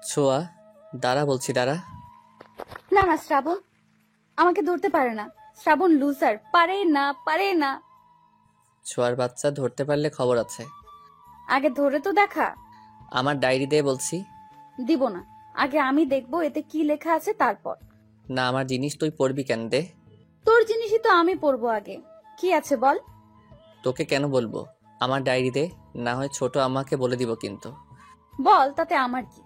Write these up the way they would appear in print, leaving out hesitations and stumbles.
ছোঁয়া, দাঁড়া বলছি, দাঁড়া। না না শ্রাবণ আমাকে ধরতে পারে না। শ্রাবণ লুজার, পারে না পারে না। ছোঁয়ার বাচ্চা ধরতে পারলে খবর আছে। আগে ধরে তো দেখা। আমার ডায়েরি দে বলছি। দিব না, আগে আমি দেখবো এতে কি লেখা আছে তারপর। না, আমার জিনিস তুই পড়বি কেন? দে। তোর জিনিসই তো আমি পড়বো আগে। কি আছে বল। তোকে কেন বলবো? আমার ডায়েরি দে, না হয় ছোট আম্মাকে বলে দিব কিন্তু। বল, তাতে আমার কি।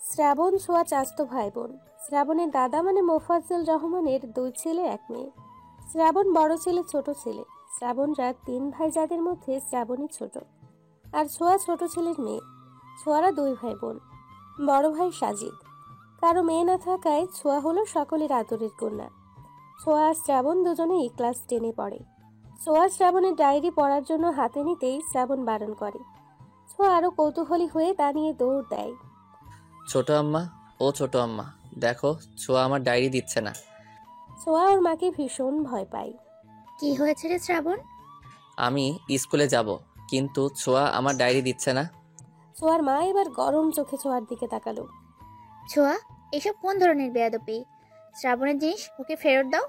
শ্রাবণ ছোঁয়া চাচাতো ভাই বোন। শ্রাবণের দাদা মানে মোফাজ্জল রহমানের 2 ছেলে 1 মেয়ে। শ্রাবণ বড় ছেলে, ছোট ছেলে। শ্রাবণরা 3 ভাই, যাদের মধ্যে শ্রাবণই ছোট। আর ছোঁয়া ছোট ছেলের মেয়ে। ছোঁয়ারা 2 ভাই বোন। বড় ভাই সাজিদ। কারো মেয়ে না থাকায় ছোঁয়া হলো সকলের আদরের কন্যা। ছোঁয়া আর শ্রাবণ দুজনেই ক্লাস 10-এ পড়ে। ছোঁয়া শ্রাবণের ডায়েরি পড়ার জন্য হাতে নিতেই শ্রাবণ বারণ করে। ছোঁয়া আরো কৌতূহলী হয়ে তা নিয়ে দৌড় দেয়। ছোট আম্মা, ও ছোট আম্মা, দেখো ছোঁয়া আমার ডায়েরি দিচ্ছে না। ছোঁয়া ওর মাকে ভীষণ ভয় পায়। কি হয়েছে রে শ্রাবণ? আমি স্কুলে যাব, কিন্তু ছোঁয়া আমার ডায়েরি দিচ্ছে না। ছোঁয়ার মা এবার গরম চোখে ছোঁয়ার দিকে তাকালো। ছোঁয়া, এসব কোন ধরনের বেয়াদবি? শ্রাবণের জিনিস ওকে ফেরত দাও।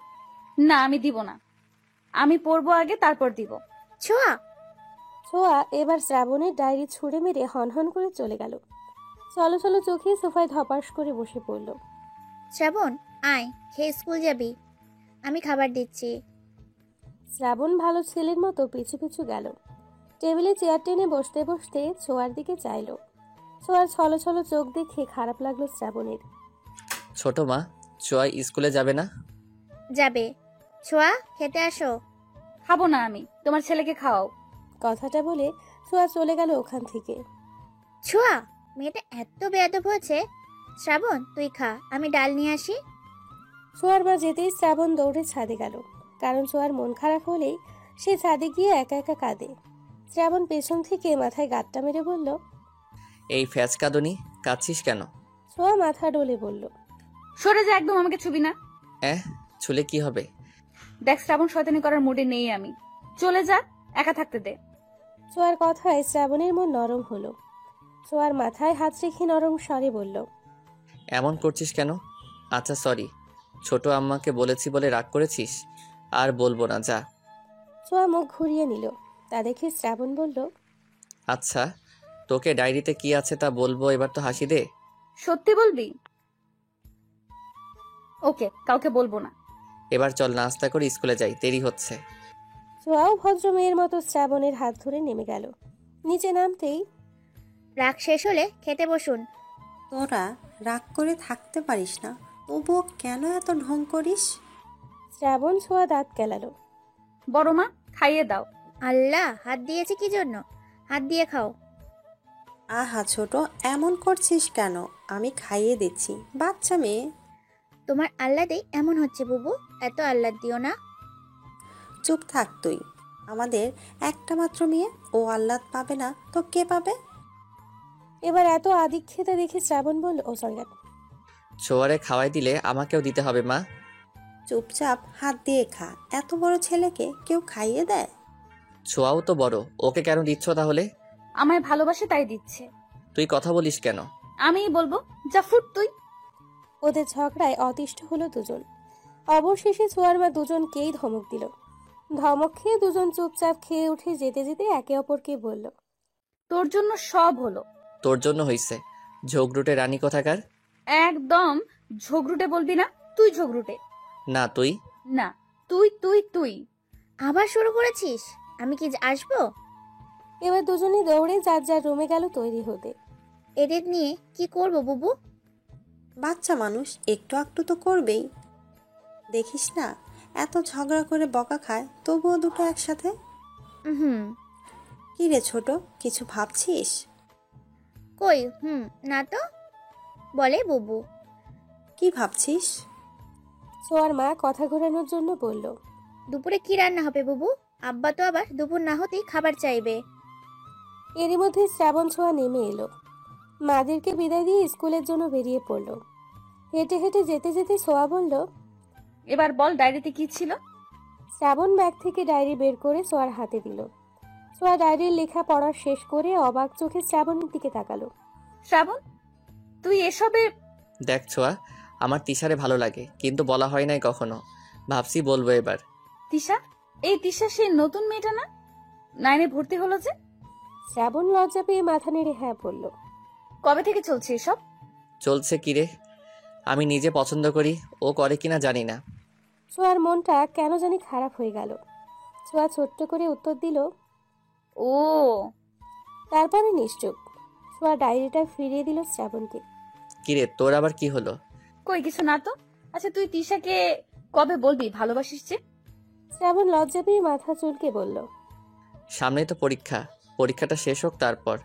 না, আমি দিব না। আমি পড়বো আগে, তারপর দিব। ছোঁয়া! ছোঁয়া এবার শ্রাবণের ডায়েরি ছুঁড়ে মেরে হনহন করে চলে গেল। চলো চলো চোখে সোফায় ধপাস করে বসে পড়ল। শ্রাবণ, আয়, খেয়ে স্কুল যাবি। আমি খাবার দিচ্ছি। শ্রাবণ ভালো ছেলের মতো পিছু পিছু গেল। টেবিলে চেয়ার টেনে বসতে বসতে ছোঁয়ার দিকে চাইল। ছোঁয়ার ছলো ছলো চোখ দেখে খারাপ লাগলো শ্রাবণের। ছোট মা, ছোঁয়া স্কুলে যাবে না? যাবে। ছোঁয়া, খেতে আসো। খাবো না আমি, তোমার ছেলেকে খাওয়াও। কথাটা বলে ছোঁয়া চলে গেল ওখান থেকে। ছোঁয়া, মেয়েটা এত বেয়াদব হয়েছে। শ্রাবণ, তুই খা, আমি ডাল নিয়ে আসি। ছোঁয়ার মা যেতেই শ্রাবণ দৌড়ে ছাদে গেল। কারণ ছোঁয়ার মন খারাপ হলেই সে ছাদে গিয়ে একা একা কাঁদে। শ্রাবণ পেছন থেকে মাথায় গাঁটটা মেরে বলল, এই ফ্যাচ কাঁদুনি, কাঁদছিস কেন? ছোঁয়া মাথা ডলে বলল, সরে যা, একদম আমাকে ছুবি না। ছুলে কি হবে? দেখ শ্রাবণ, শয়তানি করার মুডে নেই আমি। চলে যা, একা থাকতে দে। ছোঁয়ার কথায় শ্রাবণের মন নরম হলো। ছোঁয়ার মাথায় হাত রেখে নরম স্বরে বলল, এমন করছিস কেন? আচ্ছা সরি, ছোট আম্মাকে বলেছি বলে রাগ করেছিস? আর বলবো না, যা। ছোঁয়া মুখ ঘুরিয়ে নিল। তা দেখে শ্রাবণ বলল, আচ্ছা, তোকে ডায়েরিতে কি আছে তা বলবো, এবার তো হাসি দে। সত্যি বলবি? ওকে, কাউকে বলবো না। এবার চল নাস্তা করে স্কুলে যাই, দেরি হচ্ছে। ছোঁয়াও ভদ্র মেয়ের মতো শ্রাবণের হাত ধরে নেমে গেল। নিচে নামতেই, রাগ শেষ হলে খেতে বসুন। তোরা রাগ করে থাকতে পারিস না, তবুও কেন এত ঢং করিস? শ্রাবণ ছোঁয়া দাঁত কেলালো। বড় মা, খাইয়ে দাও। আল্লাহ, হাত দিয়েছে কি জন্য? হাত দিয়ে খাও। আহা ছোট, এমন করছিস কেন? আমি খাইয়ে দিচ্ছি, বাচ্চা মেয়ে। তোমার আহ্লাদেই এমন হচ্ছে বুবু, এত আহ্লাদ দিও না। চুপ থাক তুই। আমাদের একটা মাত্র মেয়ে, ও আহ্লাদ পাবে না তো কে পাবে? এবার এত আদিক্ষেতা দেখে শ্রাবণ বলল, ও সরি। ছোয়ারে খাওয়াই দিলে আমাকেও দিতে হবে মা। চুপচাপ হাত দিয়ে খা, এত বড় ছেলেকে কেউ খাইয়ে দেয়? ছোয়াও তো বড়, ওকে কেন দিচ্ছ তাহলে? আমায় ভালোবাসে তাই দিচ্ছে। তুই কথা বলিস কেন? আমিই বলবো, যা ফুট তুই। ওদের ঝগড়ায় অতিষ্ঠ হলো দুজন। অবশেষে ছোঁয়ার মা দুজনকেই ধমক দিল। ধমক খেয়ে দুজন চুপচাপ খেয়ে উঠে যেতে যেতে একে অপরকে বলল, তোর জন্য সব হলো। তোর জন্য হইছে, ঝগড়ুটে রানী কোথাকার। একদম ঝগড়ুটে বলবি না, তুই ঝগড়ুটে। না তুই। না, তুই তুই তুই। আবার শুরু করেছিস? আমি কি আসবো? এবার দুজনেই দৌড়ে যার যার রুমে গেল তৈরি হতে। এদের নিয়ে কি করব বুবু? বাচ্চা মানুষ একটু একটু তো করবেই। দেখিস না এত ঝগড়া করে বকা খায়, তবুও দুটো একসাথে। হুম। কি রে ছোট, কিছু ভাবছিস? কই না তো। বলে বুবু। কি ভাবছিস? ছোঁয়ার মা কথা ঘোরানোর জন্য বলল, দুপুরে কি রান্না হবে বুবু? আব্বা তো আবার দুপুর না হতেই খাবার চাইবে। এরই মধ্যে শ্রাবণ ছোঁয়া নেমে এলো। মাদেরকে বিদায় দিয়ে স্কুলের জন্য বেরিয়ে পড়ল। হেঁটে হেঁটে যেতে যেতে ছোঁয়া বলল, এবার বল, ডায়েরিতে কি ছিল? শ্রাবণ ব্যাগ থেকে ডায়েরি বের করে ছোঁয়ার হাতে দিল। ছোঁয়া ডায়েরির লেখা পড়া শেষ করে অবাক চোখে শ্রাবণের দিকে তাকালো। শ্রাবণ, তুই এসবে দেখ ছোঁয়া, আমার তিশারে ভালো লাগে, কিন্তু বলা হয় নাই কখনো। ভাবছি বলবো এবার। তিশা? এই তিশা সে নতুন মেয়েটা না? 9-এ ভর্তি হলো যে? শ্রাবণ লজ্জা পেয়ে মাথা নেড়ে হ্যাঁ বলল। কবে থেকে চলছে এসব? চলছে কিরে? আমি নিজে পছন্দ করি, ও করে কিনা জানি না। ছোঁয়ার মনটা কেন জানি খারাপ হয়ে গেল। ছোঁয়া ছোট্ট করে উত্তর দিল, ও তারপরে নিশ্চুপ। ছোঁয়া ডায়েরিটা ফিরিয়ে দিল শ্রাবণকে। কিরে, তোর আবার কি হলো? কই কিছু না তো। আচ্ছা তুই তিশাকে কবে বলবি ভালোবাসিস যে? শ্রাবণ লজ্জা পেয়ে মাথা চুলকে বলল। সামনেই তো পরীক্ষা, পরীক্ষাটা শেষ হোক তারপর।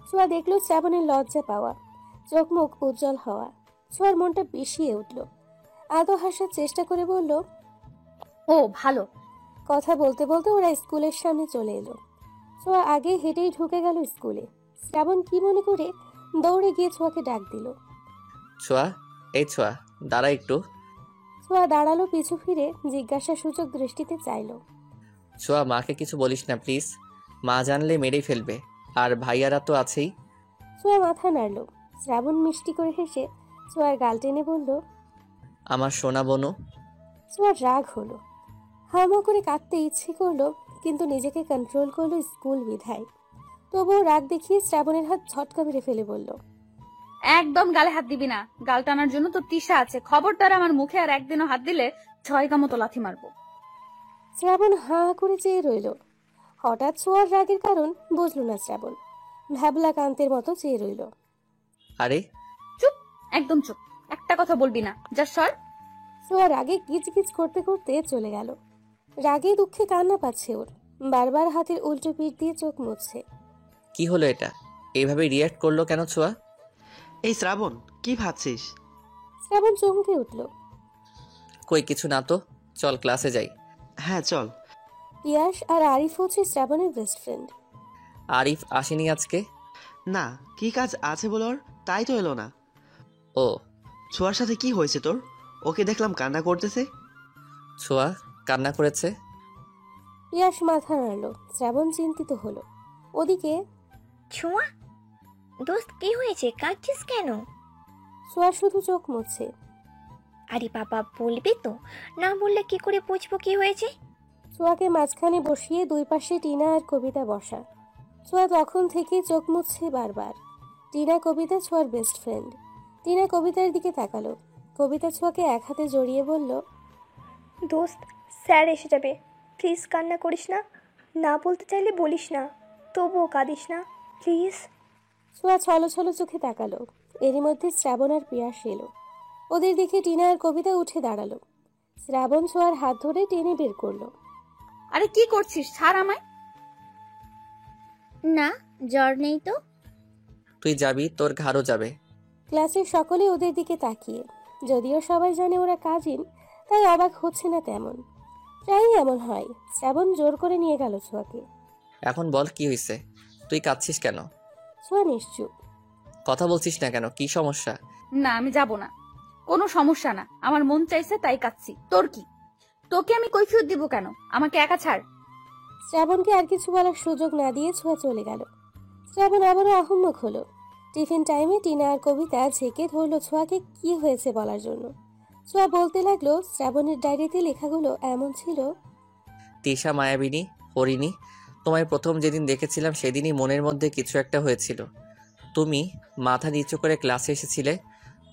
ছোঁয়া দেখল শ্রাবণের লজ্জা পাওয়া, চোখ মুখ উজ্জ্বল হওয়া। ছোঁয়ার মনটা বিষিয়ে উঠল। আদৌ হাসার চেষ্টা করে বলল, ও ভালো। কথা বলতে বলতে ওরা স্কুলের সামনে চলে এলো। ছোঁয়া আগে হেঁটেই ঢুকে গেল স্কুলে। শ্রাবণ কি মনে করে দৌড়ে গিয়ে ছোঁয়াকে ডাক দিল। ছোঁয়া, এই ছোঁয়া, দাঁড়া একটু। ছোঁয়া দাঁড়ালো, পিছু ফিরে জিজ্ঞাসা সূচক দৃষ্টিতে চাইল। ছোঁয়া, মাকে কিছু বলিস না প্লিজ, মা জানলে মেরেই ফেলবে, আর ভাইয়ারা তো আছেই। ছোঁয়া মাথা নাড়ল। শ্রাবণ মিষ্টি করে হেসে ছোঁয়ার গাল টেনে বলল, আমার সোনা বনু। ছোঁয়ার রাগ হলো। হামা করে কাঁদতে ইচ্ছে করলো, কিন্তু নিজেকে কন্ট্রোল করলো স্কুল বিধায়। তবুও রাগ দেখিয়ে শ্রাবণের হাত ঝটকা মেরে ফেলে বলল, একদম গালে হাত দিবি না। গাল টানার জন্য তো তিশা আছে। খবরদার আমার মুখে আর একদিনও হাত দিলে 6 মতো লাথি মারবো। শ্রাবণ হাঁ করে চেয়ে রইল। হঠাৎ ছোঁয়ার রাগের কারণ বুঝল না শ্রাবণ। ভ্যাবলা কান্তের মতো চেয়ে রইল। আরে চুপ, একদম চুপ। একটা কথা বলবি না, যা সর। ছোঁয়া রাগে কিচকিচ করতে করতে চলে গেল। রাগে দুঃখে কান্না পাচ্ছে ওর। বারবার হাতের উল্টো পিঠ দিয়ে চোখ মুছছে। কি হলো এটা? এইভাবে রিয়্যাক্ট করলো কেন ছোঁয়া? এই শ্রাবণ, কি ভাবছিস? শ্রাবণ চমকে উঠল। কই কিছু না তো, চল ক্লাসে যাই। হ্যাঁ চল। পিয়াস আর আরিফ হচ্ছে শ্রাবণের বেস্ট ফ্রেন্ড। আরিফ আসেনি আজকে? না, কি কাজ আছে বল ওর, তাই তো এলো না। ও, ছোঁয়ার সাথে কি হয়েছে তোর? ওকে দেখলাম কান্না করতেছে। ছোঁয়া কান্না করেছে? পিয়াস মাথা নাড়ল। শ্রাবণ চিন্তিত হলো। ওদিকে ছোঁয়া, দোস্ত কি হয়েছে, কাঁদছিস কেন? ছোঁয়া শুধু চোখ মুছছে। আরে বাবা, বলবি তো, না বললে কি করে বুঝবো কি হয়েছে? ছোঁয়াকে মাঝখানে বসিয়ে দুই পাশে টিনা আর কবিতা বসা। ছোঁয়া তখন থেকে চোখ মুছছে বারবার। টিনা কবিতা ছোঁয়ার বেস্ট ফ্রেন্ড। টিনা কবিতার দিকে তাকালো। কবিতা ছোঁয়াকে এক হাতে জড়িয়ে বলল, দোস্ত, স্যার এসে যাবে, প্লিজ কান্না করিস না। না বলতে চাইলে বলিস না, তবুও কাঁদিস না প্লিজ। ছোঁয়া ছলো ছলো চোখে তাকালো। এরই মধ্যে শ্রাবণ আর পিয়াস এলো। ওদের দেখে টিনা আর কবিতা উঠে দাঁড়ালো। শ্রাবণ ছোঁয়ার হাত ধরে টেনে বের করলো। আরে কি করছিস, ছাড় আমায়। না, জ্বর নেই তো। তুই যাবি, তোর ঘাড়ও যাবে। ক্লাসের সকলে ওদের দিকে তাকিয়ে। যদিও সবাই জানে ওরা কাজিন, তাই অবাক হচ্ছে না তেমন। প্রায়ই এমন হয়। শ্রাবণ জোর করে নিয়ে গেল ছোঁয়াকে। এখন বল কি হয়েছে? তুই কাঁদছিস কেন? ছোঁয়া নিশ্চুপ। কথা বলছিস না কেন? কি সমস্যা? না, আমি যাব না। কোনো সমস্যা না, আমার মন চাইছে তাই কাচ্ছি। তোর কি? তোকে আমি কৈফিয়ত দিব কেন? আমাকে একা ছাড়। শ্রাবণকে আর কিছু বলার সুযোগ না দিয়ে ছোঁয়া চলে গেল। শ্রাবণ আবারও আহম্মক হলো। টিফিন টাইমে টিনা আর কবিতা ঝেঁকে ধরলো ছোঁয়াকে কি হয়েছে বলার জন্য। ছোঁয়া বলতে লাগলো, শ্রাবণের ডায়েরিতে লেখাগুলো এমন ছিল, তিশা মায়াবিনী, হরিণী, তোমায় প্রথম যেদিন দেখেছিলাম সেদিনই মনের মধ্যে কিছু একটা হয়েছিল। তুমি মাথা নিচু করে ক্লাসে এসেছিলে,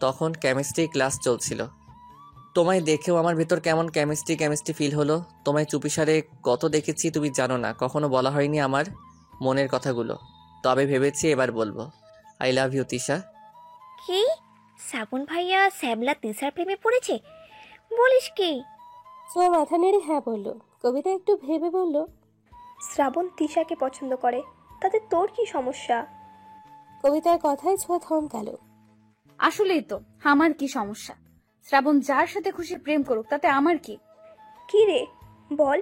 তখন কেমিস্ট্রি ক্লাস চলছিল। তোমায় দেখেও আমার ভেতর কেমন কেমিস্ট্রি ফিল হলো। তোমায় চুপিসারে কত দেখেছি তুমি জানো না, কখনো বলা হয়নি আমার মনের কথাগুলো, তবে ভেবেছি এবার বলবো। I love you Tisha. কি? শ্রাবণ ভাইয়া শ্যামলা তিশার প্রেমে পড়েছে? বলিস কি? ছোঁয়া মাথা নেড়ে হ্যাঁ বলল। কবিতা একটু ভেবে বলল, শ্রাবণ তিশাকে পছন্দ করে, তাতে তোর কি সমস্যা? কবিতার কথায় ছোঁয়া থমকালো। আসলেই তো, আমার কি সমস্যা? শ্রাবণ যার সাথে খুশি প্রেম করুক, তাতে আমার কি? কি রে বল,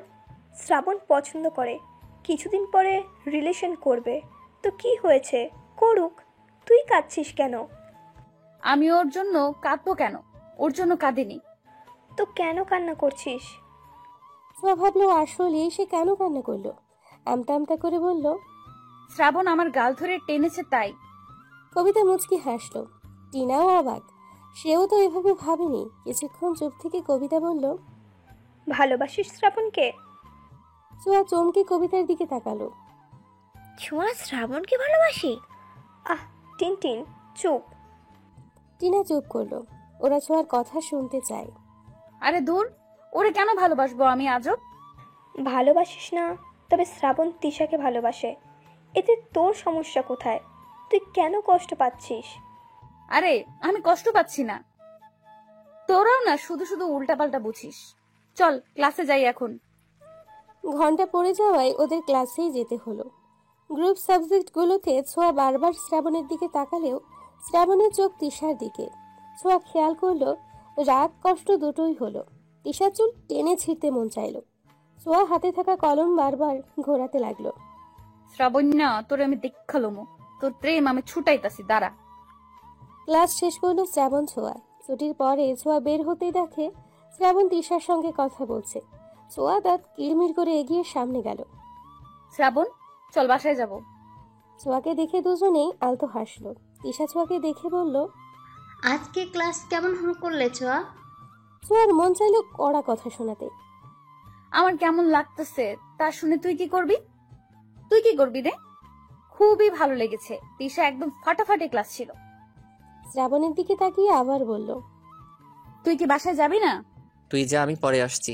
শ্রাবণ পছন্দ করে, কিছুদিন পরে রিলেশন করবে, তো কি হয়েছে, করুক, তুই কাঁদছিস কেন? আমি ওর জন্য কাঁদবো কেন? ওর জন্য কাঁদিনি। তো কেন কান্না করছিস? ছোঁয়া ভাবলো আসলে সে কেন কান্না করলো। আমতা আমতা করে বলল, শ্রাবণ আমার গাল ধরে টেনেছে তাই। কবিতা মুচকি হাসলো। টিনাও অবাক, সেও তো এভাবে ভাবেনি। কিছুক্ষণ চুপ থেকে কবিতা বলল, ভালোবাসিস শ্রাবণকে? ছোঁয়া চমকে কবিতার দিকে তাকালো। ছোঁয়া শ্রাবণকে ভালোবাসি? আহ টিনটিন, চুপ। টিনা চুপ করলো। ওরা ছোঁয়ার কথা শুনতে চায়। আরে দূর, ওরে কেন ভালোবাসবো আমি আজব? ভালোবাসিস না? তবে শ্রাবণ তিশাকে ভালোবাসে, এতে তোর সমস্যা কোথায়? তুই কেন কষ্ট পাচ্ছিস? আরে আমি কষ্ট পাচ্ছি না, তোরাও না শুধু শুধু উল্টাপাল্টা বুঝিস। চল ক্লাসে যাই এখন। ঘন্টা পড়ে যাওয়ায় ওদের ক্লাসেই যেতে হলো। গ্রুপ সাবজেক্টগুলোতে ছোঁয়া বারবার শ্রাবণের দিকে তাকালেও শ্রাবণের চোখ তিশার দিকে। ছোঁয়া খেয়াল করলো রাগ কষ্ট দুটোই হলো। তিশার চুল টেনে ছিঁড়তে মন চাইলো। ছোঁয়া হাতে থাকা কলম বারবার ঘোরাতে লাগলো। শ্রাবণ্যা, তোর আমি দেখালোমো, তোর প্রেম আমি ছুটাইতাছি, দাঁড়া। ক্লাস শেষ করলো শ্রাবণ ছোঁয়া। ছুটির পরে ছোঁয়া বের হতে দেখে শ্রাবণ তিশার সঙ্গে কথা বলছে। ছোঁয়া দাঁত কিড়মিড় করে এগিয়ে সামনে গেল। শ্রাবণ, চল বাসায় যাব। ছোঁয়াকে দেখে দুজনেই আলতো হাসলো। তিশা ছোঁয়াকে দেখে বলল, আজকে ক্লাস কেমন করলে ছোঁয়া? ছোঁয়ার মন চাইলো কড়া কথা শোনাতে। আমার কেমন লাগতেছে তা শুনে তুই কি করবি? তুই কি করবি রে? খুবই ভালো লেগেছে, তিশা একদম ফাটাফাটি ক্লাস ছিল। শ্রাবণের দিকে তাকিয়ে আবার বলল, তুই কি বাসায় যাবি না? তুই যা, আমি পরে আসছি।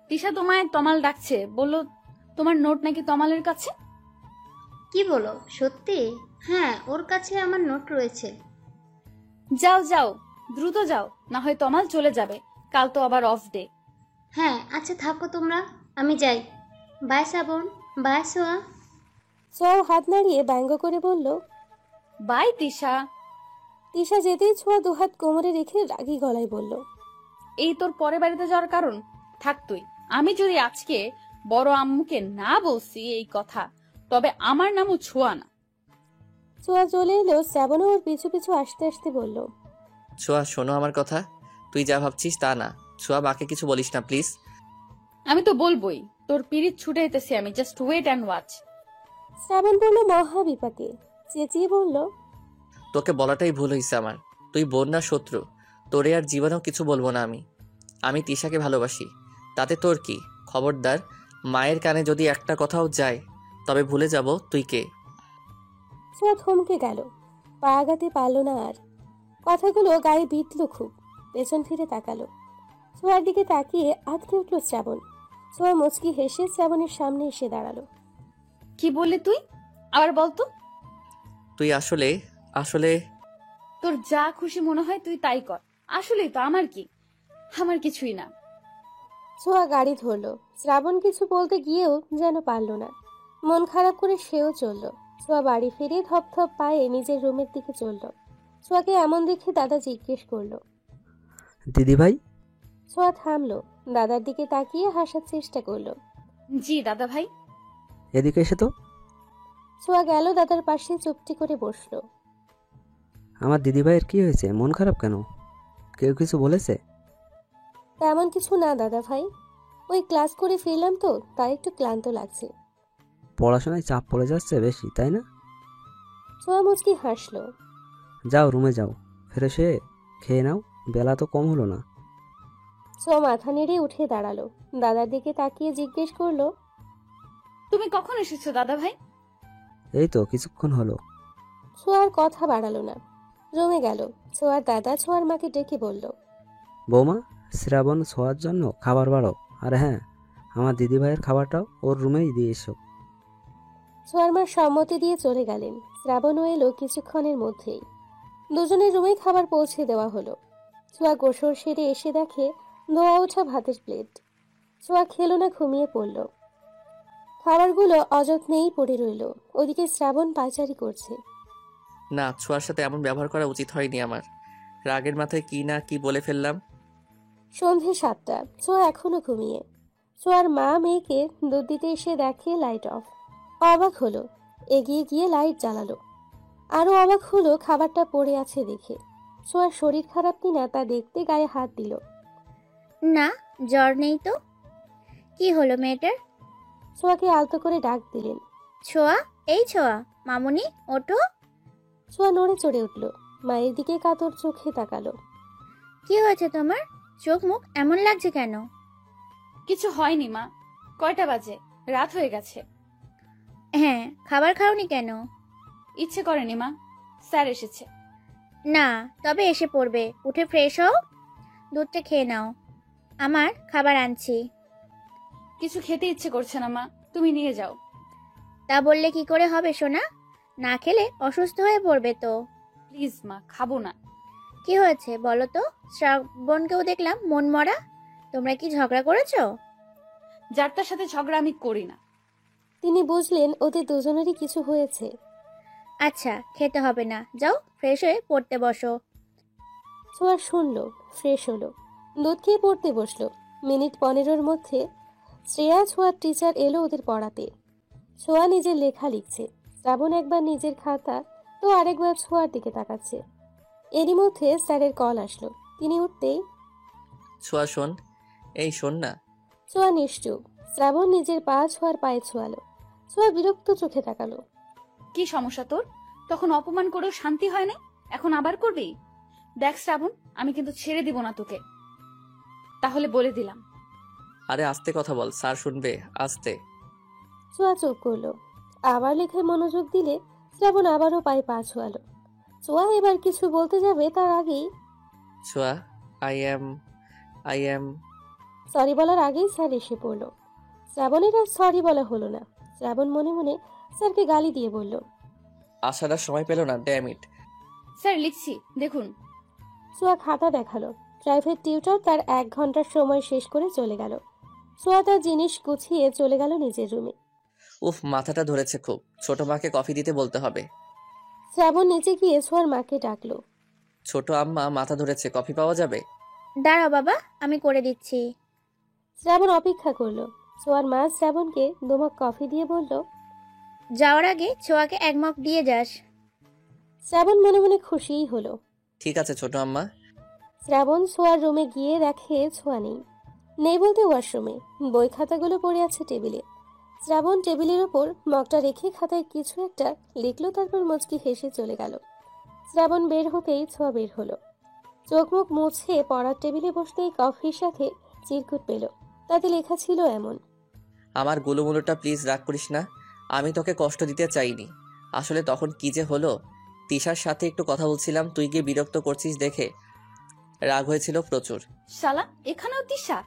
তিশা তোমায় তমাল ডাকছে, বললো তোমার নোট নাকি তমালের কাছে। কি বলো, সত্যি? হ্যাঁ, ওর কাছে আমার নোট রয়েছে। যাও যাও, দ্রুত যাও, না হয় তমাল চলে যাবে, কাল তো আবার অফ ডে। হ্যাঁ আচ্ছা, থাকো তোমরা, আমি যাই। বাই শ্রাবণ, বাই সোয়া। ছোঁয়াও হাত নাড়িয়ে ব্যঙ্গ করে বলল, বাই তিশা। তিশা যেতেই ছোঁয়া দুহাত কোমরে রেখে রাগী গলায় বলল, এই তোর পরে বাড়িতে যাওয়ার কারণ? থাক তুই। আমি যদি আজকে বড় আম্মুকে না বলছি এই কথা, তবে আমার নামও ছোঁয়া না। ছোঁয়া চলে এলো। শ্রাবণও ওর পিছু পিছু আসতে আসতে বলল, ছোঁয়া, শোনো আমার কথা। তুই যা ভাবছিস তা না। ছোঁয়া, মাকে কিছু বলিস না প্লিজ। আমি তো বলবোই, তোর পিরিত ছুটাইতেছি আমি, জাস্ট ওয়েট অ্যান্ড ওয়াচ। শ্রাবণ বলল মহা বিপাকে, চেঁচিয়ে বলল, তোকে বলাটাই ভুল হয়েছে আমার। তুই বোন না শত্রু। তোরে আর জীবনেও কিছু বলবো না আমি। আমি তিশাকে ভালোবাসি, তাতে তোর কি? খবরদার, মায়ের কানে যদি একটা কথাও যায় তবে ভুলে যাব তুই কে। ছোঁয়া থমকে গেল, পা আগাতে পারল না আর। কথাগুলো গায়ে বিঁধল খুব। পেছন ফিরে তাকালো। ছোঁয়ার দিকে তাকিয়ে আটকে উঠল শ্রাবণ। ছোঁয়া মুচকি হেসে শ্রাবণের সামনে এসে দাঁড়ালো। কি বললি তুই? আবার বলতো। তুই আসলে আসলে তোর যা খুশি মনে হয় তুই তাই কর। আসলেই তো আমার কি, আমার কিছুই না। ছোঁয়া গাড়ি ধরলো। শ্রাবণ কিছু বলতে গিয়েও যেন পারল না। মন খারাপ করে সেও চলল। ছোঁয়া বাড়ি ফিরে ধপধপ পায়ে নিজের রুমের দিকে চলল। ছোঁয়াকে এমন দেখে দাদা জিজ্ঞেস করলো, দিদিভাই? ছোঁয়া থামলো। দাদার দিকে তাকিয়ে হাসার চেষ্টা করলো। জি দাদা ভাই। এদিকে এসে তো। ছোঁয়া গেল দাদার পাশে, চুপটি করে বসলো। আমার দিদিভাইয়ের কি হয়েছে? মন খারাপ কেন? কেউ কিছু বলেছে? তেমন কিছু না দাদা ভাই, ওই ক্লাস করে ফিরলাম তো, তাই একটু ক্লান্ত লাগছে। পড়াশোনায় চাপ পড়ে যাচ্ছে বেশি, তাই না? ছোঁয়া মুচকি হাসলো। যাও রুমে যাও, ফ্রেশ হয়ে খেয়ে নাও, বেলা তো কম হলো না। ছোঁয়া মাথা নেড়ে উঠে দাঁড়ালো। দাদার দিকে তাকিয়ে জিজ্ঞেস করলো, তুমি কখন এসেছো দাদা ভাই? এই তো কিছুক্ষণ হলো। ছোঁয়ার কথা বাড়ালো না, রুমে গেল। ছোঁয়ার দাদা ছোঁয়ার মাকে ডেকে বলল, বৌমা, শ্রাবণ ছোঁয়ার জন্য খাবার বাড়াও। আর হ্যাঁ, আমার দিদিভাইয়ের খাবারটাও ওর রুমেই দিয়ে এসো। ছোঁয়ার মা সম্মতি দিয়ে চলে গেলেন। শ্রাবণও এলো কিছুক্ষণের মধ্যেই। দুজনের রুমে খাবার পৌঁছে দেওয়া হলো। ছোঁয়া গোসল সেরে এসে দেখে ধোয়া ওঠা ভাতের প্লেট। ছোঁয়া খেলো না, ঘুমিয়ে পড়ল। খাবারগুলো অযত্নেই পড়ে রইল। ওদিকে শ্রাবণ পায়চারি করছে। না, ছোঁয়ার সাথে এমন ব্যবহার করা উচিত হয়নি আমার। রাগের মাথায় কি না কি বলে ফেললাম। সন্ধে 7টা। ছোঁয়া এখনো ঘুমিয়ে। ছোঁয়ার মা মেয়েকে দুধ দিতে এসে দেখে লাইট অফ। অবাক হলো, এগিয়ে গিয়ে লাইট জ্বালালো। আরো অবাক হলো খাবারটা পড়ে আছে দেখে। ছোঁয়ার শরীর খারাপ কিনা তা দেখতে গায়ে হাত দিল। না, জ্বর নেই তো। কি হলো মেয়েটার? ছোঁয়াকে আলতো করে ডাক দিলেন। ছোঁয়া, এই ছোঁয়া, মামুনি ওঠো। ছোঁয়া নড়ে চড়ে উঠল। মায়ের দিকে কাতর চোখে তাকালো। কি হয়েছে তোমার? চোখ মুখ এমন লাগছে কেন? কিছু হয়নি মা। কয়টা বাজে? রাত হয়ে গেছে। হ্যাঁ, খাবার খাওনি কেন? ইচ্ছে করেনি মা, স্যার এসেছে। না, তবে এসে পড়বে। উঠে ফ্রেশ হও, দুধটা খেয়ে নাও। আমার খাবার আনছি। কিছু খেতে ইচ্ছে করছে না মা, তুমি নিয়ে যাও। তা বললে কি করে হবে সোনা? না খেলে অসুস্থ হয়ে পড়বে তো। প্লিজ মা, খাবো না। কি হয়েছে বলো তো? শ্রাবণকেও দেখলাম মন মরা। তোমরা কি ঝগড়া করেছো? যার তার সাথে ঝগড়া আমি করি না। তিনি বুঝলেন ওদের দুজনেরই কিছু হয়েছে। আচ্ছা, খেতে হবে না, যাও ফ্রেশ হয়ে পড়তে বসো। ছোঁয়া শুনলো, ফ্রেশ হলো, দুধ খেয়ে পড়তে বসলো। মিনিট 15-র মধ্যে শ্রেয়া ছোঁয়ার টিচার এলো ওদের পড়াতে। ছোঁয়া নিজের লেখা লিখছে, শ্রাবণ একবার নিজের খাতা তো আরেকবার ছোঁয়ার দিকে তাকাচ্ছে। এরই মধ্যে স্যারের কল আসলো। তিনি উঠতেই, ছোঁয়া শোন, এই শোন না। ছোঁয়া নিশ্চুপ। শ্রাবণ নিজের পা ছোঁয়ার পায়ে ছোঁয়ালো। ছোঁয়া বিরক্ত চোখে তাকালো। কি সমস্যা তোর? তখন অপমান করেও শান্তি হয় না, এখন আবার করবি? দেখ শ্রাবণ, আমি কিন্তু ছেড়ে দিব না তোকে, তাহলে বলে দিলাম। আরে আস্তে কথা বল, স্যার শুনবে, আস্তে। ছোঁয়া চুপ করলো। আবার লেখায় মনোযোগ দিলে শ্রাবণ আবারও পায়ে পা ছোঁয়ালো। ছোঁয়া এবার কিছু বলতে যাবে তার আগেই, ছোঁয়া, আই এম। সরি বলার আগেই স্যার এসে পড়লো। শ্রাবণের আর সরি বলা হলো না। শ্রাবণ মনে মনে স্যারকে গালি দিয়ে বলল, আসার আর সময় পেল না, ড্যাম ইট। স্যার লিখছি, দেখুন। ছোঁয়া খাতা দেখালো। প্রাইভেট টিউটর তার 1 ঘন্টার সময় শেষ করে চলে গেল। ছোঁয়া তার জিনিস গুছিয়ে চলে গেল নিজের রুমে। উফ, মাথাটা ধরেছে খুব। ছোট মাকে কফি দিতে বলতে হবে। শ্রাবণ নিচে গিয়ে ছোঁয়ার মাকে ডাকলো। ছোট আম্মা, মাথা ধরেছে, কফি পাওয়া যাবে? দাঁড়াও বাবা, আমি করে দিচ্ছি। শ্রাবণ অপেক্ষা করলো। ছোঁয়ার মা শ্রাবণকে 2 মগ কফি দিয়ে বলল, যাওয়ার আগে ছোঁয়াকে 1 মগ দিয়ে যাস। শ্রাবণ মনে মনে খুশিই হলো। ঠিক আছে ছোট আম্মা। শ্রাবণ ছোঁয়ার রুমে গিয়ে দেখে ছোঁয়া নেই। নেই বলতে ওয়াশরুমে। বই খাতাগুলো পড়ে আছে টেবিলে। শ্রাবণ টেবিলের ওপর মগটা রেখে খাতায় কিছু একটা লিখলো, তারপর মুচকি হেসে চলে গেল। শ্রাবণ বের হতেই ছোঁয়া বের হলো। চোখ মুখ মুছে পড়ার টেবিলে বসতেই কফির সাথে চিরকুট পেল। তাতে লেখা ছিল এমন, আমার গুলোমুলোটা প্লিজ রাগ করিস না, আমি তোকে কষ্ট দিতে চাইনি। আসলে তখন কি যে হলো, তিশার সাথে একটু কথা বলছিলাম, তুই গিয়ে বিরক্ত করছিস দেখে রাগ হয়েছিল প্রচুর। শালা, এখানেও তিশা?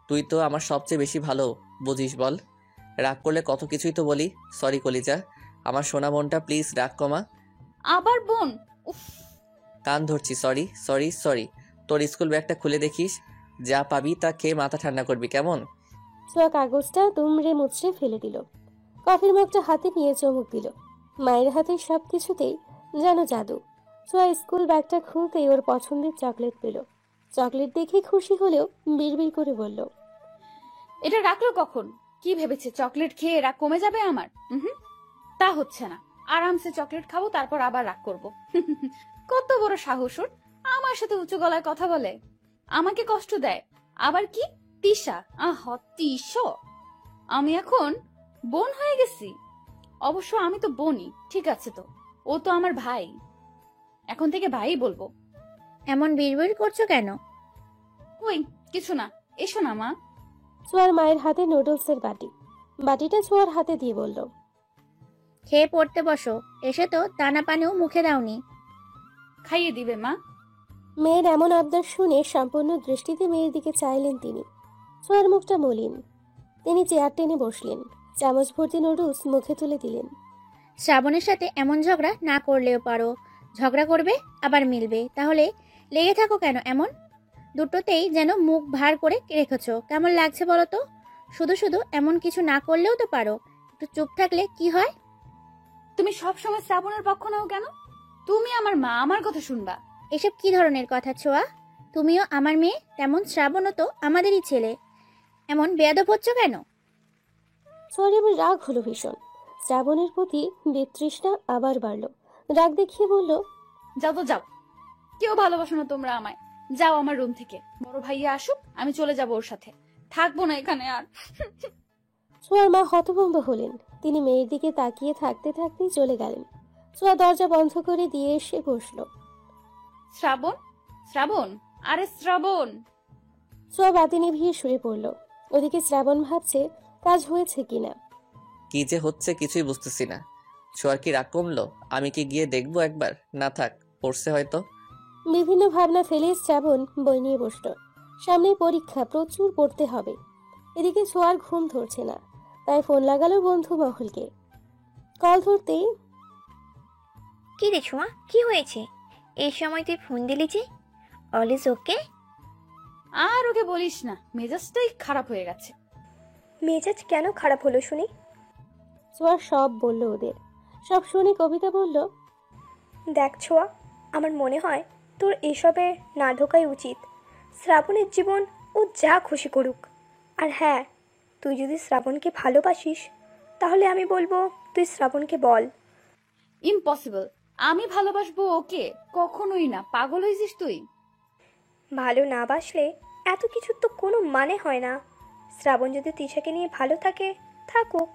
তুই তো আমার সবচেয়ে বেশি ভালো বুঝিস বল। রাগ করলে কত কিছুই তো বলি। সরি কলিজা, আমার সোনা বোনটা, প্লিজ রাগ কমা। আবার বোন? উফ। কান ধরছি, সরি সরি সরি। তোর স্কুল ব্যাগটা খুলে দেখিস, যা পাবি তা খেয়ে মাথা ঠান্ডা করবি, কেমন? ছোঁয়া কাগজটা দুমড়ে মুচড়ে ফেলে দিল। কফির মগটা হাতে নিয়ে চমক দিল। মায়ের হাতে সবকিছুতেই যেন জাদু। ছোঁয়া স্কুল ব্যাগটা খুলতেই ওর পছন্দের চকলেট পেল। চকলেট দেখে খুশি হলেও বিড়বিড় করে বলল, এটা রাখলো কখন? কি ভেবেছে চকলেট খেয়ে রাগ কমে যাবে আমার? তা হচ্ছে না। আরামসে চকলেট খাবো, তারপর আবার রাগ করব। কত বড় সাহস ওর, আমার সাথে উঁচু গলায় কথা বলে, আমাকে কষ্ট দেয়। আবার কি তিশা? তিস, আমি এখন বোন হয়ে গেছি? অবশ্য আমি তো বোনই, ঠিক আছে তো, ও তো আমার ভাই, এখন থেকে ভাই বলবো। এমন বিড়বিড় করছো কেন? কই কিছু না, এসো না মা। ছোঁয়ার মায়ের হাতে নুডলসের বাটি। বাটিটা ছোঁয়ার হাতে দিয়ে বলল, খেয়ে পড়তে বসো। এসে তো দানা পানিও মুখে দাওনি। খাইয়ে দিবে মা। মেয়ের এমন আবদার শুনে সম্পূর্ণ দৃষ্টিতে মেয়ের দিকে চাইলেন তিনি। ছোঁয়ার মুখটা মলিন। তিনি চেয়ার টেনে বসলেন, চামচ ভর্তি নুডলস মুখে তুলে দিলেন। শ্রাবণের সাথে এমন ঝগড়া না করলেও পারো। ঝগড়া করবে আবার মিলবে, তাহলে লেগে থাকো কেন এমন? দুটোতেই যেন মুখ ভার করে রেখেছো। কেমন লাগছে বলো তো? শুধু শুধু এমন কিছু না করলেও তো পারো। একটু চুপ থাকলে কি হয়? তুমি সবসময় শ্রাবণের পক্ষ নাও কেন? তুমি আমার মা, আমার কথা শুনবা। এসব কি ধরনের কথা ছোঁয়া? তুমিও আমার মেয়ে, তেমন শ্রাবণও তো আমাদেরই ছেলে। এমন বেয়াদব হচ্ছ কেন? ছোঁয়ার এবার রাগ হলো ভীষণ। শ্রাবণের প্রতি বিতৃষ্ণা আবার বাড়ল। রাগ দেখিয়ে বলল, যাও তো যাও, কেউ ভালোবাসো না তোমরা আমায়। যাও আমার রুম থেকে, বড় ভাইয়া আসুক, আমি চলে যাব ওর সাথে, থাকবো না এখানে আর। ছোঁয়ার মা হতভম্ব হলেন। তিনি মেয়ের দিকে তাকিয়ে থাকতে থাকতেই চলে গেলেন। ছোঁয়া দরজা বন্ধ করে দিয়ে এসে বসল। শ্রাবণ, শ্রাবণ, আরে শ্রাবণ। সোয়া বাতি নিভিয়ে শুয়ে পড়ল। ওদিকে শ্রাবণ ভাবছে কাজ হয়েছে কিনা। কি যে হচ্ছে কিছুই বুঝতেছি না। ছোঁয়ার কি রাগ কমলো? আমি কি গিয়ে দেখবো একবার? না থাক, পড়ছে হয়তো। বিভিন্ন ভাবনা ফেলে শ্রাবণ বই নিয়ে বসল। সামনেই পরীক্ষা, প্রচুর পড়তে হবে। এদিকে ছোঁয়ার ঘুম ধরছে না, তাই ফোন লাগালো বন্ধু মহলকে। কল ধরতেই, কি রে ছোঁয়া, কি হয়েছে? এই সময় তুই ফোন দিলি যে? All is okay? আর ওকে বলিস না, মেজাজটাই খারাপ হয়ে গেছে। মেজাজ কেন খারাপ হলো শুনি? ছোঁয়া সব বলল ওদের। সব শুনে কবিতা বলল, দেখ ছোঁয়া, আমার মনে হয় তোর এসবে না ঢোকাই উচিত। শ্রাবণের জীবন ও যা খুশি করুক। আর হ্যাঁ, তুই যদি শ্রাবণকে ভালোবাসিস তাহলে আমি বলবো তুই শ্রাবণকে বল। ইম্পসিবল, আমি ভালোবাসবো ওকে? কখনোই না, পাগল হয়েছিস তুই? ভালো না বাসলে এত কিছুর তো কোনো মানে হয় না। শ্রাবণ যদি তিশাকে নিয়ে ভালো থাকে, থাকুক।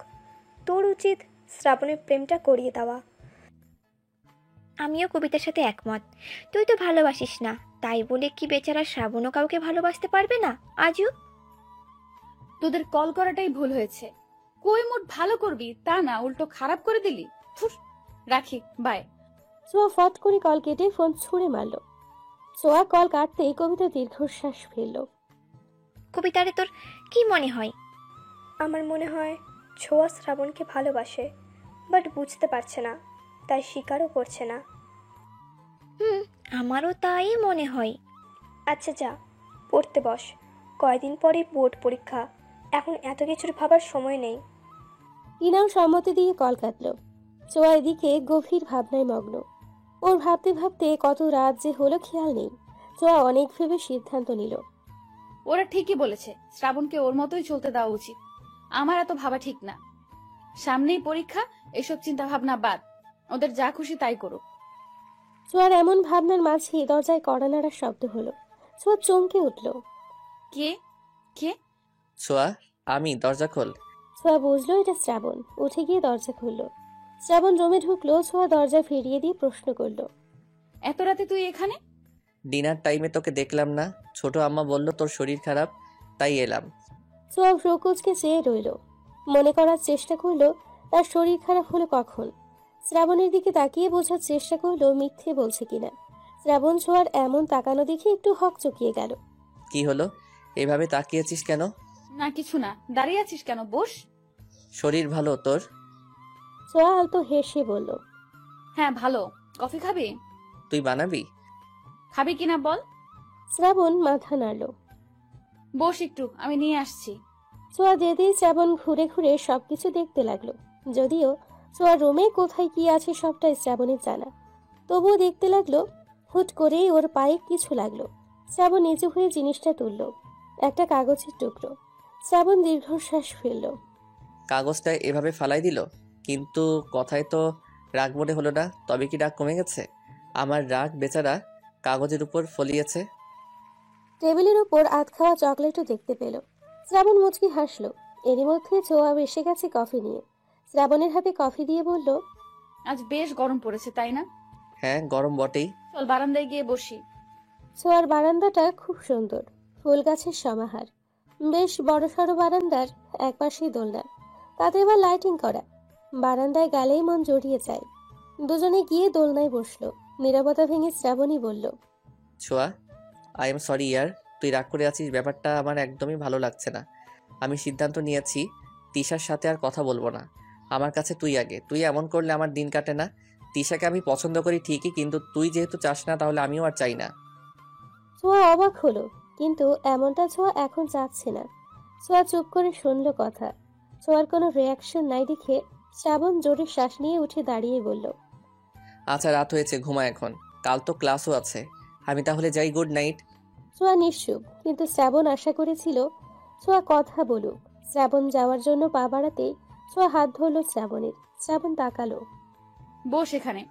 তোর উচিত শ্রাবণের প্রেমটা করিয়ে দেওয়া। আমিও কবিতার সাথে একমত। তুই তো ভালোবাসিস না, তাই বলে কি বেচারা শ্রাবণও কাউকে ভালোবাসতে পারবে না? আজও তোদের কল করাটাই ভুল হয়েছে। কই মুড ভালো করবি তা না, উল্টো খারাপ করে দিলি। থুস, রাখি, বাই। ছোঁয়া ফট করে কল কেটে ফোন ছুঁড়ে মারল। ছোঁয়া কল কাটতেই কবিতা দীর্ঘশ্বাস ফেলল। কবিতারে তোর কি মনে হয়? আমার মনে হয় ছোঁয়া শ্রাবণকে ভালোবাসে, বাট বুঝতে পারছে না, তাই স্বীকারও করছে না। আমারও তাই মনে হয়। আচ্ছা যা, পড়তে বস। কয়দিন পরে বোর্ড পরীক্ষা, এখন এত কিছুর ভাবার সময় নেই। টিনাও সম্মতি দিয়ে কল কাটল। ছোঁয়া এদিকে গভীর ভাবনায় মগ্ন। ওর ভাবতে ভাবতে কত রাত যে হলো খেয়াল নেই। ছোঁয়া অনেক ভেবে সিদ্ধান্ত নিল। ওরা ঠিকই বলেছে, শ্রাবণকে ওর মতোই চলতে দেওয়া উচিত। আমার এত ভাবা ঠিক না। সামনেই পরীক্ষা, এসব চিন্তা ভাবনা বাদ। ওদের যা খুশি তাই করুক। ছোঁয়ার এমন ভাবনার মাঝে দরজায় কড়া নাড়ার শব্দ হলো। ছোঁয়া চমকে উঠল। কে? কে? ছোঁয়া, আমি, দরজা খোল। ছোঁয়া বুঝলো এটা শ্রাবণ। উঠে গিয়ে দরজা খুলল। শ্রাবণ রুমে ঢুকলো। ছোঁয়া দরজা ফিরিয়ে দিয়ে প্রশ্ন করল, এত রাতে তুই এখানে? ডিনার টাইমে তোকে দেখলাম না, ছোট আম্মা বলল তোর শরীর খারাপ, তাই এলাম। ছোঁয়া ভ্রুকুচকে চেয়ে রইল। মনে করার চেষ্টা করলো তার শরীর খারাপ হলো কখন। শ্রাবণের দিকে তাকিয়ে বোঝার চেষ্টা করলো মিথ্যে বলছে কিনা। শ্রাবণ ছোঁয়ার এমন তাকানো দেখে একটু হকচকিয়ে গেল। কি হলো? এভাবে তাকিয়েছিস কেন? না কিছু না, দাঁড়িয়ে আছিস কেন? বস। শরীর ভালো তোর? ছোঁয়া আলতো হেসে বলল, হ্যাঁ ভালো। কফি খাবি? তুই বানাবি? খাবি কিনা বল। শ্রাবণ মাথা নাড়ল। বস একটু, আমি নিয়ে আসছি। ছোঁয়া যেতেই শ্রাবণ ঘুরে ঘুরে সবকিছু দেখতে লাগলো। যদিও ছোঁয়ার রুমে কোথায় কি আছে সবটাই শ্রাবণের জানা, তবুও দেখতে লাগলো। হুট করেই ওর পায়ে কিছু লাগলো। শ্রাবণ নিচু হয়ে জিনিসটা তুলল। একটা কাগজের টুকরো। শ্রাবণ দীর্ঘশ্বাস ফেলল। কাগজটা এভাবে ফালাই দিল, কিন্তু কথায় তো রাগ মনে হলো না। তবে কি রাগ কমে গেছে? আমার রাগ বেচারা কাগজের উপর ফলিয়েছে। টেবিলের উপর আধ খাওয়া চকলেটও দেখতে পেল। শ্রাবণ মুচকি হাসলো। এরই মধ্যে ছোঁয়া এসে গেছে কফি নিয়ে। শ্রাবণের হাতে কফি দিয়ে বলল, আজ বেশ গরম পড়েছে তাই না? হ্যাঁ, গরম বটেই। চল বারান্দায় গিয়ে বসি। ছোঁয়ার বারান্দাটা খুব সুন্দর, ফুল গাছের সমাহার। বেশ বড়সড় বারান্দার একপাশেই দোলনা, তাতে এবার লাইটিং করা। বারান্দায় গেলেই মন জড়িয়ে যায়। দুজনে গিয়ে দোলনায় বসলো। নীরবতা ভেঙে শ্রাবণী বলল, ছোঁয়া, আই এম সরি ইয়ার, তুই রাগ করে আছিস, ব্যাপারটা আমার একদমই ভালো লাগছে না। আমি সিদ্ধান্ত নিয়েছি তিশার সাথে আর কথা বলবো না। আমার কাছে তুই আগে। তুই এমন করলে আমার দিন কাটে না। তিশাকে আমি পছন্দ করি ঠিকই, কিন্তু তুই যেহেতু চাস না, তাহলে আমিও আর চাই না। ছোঁয়া অবাক হলো, কিন্তু এমনটা ছোঁয়া এখন চাচ্ছে না। ছোঁয়া চুপ করে শুনলো কথা। ছোঁয়ার কোনো রিয়াকশন নাই দেখে শ্রাবণ জোরে শ্বাস নিয়ে উঠে দাঁড়িয়ে বলল, আচ্ছা, রাত হয়েছে, ঘুমা এখন, কাল তো ক্লাসও আছে। আমি তাহলে যাই, গুড নাইট। ছোঁয়া নিশ্চুপ, কিন্তু শ্রাবণ আশা করেছিল ছোঁয়া কথা বলুক। শ্রাবণ যাওয়ার জন্য পা বাড়াতেই ছোঁয়া হাত ধরল শ্রাবণের। শ্রাবণ তাকালো। বস এখানে।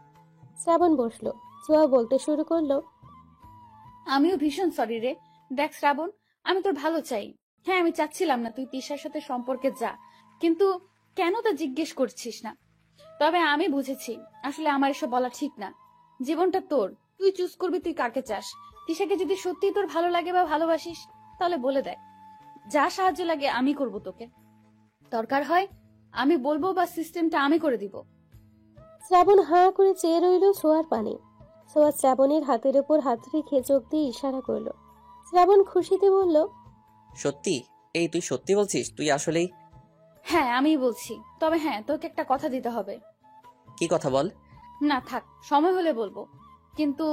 শ্রাবণ বসলো। ছোঁয়া বলতে শুরু করলো, আমিও ভীষণ সরি রে। দেখ শ্রাবণ, আমি তোর ভালো চাই। হ্যাঁ, আমি চাচ্ছিলাম না তুই তিশার সাথে সম্পর্কে যা, কিন্তু কেন তা জিজ্ঞেস করছিস না। তবে আমি বুঝেছি আসলে আমার এসব বলা ঠিক না। জীবনটা তোর, তুই চুজ করবি তুই কাকে চাস। তিশাকে যদি সত্যি তোর ভালো লাগে বা ভালোবাসিস তাহলে বলে দেয়, যা সাহায্য লাগে আমি করব তোকে। দরকার হয় আমি বলবো বা সিস্টেমটা আমি করে দিব। শ্রাবণ হাঁ করে চেয়ে রইল ছোঁয়ার পানে। ছোঁয়া শ্রাবণের হাতের ওপর হাত রেখে চোখ দিয়ে ইশারা করলো। শ্রাবণ খুশিতে বলল, সত্যি? এই তুই সত্যি বলছিস? তুই আসলেই? হ্যাঁ আমিই বলছি, তবে হ্যাঁ তোকে একটা কথা দিতে হবে। কি কথা বল। না থাক, সময় হলে বলবো, কিন্তু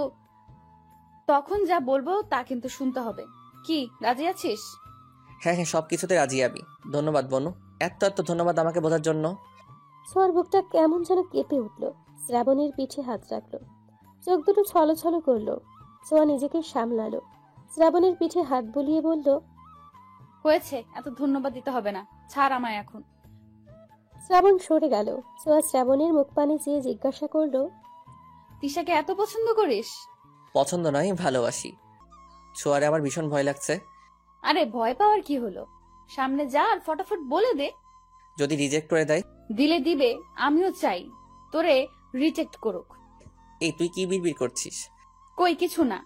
তখন যা বলবো তা কিন্তু শুনতে হবে। কি রাজি আছিস? হ্যাঁ হ্যাঁ, সবকিছুতে রাজি আমি। ধন্যবাদ বনু, এত এত ধন্যবাদ আমাকে বোঝার জন্য। ছোঁয়ার বুকটা কেমন যেন কেঁপে উঠল। শ্রাবণের পিঠে হাত রাখলো, চোখ দুটো ছলছল করলো। ছোঁয়া নিজেকে সামলালো, শ্রাবণের পিঠে হাত বুলিয়ে বলল, হয়েছে, এত ধন্যবাদ দিতে হবে না, ছাড় আমায় এখন। শ্রাবণ সরে গেল। ছোঁয়া শ্রাবণের মুখ পানে চেয়ে জিজ্ঞাসা করলো, তিশাকে এত পছন্দ করিস? পছন্দ নয়, ভালোবাসি। ছোঁয়ারে আমার ভীষণ ভয় লাগছে। আরে ভয় পাওয়ার কি হলো, সামনে যা আর ফটাফট বলে দে। যদি রিজেক্ট করে দেয়? দিলে দিবে, আমিও চাই তোরে রিজেক্ট করুক। এই তুই কি বিড়বিড় করছিস? কই কিছু না।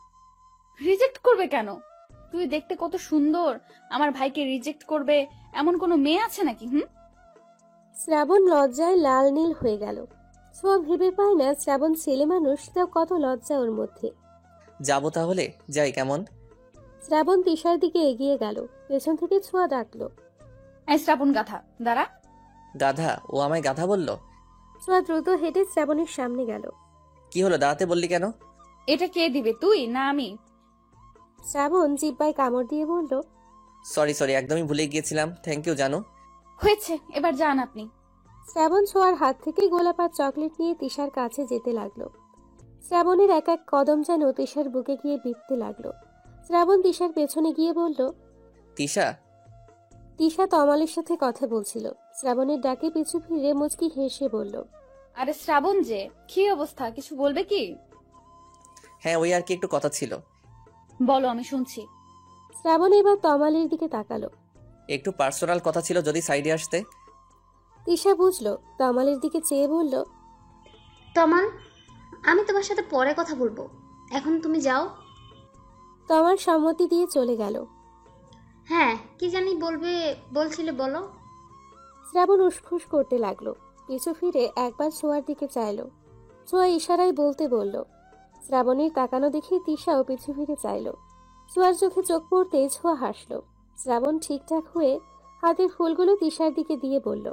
রিজেক্ট করবে কেন? তুই দেখতে কত সুন্দর, আমার ভাইকে রিজেক্ট করবে এমন কোনো মেয়ে আছে নাকি? শ্রাবণ লজ্জায় লাল নীল হয়ে গেল। ছোঁয়া ভেবে পায় না শ্রাবণ ছেলে মানুষ, তাও কত লজ্জা ওর মধ্যে। যাবো তাহলে, যাই কেমন? শ্রাবণ তিশার দিকে এগিয়ে গেল। পেছন থেকে ছোঁয়া ডাকলো, এই শ্রাবণ গাধা দাঁড়া। গাধা? ও আমায় গাধা বলল? ছোঁয়া দ্রুত হেঁটে শ্রাবণের সামনে গেল। কি হলো, দাঁড়াতে বললি কেন? এটা কে দিবে, তুই না আমি? শ্রাবণ জিব্বায় কামড় দিয়ে বলল, সরি সরি, একদমই ভুলে গিয়েছিলাম। থ্যাংক ইউ জানু। হয়েছে, এবার যান আপনি। শ্রাবণ ছোঁয়ার হাত থেকে গোলাপ আর চকলেট নিয়ে তিশার কাছে যেতে লাগলো। শ্রাবণের এক এক কদম যেন তিশার বুকে গিয়ে বিঁধতে লাগলো। শ্রাবণ তিশার পেছনে গিয়ে বলল, তিশা। তিশা তমালের সাথে কথা বলছিল। শ্রাবণের ডাকে পিছু ফিরে মুচকি হেসে বলল, আরে শ্রাবণ যে, কি অবস্থা, কিছু বলবে কি? হ্যাঁ, ওই আর কি একটু কথা ছিল। বলো, আমি শুনছি। শ্রাবণ এবার তমালের দিকে তাকালো। একটু পার্সোনাল কথা ছিল, যদি সাইডে আসতে। তিশা বুঝলো, তমালের দিকে চেয়ে বলল, তমাল, আমি তোমার সাথে পরে কথা বলবো, এখন তুমি যাও। তমাল সম্মতি দিয়ে চলে গেল। হ্যাঁ, কি জানি বলছিলে, বলো। শ্রাবণ উসখুস করতে লাগলো। পিছু ফিরে একবার ছোঁয়ার দিকে চাইলো। ছোঁয়া ইশারায় বলতে বলল। শ্রাবণের তাকানো দেখে তিশাও পিছু ফিরে চাইলো। ছোঁয়ার চোখে চোখ পড়তেই ছোঁয়া হাসলো। শ্রাবণ ঠিকঠাক হয়ে হাতের ফুলগুলো তিশার দিকে দিয়ে বলল,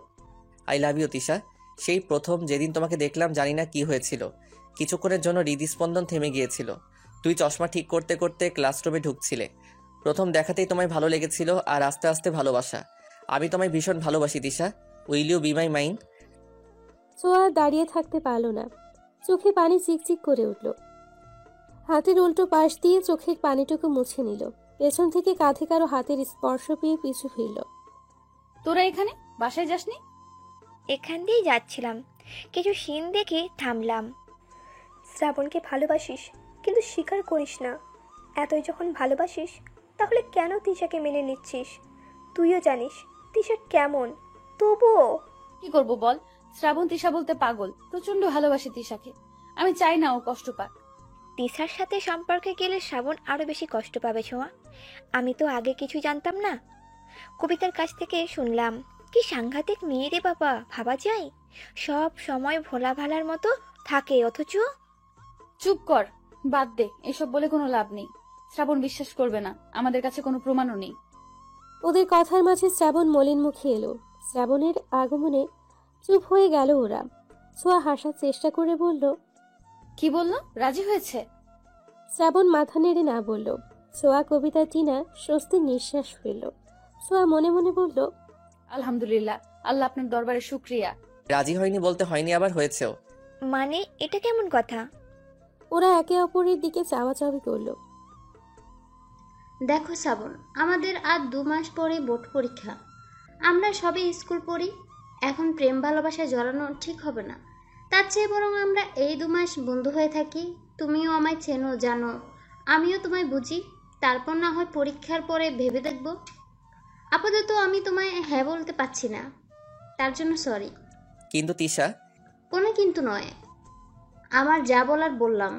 আই লাভ ইউ তিশা। সেই প্রথম যেদিন তোমাকে দেখলাম, জানি না কি হয়েছিল, কিছুক্ষণের জন্য হৃদস্পন্দন থেমে গিয়েছিল। তুই চশমা ঠিক করতে করতে ক্লাসরুমে ঢুকছিলে। প্রথম দেখাতেই তোমায় ভালো লেগেছিল, আর আস্তে আস্তে ভালোবাসা। আমি তোমায় ভীষণ ভালোবাসি Tisha. Will you be my mind? ছোঁয়া দাঁড়িয়ে থাকতে পারল না, চোখে পানি চিকচিক করে উঠল। হাতের উল্টো পাশ দিয়ে চোখের পানিটুকু মুছে নিল। পেছন থেকে কাঁধে কারো হাতের স্পর্শ পেয়ে পিছু ফিরল। তোরা এখানে বাসায় যাসনি? এখান দিয়েই যাচ্ছিলাম, কিছু সিন দেখে থামলাম। শ্রাবণকে ভালোবাসিস, কিন্তু স্বীকার করিস না। এতই যখন ভালোবাসিস, তাহলে কেন তিশাকে মেনে নিচ্ছিস? তুইও জানিস তিশা কেমন, তবুও। কি করব বল, শ্রাবণ তিশা বলতে পাগল, প্রচন্ড ভালোবাসি তিশাকে। আমি চাই না ও কষ্ট পাক। তিশার সাথে সম্পর্কে গেলে শ্রাবণ আরো বেশি কষ্ট পাবে ছোঁয়া। আমি তো আগে কিছু জানতাম না, কবিতার কাছ থেকে শুনলাম। কি সাংঘাতিক মেয়ে রে বাবা, ভাবা যায় সব সময় ভোলা ভালার মতো থাকে, অথচ। চুপ কর, বাদ দে, এসব বলে কোনো লাভ নেই। শ্রাবণ বিশ্বাস করবে না, আমাদের কাছে কোনো প্রমাণও নেই। ওদের কথার মাঝে শ্রাবণ মলিন মুখে এলো। শ্রাবণের আগমনে চুপ হয়ে গেল ওরা। ছোঁয়া হাসার চেষ্টা করে বলল, কি বললো, রাজি হয়েছে? শ্রাবণ মাথা নেড়ে না বলল। ছোঁয়া কবিতা টিনা স্বস্তির নিঃশ্বাস ফেলল। ছোঁয়া মনে মনে বলল, আলহামদুলিল্লাহ, আল্লাহ আপনার দরবারে শুকরিয়া। রাজি হয়নি বলতে হয়নি, আবার হয়েছেও। মানে এটা কেমন কথা? ওরা একে অপরের দিকে চাওয়াচাওয়ি করল। দেখো শ্রাবণ, আমাদের আর 2 মাস পরে বোর্ড পরীক্ষা। আমরা সবে স্কুল পড়ি, এখন প্রেম ভালোবাসায় জড়ানো ঠিক হবে না। তার চেয়ে বরং আমরা এই 2 মাস বন্ধু হয়ে থাকি। তুমিও আমায় চেনো, জানো, আমিও তোমায় বুঝি। তারপর না হয় পরীক্ষার পরে ভেবে দেখব। আপাতত আমি তোমায় হ্যাঁ বলতে পারছি না, তার জন্য সরি। কিন্তু তিশা। কোনো কিন্তু নয়, আমার যা বলার বললাম।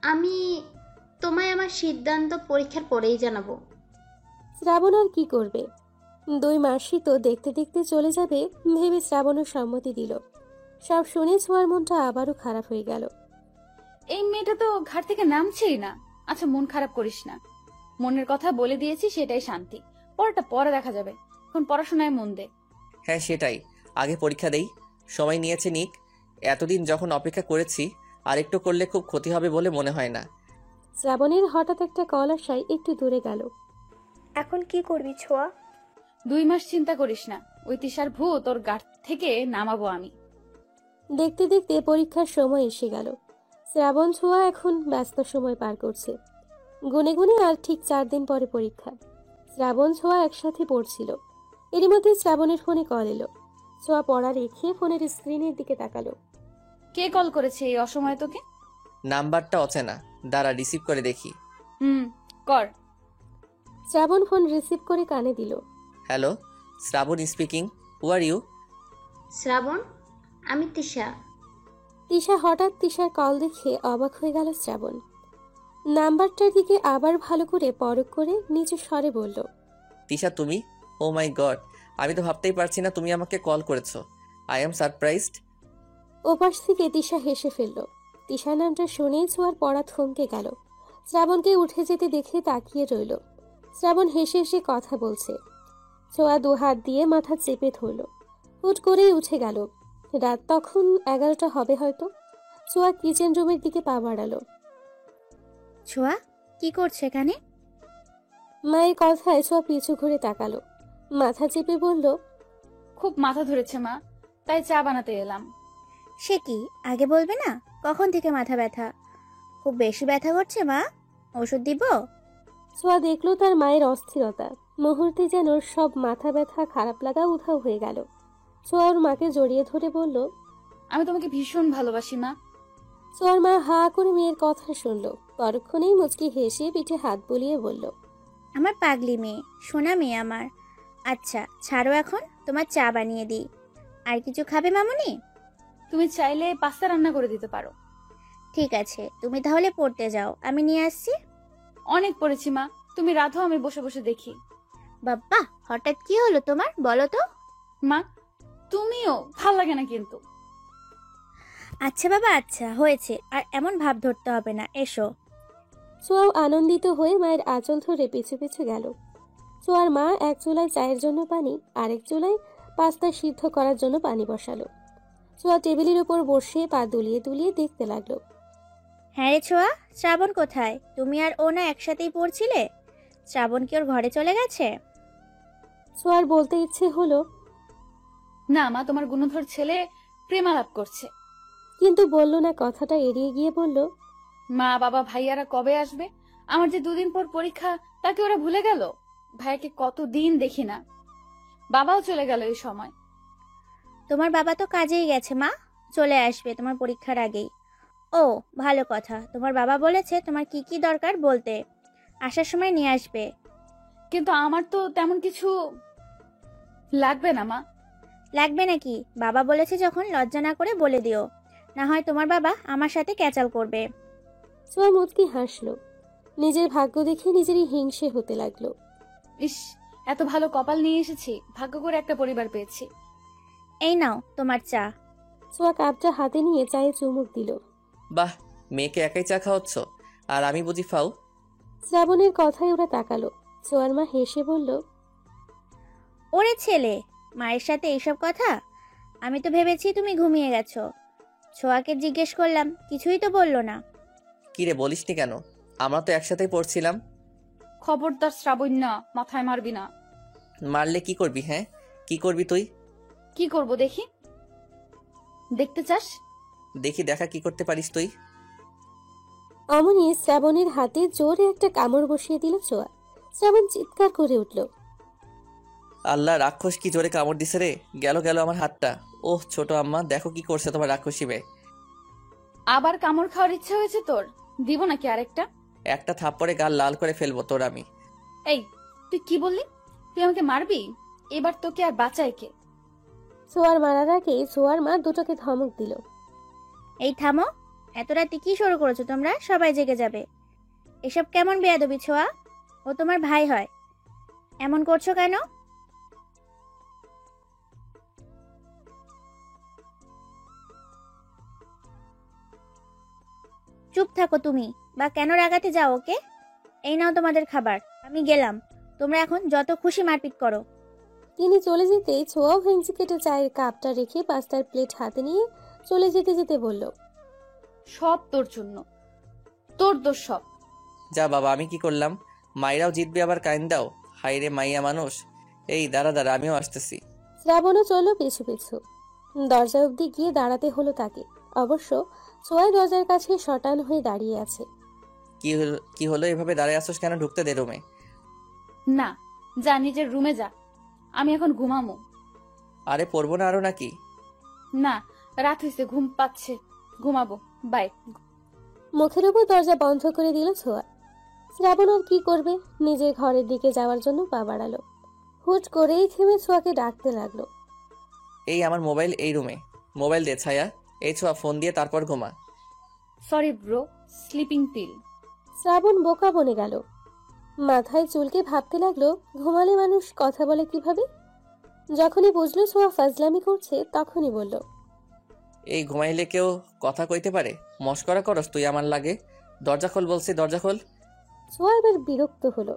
আমি তোমায় আমার সিদ্ধান্ত পরীক্ষার পরেই জানাবো। শ্রাবণ আর কি করবে? 2 মাসই তো দেখতে দেখতে চলে যাবে ভেবে শ্রাবণের সম্মতি দিল। সব শুনে ছোঁয়ার মনটা আবারও খারাপ হয়ে গেল। এই মেয়েটা তো ঘাট থেকে নামছেই না। আচ্ছা, মন খারাপ করিস না, মনের কথা বলে দিয়েছি, সেটাই শান্তি। পরেরটা পরে দেখা যাবে, এখন পড়াশোনায় মন দে। হ্যাঁ সেটাই, আগে পরীক্ষা দেই। সময় নিয়েছে নিক, এতদিন যখন অপেক্ষা করেছি আর একটু করলে খুব ক্ষতি হবে বলে মনে হয় না। শ্রাবণের হঠাৎ একটা কল আসায় একটু দূরে গেল। এখন কি করবি ছোঁয়া? 2 মাস চিন্তা করিস না, ওই তিশার ভূত তোর গাট থেকে নামাবো আমি। দেখতে দেখতে পরীক্ষার সময় এসে গেল। শ্রাবণ ছোঁয়া এখন ব্যস্ত সময় পার করছে। গুনে গুনে আর ঠিক 4 দিন পরে পরীক্ষা। শ্রাবণ ছোঁয়া একসাথে পড়ছিল। এরই মধ্যে শ্রাবণের ফোনে কল এলো। ছোঁয়া পড়া রেখে ফোনের স্ক্রিনের দিকে তাকালো। কে কল করেছে এই অসময়ে তোকে? নাম্বারটা অচেনা, দাঁড়া রিসিভ করে দেখি। কর। শ্রাবণ ফোন রিসিভ করে কানে দিল। Hello, Shrabon speaking. Who are you? Shrabon, আমি তিশা। তিশা হঠাৎ তিশার কল দেখে অবাক হয়ে গেল শ্রাবণ। নাম্বারটার দিকে আবার ভালো করে পরখ করে নিচু স্বরে বলল, তিশা তুমি? ও মাই গড, আমি তো ভাবতেই পারছি না তুমি আমাকে কল করেছো। I am surprised. ওপাশ থেকে তিশা হেসে ফেলল। তিশা নামটা শুনেই ছোঁয়ার পড়া থমকে গেল। শ্রাবণকে উঠে যেতে দেখে তাকিয়ে রইল। শ্রাবণ হেসে হেসে কথা বলছে। ছোঁয়া 2 হাত দিয়ে মাথা চেপে ধরল। হুট করেই উঠে গেল। রাত তখন 11টা হবে হয়তো। ছোঁয়া কিচেন রুমের দিকে পা বাড়ালো। ছোঁয়া, কি করছে এখানে? মায়ের কথায় ছোঁয়া পিছু ঘুরে তাকালো। মাথা চেপে বলল, খুব মাথা ধরেছে মা, তাই চা বানাতে এলাম। সে কি, আগে বলবে না? কখন থেকে মাথা ব্যথা? খুব বেশি ব্যথা করছে মা, ওষুধ দিব? ছোঁয়া দেখলো তার মায়ের অস্থিরতা। মুহূর্তে যেন সব মাথা ব্যথা খারাপ লাগা উধাও হয়ে গেল। ছোঁয়া ওর মাকে জড়িয়ে ধরে বলল, আমি তোমাকে ভীষণ ভালোবাসি মা। ছোঁয়ার মা হা করে মেয়ের কথা শুনল। পরক্ষণেই মুচকি হেসে পিঠে হাত বুলিয়ে বলল, আমার পাগলি মেয়ে, সোনা মেয়ে আমার। আচ্ছা ছাড়ো, এখন তোমার চা বানিয়ে দিই। আর কিছু খাবে মামুনি? তুমি চাইলে পাস্তা রান্না করে দিতে পারো। ঠিক আছে, তুমি তাহলে পড়তে যাও, আমি নিয়ে আসছি। অনেক পড়েছি মা, তুমি রাধো, আমি বসে বসে দেখি। বাবা, হঠাৎ কি হলো তোমার, বলো তো? মা তুমিও, ভাল লাগে না কিন্তু। আচ্ছা বাবা, আচ্ছা হয়েছে, আর এমন ভাব ধরতে হবে না, এসো। ছোঁয়াও আনন্দিত হয়ে মায়ের আঁচল ধরে পিছু পিছু গেল। ছোঁয়ার মা এক চুলায় চায়ের জন্য পানি, আরেক চুলায় পাস্তা সিদ্ধ করার জন্য পানি বসালো। ছোঁয়া টেবিলের উপর বসে পা দুলিয়ে দুলিয়ে দেখতে লাগলো। হ্যাঁ রে ছোঁয়া, শ্রাবণ কোথায়? তুমি আর ও না একসাথেই পড়ছিলে? শ্রাবণ কি ওর ঘরে চলে গেছে? ছোঁয়ার বলতে ইচ্ছে হলো, না মা, তোমার গুণধর ছেলে প্রেমালাপ করছে। কিন্তু বলল না। কথাটা এড়িয়ে গিয়ে বলল, মা বাবা ভাইয়ারা কবে আসবে? আমার যে 2 দিন পর পরীক্ষা, তাকে ওরা ভুলে গেল। ভাইয়াকে কতদিন দেখি না, বাবাও চলে গেল এই সময়। তোমার বাবা তো কাজেই গেছে মা, চলে আসবে তোমার পরীক্ষার আগেই। ও ভালো কথা, তোমার বাবা বলেছে তোমার কি কি দরকার বলতে, আসার সময় নিয়ে আসবে। কিন্তু আমার তো তেমন কিছু লাগবে না মা। লাগবে নাকি? বাবা বলেছে যখন, লজ্জা না করে বলে দিও, না হয় তোমার বাবা আমার সাথে ক্যাচাল করবে। ছোঁয়া মুচকি হাসলো। নিজের ভাগ্য দেখে নিজেরই হিংসে হতে লাগলো। ইস, এত ভালো কপাল নিয়ে এসেছি, ভাগ্য করে একটা পরিবার পেয়েছি। এই নাও তোমার চা। ছোঁয়া কাপটা হাতে নিয়ে চায়ে চুমুক দিল। বাহ, মেয়েকে একাই চা খাওয়াচ্ছ, আর আমি বুঝি ফাও? শ্রাবণের কথায় ওরা তাকালো। ছোঁয়ার মা হেসে বলল, ওরে ছেলে, মায়ের সাথে এইসব কথা? আমি তো ভেবেছি তুমি ঘুমিয়ে গেছো। ছোঁয়াকে জিজ্ঞেস করলাম, কিছুই তো বললো না। কিরে বলিসনি কেন? আমরা তো একসাথেই পড়ছিলাম। খবরদার শ্রাবণ, না মাথায় মারবি না। মারলে কি করবি? হ্যাঁ কি করবি তুই? কি করব দেখি? দেখতে চাস? দেখি, দেখা কি করতে পারিস তুই। অমনি শ্রাবণের হাতে জোরে একটা কামড় বসিয়ে দিল ছোঁয়া। শ্রাবণ চিৎকার করে উঠল। আল্লাহ, রাক্ষস কি জোরে কামড় দিছে রে! গেল গেল আমার হাতটা। ওহ ছোট আম্মা, দেখো কি করছে তোমার রাক্ষসী মেয়ে। আবার কামড় খাওয়ার ইচ্ছে হয়েছে তোর? দিব নাকি আরেকটা? একটা থাপ্পড়ে গাল লাল করে ফেলবো তোর আমি। এই, তুই কি বললি? তুই আমাকে মারবি? এবার তোকে আর বাঁচায় কে? ছোঁয়ার মারার আগে ছোঁয়ার মা দুটোকে ধমক দিল। এই থামো, এত রাতে কি শুরু করেছো তোমরা? সবাই জেগে যাবে। এসব কেমন বেয়াদবি ছোঁয়া? ও তোমার ভাই হয়, এমন করছো কেন? চুপ থাকো তুমি, বা কেন রাগাতে যাও ওকে? এই নাও তোমাদের খাবার, আমি গেলাম। তোমরা এখন যত খুশি মারপিট করো। তিনি চলে যেতেই ছোঁয়াও ভেঙচি কেটে চায়ের কাপটা রেখে পাস্তার প্লেট হাতে নিয়ে চলে যেতে যেতে বলল, সব তোর জন্য, তোর দোষ সব। যা বাবা, আমি কি করলাম? মাইরাও জিতবে আবার কাইন দাও। হাই রে মাইয়া মানুষ। এই দাঁড়া দাঁড়া, আমিও আসতেছি। শ্রাবণও চলল পিছু পিছু। দরজা অবধি গিয়ে দাঁড়াতে হলো তাকে। অবশ্য ছোঁয়া দরজার কাছে শটান হয়ে দাঁড়িয়ে আছে। কি হলো এভাবে দাঁড়ায় আসোস কেন? ঢুকতে দে রুমে। না, যা নিজের রুমে যা, আমি এখন ঘুমামো। আরে পড়বো না আরো নাকি? না, রাত হয়েছে, ঘুম পাচ্ছে, ঘুমাবো, বাই। মুখের উপর দরজা বন্ধ করে দিল ছোঁয়া। শ্রাবণ আর কি করবে, নিজের ঘরের দিকে যাওয়ার জন্য পা বাড়ালো। হুট করেই থেমে ছোঁয়াকে ডাকতে লাগলো, এই আমার মোবাইল এই রুমে। মোবাইল দে ছায়া। এই ছোঁয়া, ফোন দিয়ে তারপর ঘুমা। Sorry bro, sleeping pill. Shrabon বোকা বনে গেল। মাথায় চুলকে ভাবতে লাগলো, ঘুমালে মানুষ কথা বলে কিভাবে। যখনই বুঝলো ছোঁয়া ফাজলামি করছে, তখনই বলল, এই ঘুমাইলে কেউ কথা কইতে পারে? মস্করা করস তুই আমার লাগে? দরজা খোল বলছি, দরজা খোল। ছোঁয়া এবার বিরক্ত হলো।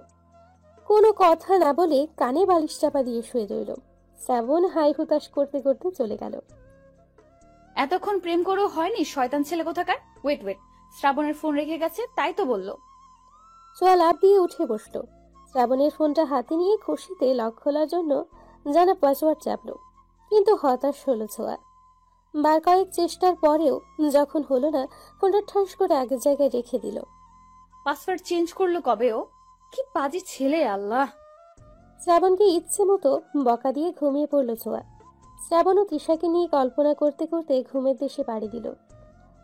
কোনো কথা না বলে কানে বালিশ চাপা দিয়ে শুয়ে রইল। শ্রাবণ হাই হুতাশ করতে করতে চলে গেল। এতক্ষণ প্রেম করেও হয়নি, শয়তান ছেলে কোথাকার। ওয়েট ওয়েট, শ্রাবণের ফোন রেখে গেছে, তাই তো বললো। ছোঁয়া লাফ দিয়ে উঠে বসলো। শ্রাবণের ফোনটা হাতে নিয়ে খুশিতে লক খোলার জন্য জানা পাসওয়ার্ড চাপলো, কিন্তু হতাশ হলো ছোঁয়া। বার কয়েক চেষ্টার পরেও যখন হলো না, ফোনটা ঠাস করে আগের জায়গায় রেখে দিল। পাসওয়ার্ড চেঞ্জ করলো কবে ও? কি বাজে ছেলে, আল্লাহ। শ্রাবণকে ইচ্ছে মতো বকা দিয়ে ঘুমিয়ে পড়ল ছোঁয়া। শ্রাবণ ও তৃষাকে নিয়ে কল্পনা করতে করতে ঘুমের দেশে পাড়ি দিল।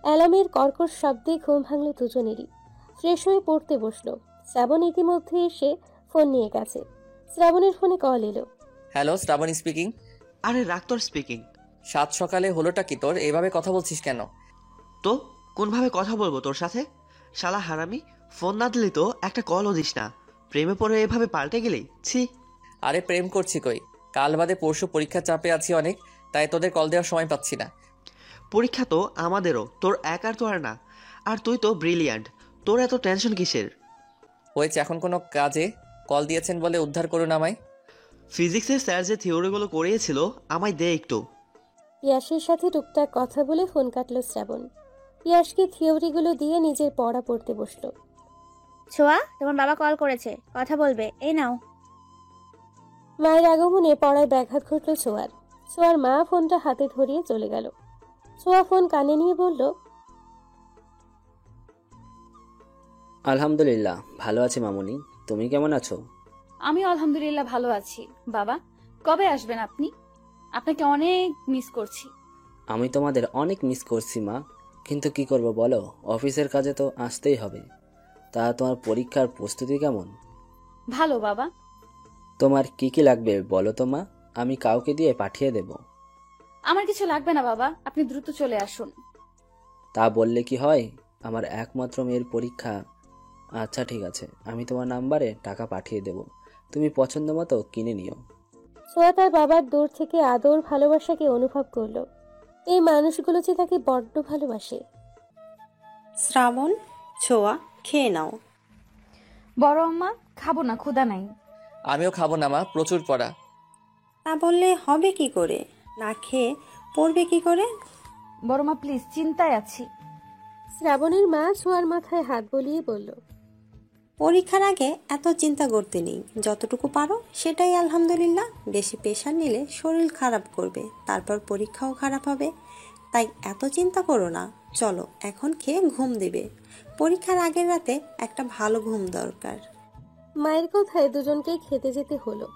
অ্যালার্মের কর্কশ শব্দে ঘুম ভাঙল দুজনেরই। ফ্রেশ হয়ে পড়তে বসলো। শ্রাবণ ইতিমধ্যে এসে ফোন নিয়ে গেছে। শ্রাবণের ফোনে কল এলো। Hello, Shrabon speaking. আরে রাখ তোর স্পিকিং। সাত সকালে হলোটা কি তোর? এভাবে কথা বলছিস কেন? তো কোনভাবে কথা বলবো তোর সাথে? শালা হারামি, ফোন না দিলি তো একটা কলও দিস না। প্রেমে পড়ে এভাবে পাল্টে গেলি, ছি। আরে প্রেম করছি কই? কাল বাদে পরশু পরীক্ষার চাপে আছি অনেক, তাই তোদের কল দেওয়ার সময় পাচ্ছি না। পরীক্ষা তো আমাদেরও, তোর একার তো আর না। আর তুই তো ব্রিলিয়ান্ট, তোর এত টেনশন কিসের? হয়েছে, এখন কোনো কাজে কল দিয়েছেন বলে উদ্ধার করুন আমায়। ফিজিক্সের স্যার যে থিওরিগুলো করিয়েছিল, আমায় দে একটু। পিয়াসের সাথে টুকটাক কথা বলে ফোন কাটল শ্রাবণ। পিয়াসকে থিওরিগুলো দিয়ে নিজের পড়া পড়তে বসলো। ছোঁয়া, তোমার বাবা কল করেছে, কথা বলবে, এই নাও। মায়ের আগমনে পড়ায় ব্যাঘাত ঘটল ছোঁয়ার। ছোঁয়ার মা ফোনটা হাতে ধরিয়ে চলে গেল। ছোঁয়া ফোন কানে নিয়ে বলল, আলহামদুলিল্লাহ ভালো আছি মামুনি, তুমি কেমন আছো? আমি আলহামদুলিল্লাহ ভালো আছি। বাবা, কবে আসবেন আপনি? আপনাকে অনেক মিস করছি। আমি তোমাদের অনেক মিস করছি মা, কিন্তু কি করব বলো, অফিসের কাজে তো আসতেই হবে। তা তোমার পরীক্ষার প্রস্তুতি কেমন? ভালো বাবা। তোমার কি কি লাগবে বলো তো মা, আমি কাউকে দিয়ে পাঠিয়ে দেব। আমার কিছু লাগবে না বাবা, আপনি দ্রুত চলে আসুন। তা বললে কি হয়, আমার একমাত্র মেয়ের পরীক্ষা। আচ্ছা ঠিক আছে, আমি তোমার নাম্বারে টাকা পাঠিয়ে দেব, তুমি পছন্দ মতো কিনে নিও। ছোঁয়া তার বাবার দূর থেকে আদর ভালোবাসাকে অনুভব করলো। এই মানুষগুলো যে তাকে বড্ড ভালোবাসে। শ্রাবণ, ছোঁয়া, খেয়ে নাও। বড় আম্মা, খাবো না, ক্ষুধা নাই। আমিও খাবো না মা, প্রচুর পড়া। তা বললে হবে কি করে? না খেয়ে পড়বে কি করে? বড় মা প্লিজ, চিন্তায় আছি। শ্রাবণের মা ছোঁয়ার মাথায় হাত বলিয়ে বলল, পরীক্ষার আগে এত চিন্তা করতে নেই, যতটুকু পারো সেটাই আলহামদুলিল্লাহ। বেশি প্রেশার নিলে শরীর খারাপ করবে, তারপর পরীক্ষাও খারাপ হবে। তাই এত চিন্তা করো না, চলো এখন খেয়ে ঘুম দেবে। পরীক্ষার আগের রাতে একটা ভালো ঘুম দরকার। মায়ের কথায় দুজনকেই খেতে যেতে হলো।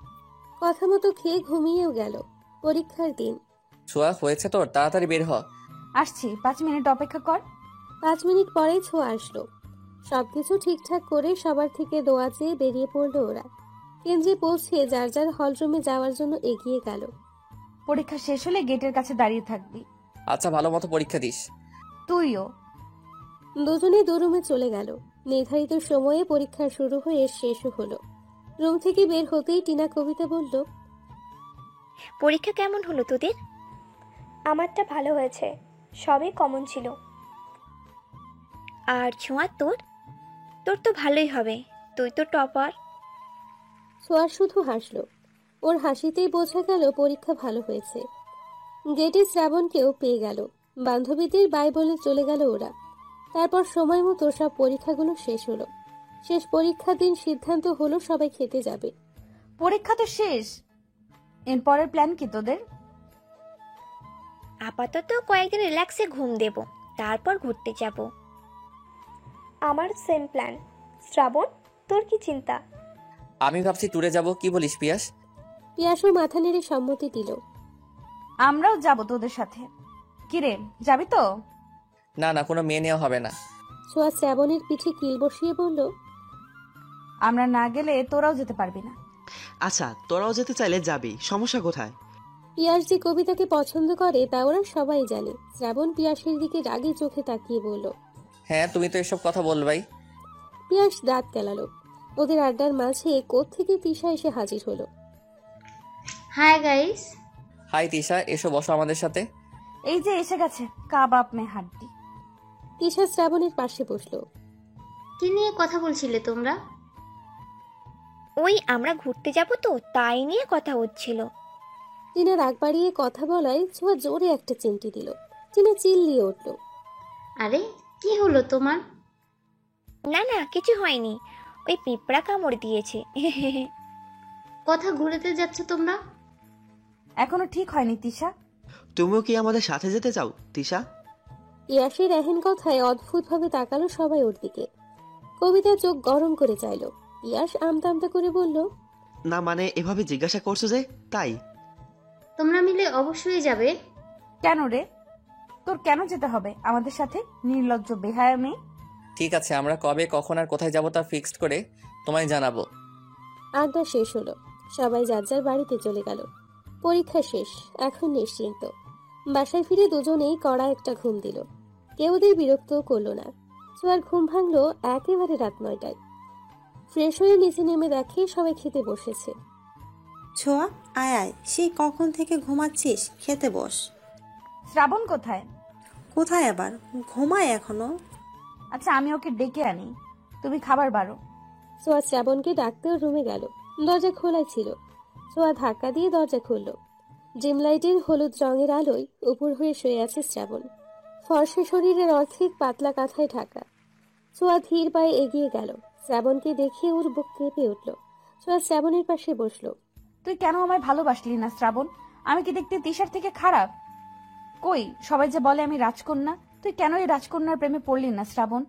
কথা মতো খেয়ে ঘুমিয়েও গেল। পরীক্ষার দিন। ছোঁয়া, হয়েছে তোর? তাড়াতাড়ি বের হ। আসছি, 5 মিনিট অপেক্ষা কর। 5 মিনিট পরেই ছোঁয়া আসলো। সবকিছু ঠিকঠাক করে সবার থেকে দোয়া চেয়ে বেরিয়ে পড়লো ওরা। কেন্দ্রে পৌঁছে যার যার হলরুমে যাওয়ার জন্য এগিয়ে গেল। পরীক্ষা শেষ হলে গেটের কাছে দাঁড়িয়ে থাকবি। আচ্ছা, ভালো মতো পরীক্ষা দিস। তুইও। দুজনে দোরুমে চলে গেল। নির্ধারিত সময়ে পরীক্ষা শুরু হয়ে শেষও হলো। রুম থেকে বের হতেই টিনা কবিতা বলল, পরীক্ষা কেমন হলো তোদের? আমারটা ভালো হয়েছে, সবই কমন ছিল। আর ছোঁয়া তোর? তোর তো ভালোই হবে, তুই তো টপার। ছোঁয়া শুধু হাসল। ওর হাসিতেই বোঝা গেল পরীক্ষা ভালো হয়েছে। গেটে শ্রাবণকেও পেয়ে গেল। বান্ধবীদের বাই বলে চলে গেল ওরা। তারপর সময় মতো সব পরীক্ষাগুলো শেষ হলো। শেষ পরীক্ষার দিন সিদ্ধান্ত হলো সবাই খেতে যাবে। পরীক্ষা তো শেষ, এরপরের প্ল্যান কি তোদের? আপাতত কয়েকদিন রিল্যাক্সে ঘুম দেব, তারপর ঘুরতে যাব। আমার সেম প্ল্যান। শ্রাবণ, তোর কি চিন্তা? আমি ভাবছি ট্যুরে যাব, কি বলিস পিয়াস? পিয়াসও মাথা নেড়ে সম্মতি দিল। আমরাও যাব তোদের সাথে। কিরে, যাবি তো? না না, কোনো মেয়ে নেওয়া হবে না। ছোঁয়া শ্রাবণের পিঠে কিল বসিয়ে বলল, আমরা না গেলে তোরাও যেতে পারবি না। আচ্ছা, তোরাও যেতে চাইলে যাবি, সমস্যা কোথায়? পিয়াস যে কবিতাকে পছন্দ করে তা ওরা সবাই জানে। শ্রাবণ পিয়াসের দিকে রাগী চোখে তাকিয়ে বলল, হ্যাঁ, তুমি তো এসব কথা বলবাই। পিয়াস দাঁত কেলালো। ওদের আড্ডার মাঝে কোত্থেকে তিশা এসে হাজির হলো। Hi guys. হাই তিশা, এসো বসো আমাদের সাথে। এই যে এসে গেছে কাবাব মে হাড্ডি। তিশা শ্রাবণের পাশে বসলো। কি নিয়ে কথা বলছিলে তোমরা? ওই আমরা ঘুরতে যাব তো, তাই নিয়ে কথা হচ্ছিল। টিনা রাগ বাড়িয়ে কথা বলায় ছোঁয়া জোরে একটা চিমটি দিল। টিনা চিল্লিয়ে উঠল। আরে কি হলো তোমার? না না, কিছু হয়নি, ওই পিঁপড়া কামড় দিয়েছে। কথা ঘুরেতে যাচ্ছ তোমরা? এখনো ঠিক হয়নি তিশা। তুমিও কি আমাদের সাথে যেতে চাও তিশা? ইয়াসের এহেন কথায় অদ্ভুতভাবে তাকালো সবাই ওর দিকে। কবিতা চোখ গরম করে চাইল। ইয়াস আমতা আমতা করে বলল, না মানে এভাবে জিজ্ঞাসা করছো যে, তাই। তোমরা মিলে অবশ্যই যাবে। কেন রে, তোর কেন যেতে হবে আমাদের সাথে, নির্লজ্জ বেহায়া মেয়ে? ঠিক আছে, আমরা কবে কখন আর কোথায় যাব তা ফিক্সড করে তোমায় জানাবো। আড্ডা শেষ হলো। সবাই যার যার বাড়িতে চলে গেল। পরীক্ষা শেষ, এখন নিশ্চিন্ত। বাসায় ফিরে দুজনেই কড়া একটা ঘুম দিল। কেউ ওদের বিরক্তও করলো না। ছোঁয়ার ঘুম ভাঙলো একেবারে রাত 9টায়। ফ্রেশ হয়ে নিচে নেমে দেখে সবাই খেতে বসেছে। ছোঁয়া, আয় আয়, সেই কখন থেকে ঘুমাচ্ছিস, খেতে বস। শ্রাবণ কোথায়? কোথায় আবার, ঘুমায় এখনো। আচ্ছা, আমি ওকে ডেকে আনি, তুমি খাবার বাড়ো। ছোঁয়া শ্রাবণকে ডাকতেও রুমে গেল। দরজা খোলাই ছিল। ছোঁয়া ধাক্কা দিয়ে দরজা খুলল। ডিম লাইটের হলুদ রঙের আলোয় উপর হয়ে শুয়ে আছে শ্রাবণ। ফর্সা শরীরের অর্ধেক পাতলা কাঁথায় ঢাকা। ছোঁয়া ধীর পায়ে এগিয়ে গেল। শ্রাবণকে দেখে ওর বুক কেঁপে উঠল। ছোঁয়া শ্রাবণের পাশে বসলো। তুই কেন আমায় ভালোবাসলি না শ্রাবণ? আমি কি দেখতে তিশার থেকে খারাপ? কই, সবাই যে বলে আমি রাজকন্যা, তুই কেন এই রাজকন্যার প্রেমে পড়লি না শ্রাবণ?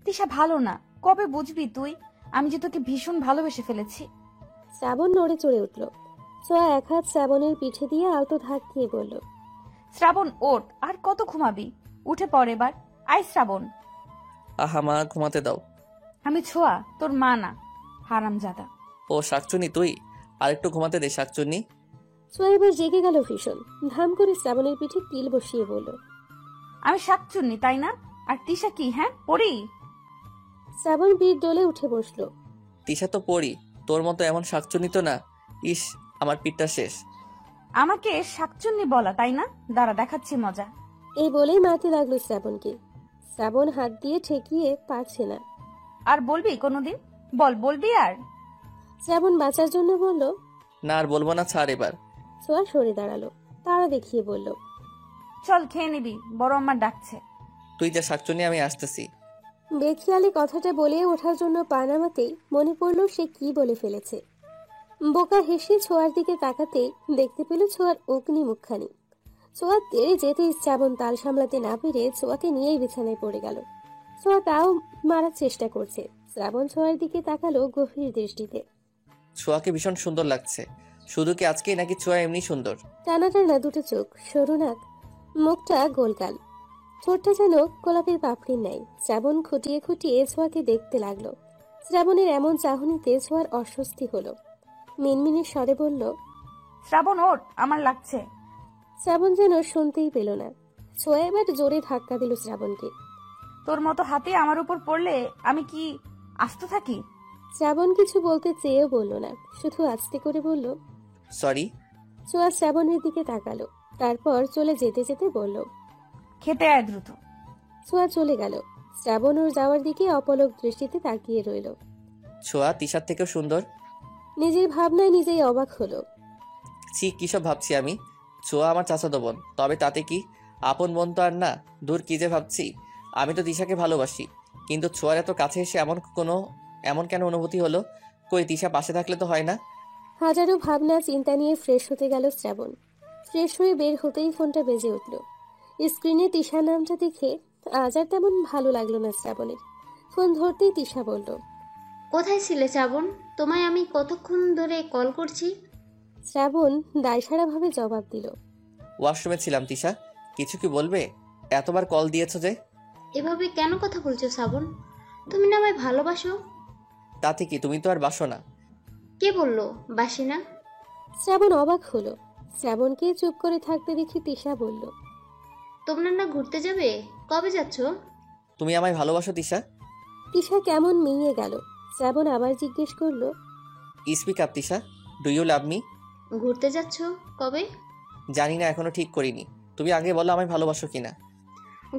তিশা ভালো না, কবে বুঝবি তুই? আমি যে তোকে ভীষণ ভালোবেসে ফেলেছি। শ্রাবণ নড়ে চড়ে উঠল। ছোঁয়া এক হাত শ্রাবণের পিঠে দিয়ে আলতো ধাক্কিয়ে বলল, শ্রাবণ ওঠ, আর কত ঘুমাবি? উঠে পড় এবার, আয় শ্রাবণ। আহা মা, ঘুমাতে দাও। আমি ছোঁয়া, তোর মা না, হারামজাদা। ও শাকচুনি, তুই আরেকটু ঘুমাতে দে শাকচুনি। ছোঁয়া এবার জেগে গেল ভীষণ। ধাম করে শ্রাবণের পিঠে কিল বসিয়ে বলল, আমি শাকচুন্নি তাই না? আর তিশা কি, হ্যাঁ পড়ি? শ্রাবণ বীর ডলে উঠে বসলো। তিশা তো পড়ি, তোর মতো এমন শাকচুনি তো না। ইস, আমার পিঠটা শেষ। আমাকে শাকচুন্নি বলা তাই না? দাঁড়া, দেখাচ্ছি মজা। এই বলেই মারতে লাগলো শ্রাবণকে। শ্রাবণ হাত দিয়ে ঠেকিয়ে পারছে না। আর বলবি কোনোদিন? বলবি আর? শ্রাবণ বাঁচার জন্য বলল, না আর বলবো না, ছাড় এবার। ছোঁয়া সরে দাঁড়ালো। তারা দেখিয়ে বলল, চল খেয়ে নিবি, বড় আমার ডাকছে। তুই যা শাকচুনি, আমি আসতেছি। বেখিয়ালি কথাটা বলে ওঠার জন্য পা নামাতেই মনে পড়ল সে কি বলে ফেলেছে। বোকা হেসে ছোঁয়ার দিকে তাকাতেই দেখতে পেল ছোঁয়ার অগ্নি মুখখানি। ছোঁয়া তেড়ে যেতেই শ্রাবণ তাল সামলাতে না পেরে ছোঁয়াকে নিয়েই বিছানায় পড়ে গেল। ছোঁয়া তাও মারার চেষ্টা করছে। শ্রাবণ ছোঁয়ার দিকে তাকালো গভীর দৃষ্টিতে। ছোঁয়াকে ভীষণ সুন্দর লাগছে। শুধু কি আজকেই, নাকি ছোঁয়া এমনি সুন্দর? টানা টানা দুটো চোখ, সরু নাক, মুখটা গোলগাল, ঠোঁটটা যেন গোলাপের পাপড়ির ন্যায়। শ্রাবণ খুঁটিয়ে খুঁটিয়ে ছোঁয়াকে দেখতে লাগলো। শ্রাবণের এমন চাহনিতে ছোঁয়ার অস্বস্তি হলো। মিনমিনের স্বরে বলল, শ্রাবণ ওঠ, আমার লাগছে। শ্রাবণ যেন শুনতেই পেল না। ছোঁয়া এবার জোরে ধাক্কা দিল শ্রাবণকে। তোর মতো হাতে আমার উপর পড়লে আমি কি আস্ত থাকি? শ্রাবণ কিছু বলতে চেয়েও বলল না, শুধু আস্তে করে বলল, সরি। ছোঁয়া শ্রাবণের দিকে তাকালো, তারপর চলে যেতে যেতে বলল, খেতে আয় দ্রুত। ছোঁয়া চলে গেল। শ্রাবণ ওর যাওয়ার দিকে অপলক দৃষ্টিতে তাকিয়ে রইল। ছোঁয়া তিশার থেকেও সুন্দর। নিজের ভাবনায় নিজেই অবাক হলো। ছি, কিসব ভাবছি আমি। ছোঁয়া আমার চাচাতো বোন, তবে তাতে কি? আপন বোন তো আর না। দূর, কি যে ভাবছি। আমি তো তিশাকে ভালোবাসি, কিন্তু ছোঁয়ার এত কাছে এসে এমন কেন অনুভূতি হলো? কই, তিশা পাশে থাকলে তো হয় না? হাজারো ভাবনা চিন্তা নিয়ে ফ্রেশ হতে গেল শ্রাবণ। ফ্রেশ হয়ে বের হতেই ফোনটা বেজে উঠল। স্ক্রিনে তিশা নামটা দেখে আজ আর তেমন ভালো লাগলো না শ্রাবণের। ফোন ধরতেই তিশা বলল, কোথায় ছিলে শ্রাবণ? তোমায় আমি কতক্ষণ ধরে কল করছি। শ্রাবণ দায়সারাভাবে জবাব দিল, ওয়াশরুমে ছিলাম। তিশা, কিছু কি বলবে? এতবার কল দিয়েছো যে? এভাবে কেন কথা বলছো শ্রাবণ? তুমি না আমায় ভালোবাসো। তাতে কি, তুমি তো আর বাসো না। কে বললো বাসি না? শ্রাবণ অবাক হলো। শ্রাবণকে চুপ করে থাকতে দেখে তিশা বলল, তোমরা না ঘুরতে যাবে? কবে যাচ্ছ? তুমি আমায় ভালোবাসো তিশা? তিশা কেমন মিইয়ে গেল। শ্রাবণ আবার জিজ্ঞেস করলো, speak up Tisha, do you love me? ঘুরতে যাচ্ছ কবে? জানি না, এখনো ঠিক করিনি। তুমি আগে বলো আমায় ভালোবাসো কিনা।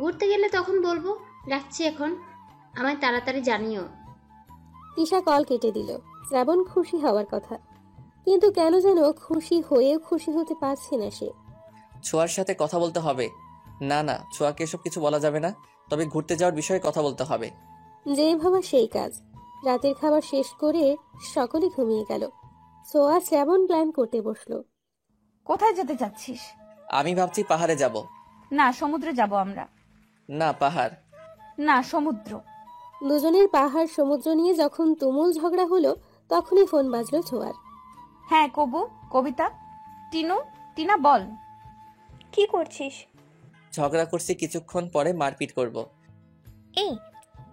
ঘুরতে গেলে তখন বলবো। রাখছি এখন, আমায় তাড়াতাড়ি জানিও। তিশা কল কেটে দিল। শ্রাবণ খুশি হওয়ার কথা, কিন্তু কেন যেন খুশি হয়েও খুশি হতে পারছে না সে। ছোঁয়ার সাথে কথা বলতে হবে। না না, ছোঁয়াকে এসব কিছু বলা যাবে না, তবে ঘুরতে যাওয়ার বিষয়ে কথা বলতে হবে। যে ভাবা সেই কাজ। রাতের খাবার শেষ করে সকলে ঘুমিয়ে গেল। সোয়া শ্রাবণ প্ল্যান করতে বসলো। কোথায় যেতে চাচ্ছিস? আমি ভাবছি পাহাড়ে যাব। না, সমুদ্রে যাব আমরা। না, পাহাড়। না, সমুদ্র। দুজনের পাহাড় সমুদ্র নিয়ে যখন তুমুল ঝগড়া হলো, তখনই ফোন বাজলো ছোঁয়ার। হ্যাঁ, কবু, কবিতা, টিনু, টিনা বল। কি করছিস? ঝগড়া করছি, কিছুক্ষণ পরে মারপিট করব। এই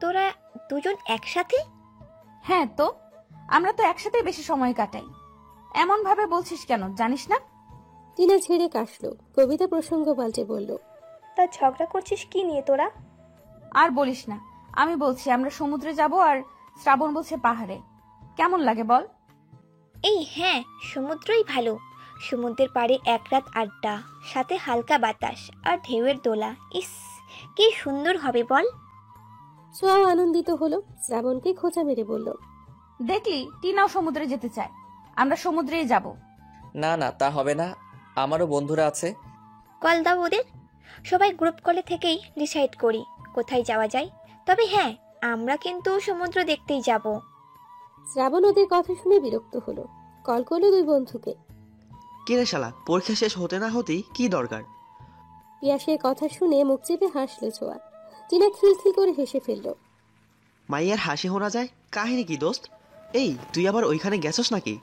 তোরা দুজন একসাথে? হ্যাঁ তো, আমরা তো একসাথে বেশি সময় কাটাই। এমন ভাবে বলছিস কেন, জানিস না? টিনা ছেড়ে কাশলো। কবিতা প্রসঙ্গ পাল্টে বলল, তা ঝগড়া করছিস কি নিয়ে তোরা? আর বলিস না, আমি বলছি আমরা সমুদ্রে যাব আর শ্রাবণ বলছে পাহাড়ে। কেমন লাগে বল? এই হ্যাঁ, সমুদ্রই ভালো। সমুদ্রের পাড়ে এক রাত আড্ডা, সাথে হালকা বাতাস আর ঢেউয়ের দোলা। ইস, কি সুন্দর হবে বল। ছোঁয়াও আনন্দিত হলো। শ্রাবণকে খোঁচা মেরে বলল, দেখলি, টিনাও সমুদ্রে যেতে চায়। আমরা সমুদ্রেই যাব। না না, তা হবে না, আমারও বন্ধুরা আছে। কল দাও ওদের। সবাই গ্রুপ কলে থেকেই ডিসাইড করি কোথায় যাওয়া যায়। তবে হ্যাঁ, আমরা কিন্তু সমুদ্র দেখতেই যাব। শ্রাবণ ওদের কথা শুনে বিরক্ত হলো। কল করলো দুই বন্ধুকে। কিরে শালা, পরীক্ষা শেষ হতে না হতেই কি দরকার? পিয়াসের কথা শুনে মুখ চেপে হাসলো ছোঁয়া। টিনা খিলখিল করে হেসে ফেলল। মাইয়ার হাসি হোনা যায়, কাহিনী কি দোস্ত? এই তুই আবার ওইখানে গেছস নাকি?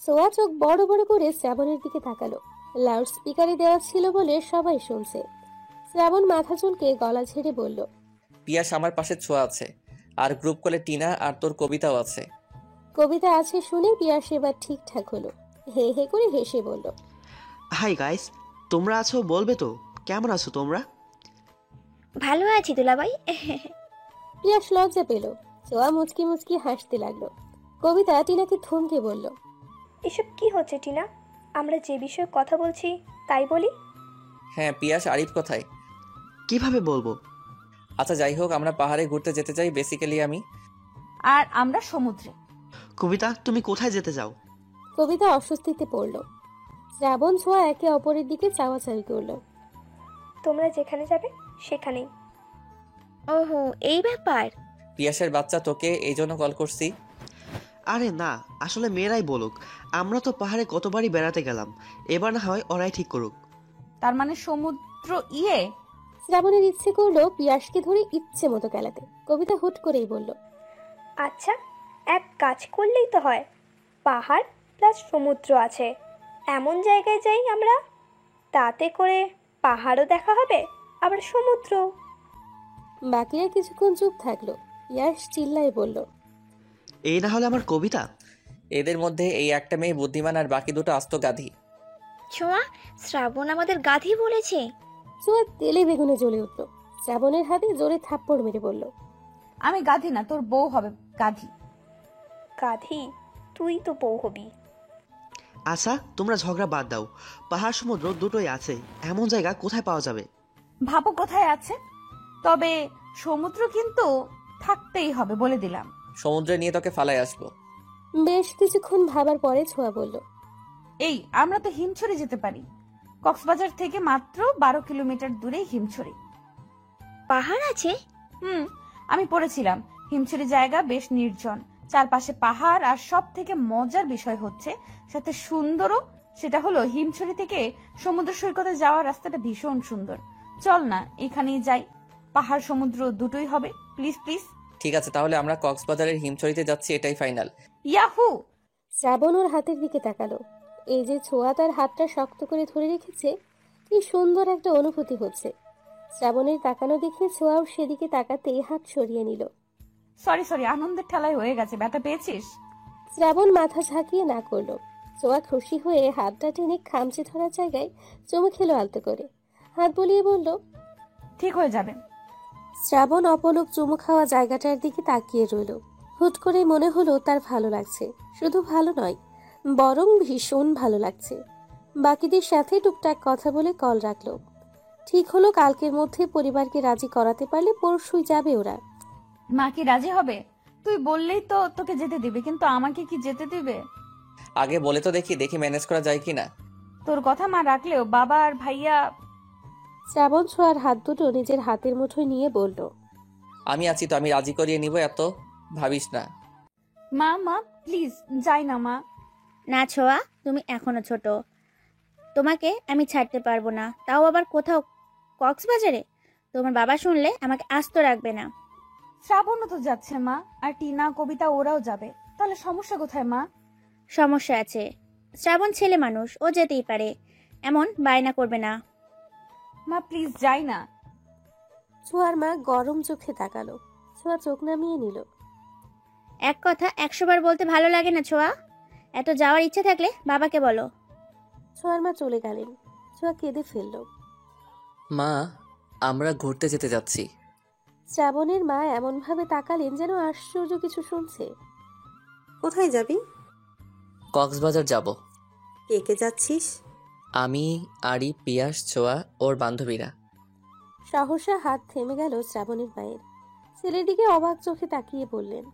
সোয়া চোখ বড় বড় করে শ্রাবণের দিকে তাকালো। লাউড স্পিকারে দেওয়া ছিল বলে সবাই শুনছে। শ্রাবণ মাথা চুলকে গলা ঝেড়ে বলল, পিয়াস আমার পাশে ছোঁয়া আছে, আর গ্রুপ কলে টিনা আর তোর কবিতাও আছে। কবিতা আছে শুনে পিয়াস এবার ঠিকঠাক হলো। হে হে করে হেসে বলল, হাই গাইস, তোমরা আছো বলবে তো? কেমন আছো তোমরা? ভালো আছি দুলাভাই। পিয়াস লজ্জা পেল। সোয়া মুচকি মুচকি হাসতে লাগলো। কবিতা টিনাকে থমকে বলল, এসব কি হচ্ছে টিনা? আমরা যে বিষয়ে কথা বলছি তাই বলি। হ্যাঁ, পিয়াস আরিফ কোথায়? কিভাবে বলবো? আচ্ছা যাই হোক, আমরা পাহাড়ে ঘুরতে যেতে চাই বেসিক্যালি আমি। আর আমরা সমুদ্রে। কবিতা, তুমি কোথায় যেতে চাও? কবিতা অস্বস্তিতে পড়ল। শ্রাবণ ছোঁয়া একে অপরের দিকে চাওয়াচাওয়ি করল। তোমরা যেখানে যাবে সেখানেই। ওহো, এই ব্যাপার। পিয়াসের বাচ্চা, তোকে এই জন্য কল করছি। আরে না, আসলে মেয়েরাই বলুক। আমরা তো পাহাড়ে কতবারই বেড়াতে গেলাম, এবার না হয় ওরাই ঠিক করুক। তার মানে সমুদ্র ইয়ে। শ্রাবণের ইচ্ছে করলো পিয়াসকে ধরে ইচ্ছে মতো খেলাতে। কবিতা হুট করেই বলল, আচ্ছা, এক কাজ করলেই তো হয়। পাহাড় প্লাস সমুদ্র আছে, এমন জায়গায় যাই আমরা। তাতে করে পাহাড়ও দেখা হবে, আবার সমুদ্র। বাকিরা কিছুক্ষণ চুপ থাকলো। পিয়াস চিল্লায় বলল, এই না হলে আমার কবিতা। এদের মধ্যে এই একটা মেয়ে বুদ্ধিমান আর বাকি দুটো আস্ত গাধি। ছোঁয়া, শ্রাবণ আমাদের গাধি বলেছে। ছোঁয়া তেলে বেগুনে জ্বলে উঠল। শ্রাবণের হাতে জোরে থাপ্পড় মেরে বলল, আমি গাধি না, তোর বউ হবে গাধি। গাধি? তুই তো বউ হবি। আচ্ছা, তোমরা ঝগড়া বাদ দাও। পাহাড় সমুদ্র দুটোই আছে, এমন জায়গা কোথায় পাওয়া যাবে? ভাবো কোথায় আছে, তবে সমুদ্র কিন্তু থাকতেই হবে বলে দিলাম। সমুদ্রে নিয়ে তোকে ফালায় আসবো। বেশ কিছুক্ষণ ভাবার পরে ছোঁয়া বলল, এই আমরা তো হিমছড়ি যেতে পারি, কক্সবাজার থেকে মাত্র 12 কিলোমিটার দূরেই হিমছড়ি। পাহাড় আছে? আমি পড়েছিলাম হিমছড়ি জায়গা বেশ নির্জন, চারপাশে পাহাড়, আর সব থেকে মজার বিষয় হচ্ছে সাথে সুন্দরও। সেটা হলো হিমছড়ি থেকে সমুদ্র সৈকতে যাওয়ার রাস্তাটা ভীষণ সুন্দর। চল না এখানেই যাই, পাহাড় সমুদ্র দুটোই হবে। Please please. ঠিক আছে, তাহলে আমরা কক্সবাজারের হিমছড়িতে যাচ্ছি, এটাই ফাইনাল। ইয়াহু! শ্রাবণ ওর হাতের দিকে তাকালো। এই যে ছোঁয়া তার হাতটা শক্ত করে ধরে রেখেছে, কি সুন্দর একটা অনুভূতি হচ্ছে। শ্রাবণের তাকানো দেখে ছোঁয়াও সেদিকে তাকাতেই হাত সরিয়ে নিল। সরি, আনন্দের ঠেলায় হয়ে গেছে। ব্যথা পেয়েছিস? শ্রাবণ মাথা ঝাঁকিয়ে না করলো। ছোঁয়া খুশি হয়ে হাতটা টেনে খামচে ধরার জায়গায় চুমু খেলো আলতো করে। হাত বলিয়ে বলল, ঠিক হয়ে যাবে। শ্রাবণ অপলক চুমু খাওয়া জায়গাটার দিকে তাকিয়ে রইল। হুট করে মনে হলো তার ভালো লাগছে। শুধু ভালো নয়, বরং ভীষণ ভালো লাগছে। বাকিদের সাথে টুকটাক কথা বলে কল রাখলো। ঠিক হলো কালকের মধ্যে পরিবারকে রাজি করাতে পারলে পরশুই যাবে ওরা। মা কি রাজি হবে? তুই বললেই তো তোকে যেতে দিবে, কিন্তু আমাকে কি যেতে দিবে? আগে বলে তো দেখি ম্যানেজ করা যায় কিনা। তোর কথা মা রাখলেও বাবা আর ভাইয়া। শ্রাবণ ছোঁয়ার হাত দুটো নিজের হাতের মুঠোয় নিয়ে বলল, আমি আছি তো, আমি রাজি করিয়ে নিব, এত ভাবিস না। মা প্লিজ যাই না মা। না ছোঁয়া, তুমি এখনো ছোট, তোমাকে আমি ছাড়তে পারবো না, তাও আবার কোথাও কক্সবাজারে। তোমার বাবা শুনলে আমাকে আস্ত রাখবে না। শ্রাবণও তো যাচ্ছে মা, আর টিনা, কবিতা ওরাও যাবে। তাহলে সমস্যা কোথায় মা? সমস্যা আছে, শ্রাবণ ছেলে মানুষ, ও যেতেই পারে, এমন বায়না করবে না। মা প্লিজ যাই না। ছোঁয়ার মা গরম চোখে তাকালো। ছোঁয়া চোখ নামিয়ে নিল। এক কথা 100 বার বলতে ভালো লাগে না ছোঁয়া, এত যাওয়ার ইচ্ছে থাকলে বাবাকে বলো। ছোঁয়ার মা চলে গেলেন। ছোঁয়া কেঁদে ফেলল। মা, আমরা ঘুরতে যেতে যাচ্ছি। শ্রাবণের মা এমনভাবে তাকালেন যেন আশ্চর্য কিছু শুনছে। কোথায় যাবি? কক্সবাজার যাব। কে কে যাচ্ছিস? আমি, আরি, পিয়াস, ছোঁয়া, ওর বান্ধবীরা। সহসা হাত থেমে গেল শ্রাবণের মায়ের। ছেলের দিকে অবাক চোখে তাকিয়ে বললেন,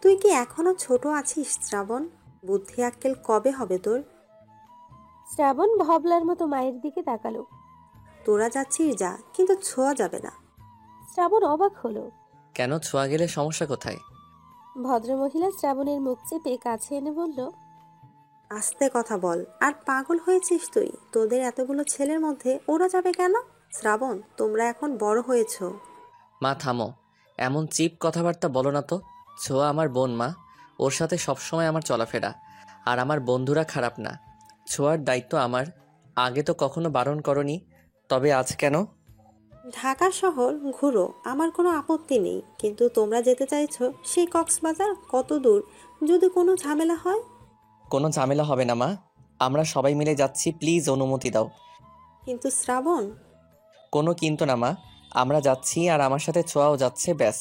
তুই কি এখনো ছোট আছিস শ্রাবণ? বুদ্ধি আক্কেল কবে হবে তোর? শ্রাবণ ভবলার মতো মায়ের দিকে তাকালো। তোরা যাচ্ছিস যা, কিন্তু ছোঁয়া যাবে না। শ্রাবণ অবাক হলো। কেন, ছোঁয়া গেলে সমস্যা কোথায়? ভদ্রমহিলা শ্রাবণের মুখ চেপে কাছে এনে বলল, আস্তে কথা বল। আর পাগল হয়েছিস তুই? তোদের এতগুলো ছেলের মধ্যে ওরা যাবে কেন? শ্রাবণ, তোমরা এখন বড় হয়েছো। মা থামো, এমন চিপ কথাবার্তা বলো না তো। ছোঁয়া আমার বোন মা, ওর সাথে সবসময় আমার চলাফেরা। আর আমার বন্ধুরা খারাপ না, ছোঁয়ার দায়িত্ব আমার। আগে তো কখনো বারণ করনি, তবে আজ কেন? ঢাকা শহর ঘুরো, আমার কোনো আপত্তি নেই, কিন্তু তোমরা যেতে চাইছো সেই কক্সবাজার কত দূর? যদি কোনো ঝামেলা হয়? কোনো ঝামেলা হবে না মা, আমরা সবাই মিলে যাচ্ছি, প্লিজ অনুমতি দাও। কিন্তু শ্রাবণ। কোনো কিন্তু না মা, আমরা যাচ্ছি আর আমার সাথে ছোঁয়াও যাচ্ছে, ব্যাস।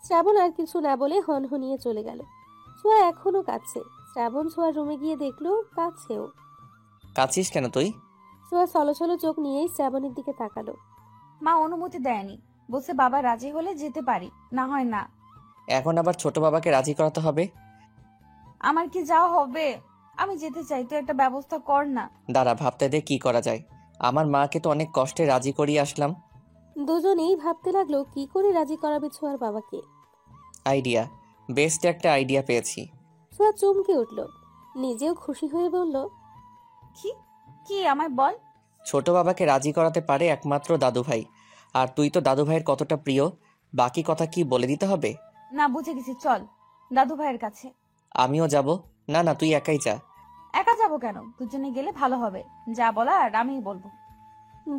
শ্রাবণ আর কিছু না বলে হনহনিয়ে চলে গেল। ছোঁয়া এখনো কাঁদছে। শ্রাবণ ছোঁয়ার রুমে গিয়ে দেখলো কাঁদছেও। কাছিস কেন তুই? ছোঁয়া ছলছল চোখ নিয়েই শ্রাবণের দিকে তাকালো। মা অনুমতি দেয়নি, বলছে বাবা রাজি হলে যেতে পারি, না হয় না। এখন আবার ছোট বাবাকে রাজি করাতে হবে? আমার কি যাওয়া হবে? আমি যেতে চাই, তুই একটা ব্যবস্থা কর না। দাঁড়া, ভাবতে দে কি করা যায়। আমার মাকে তো অনেক কষ্টে রাজি করিয়ে আসলাম। দুজনেই ভাবতে লাগলো কি করে রাজি করাবে ছোঁয়ার বাবাকে। আইডিয়া, বেস্ট একটা আইডিয়া পেয়েছি। ছোঁয়া চমকে উঠল, নিজেও খুশি হয়ে বলল, কি কি আমায় বল। ছোট বাবাকে রাজি করাতে পারে একমাত্র দাদু ভাই, আর তুই তো দাদু ভাইয়ের কতটা প্রিয়। বাকি কথা কি বলে দিতে হবে? না, বুঝে গেছি, চল দাদু ভাইয়ের কাছে। আমিও যাব। না না, তুই একাই যা। একা যাবো কেন, দুজনে গেলে ভালো হবে। যা বলার আমিই বলবো।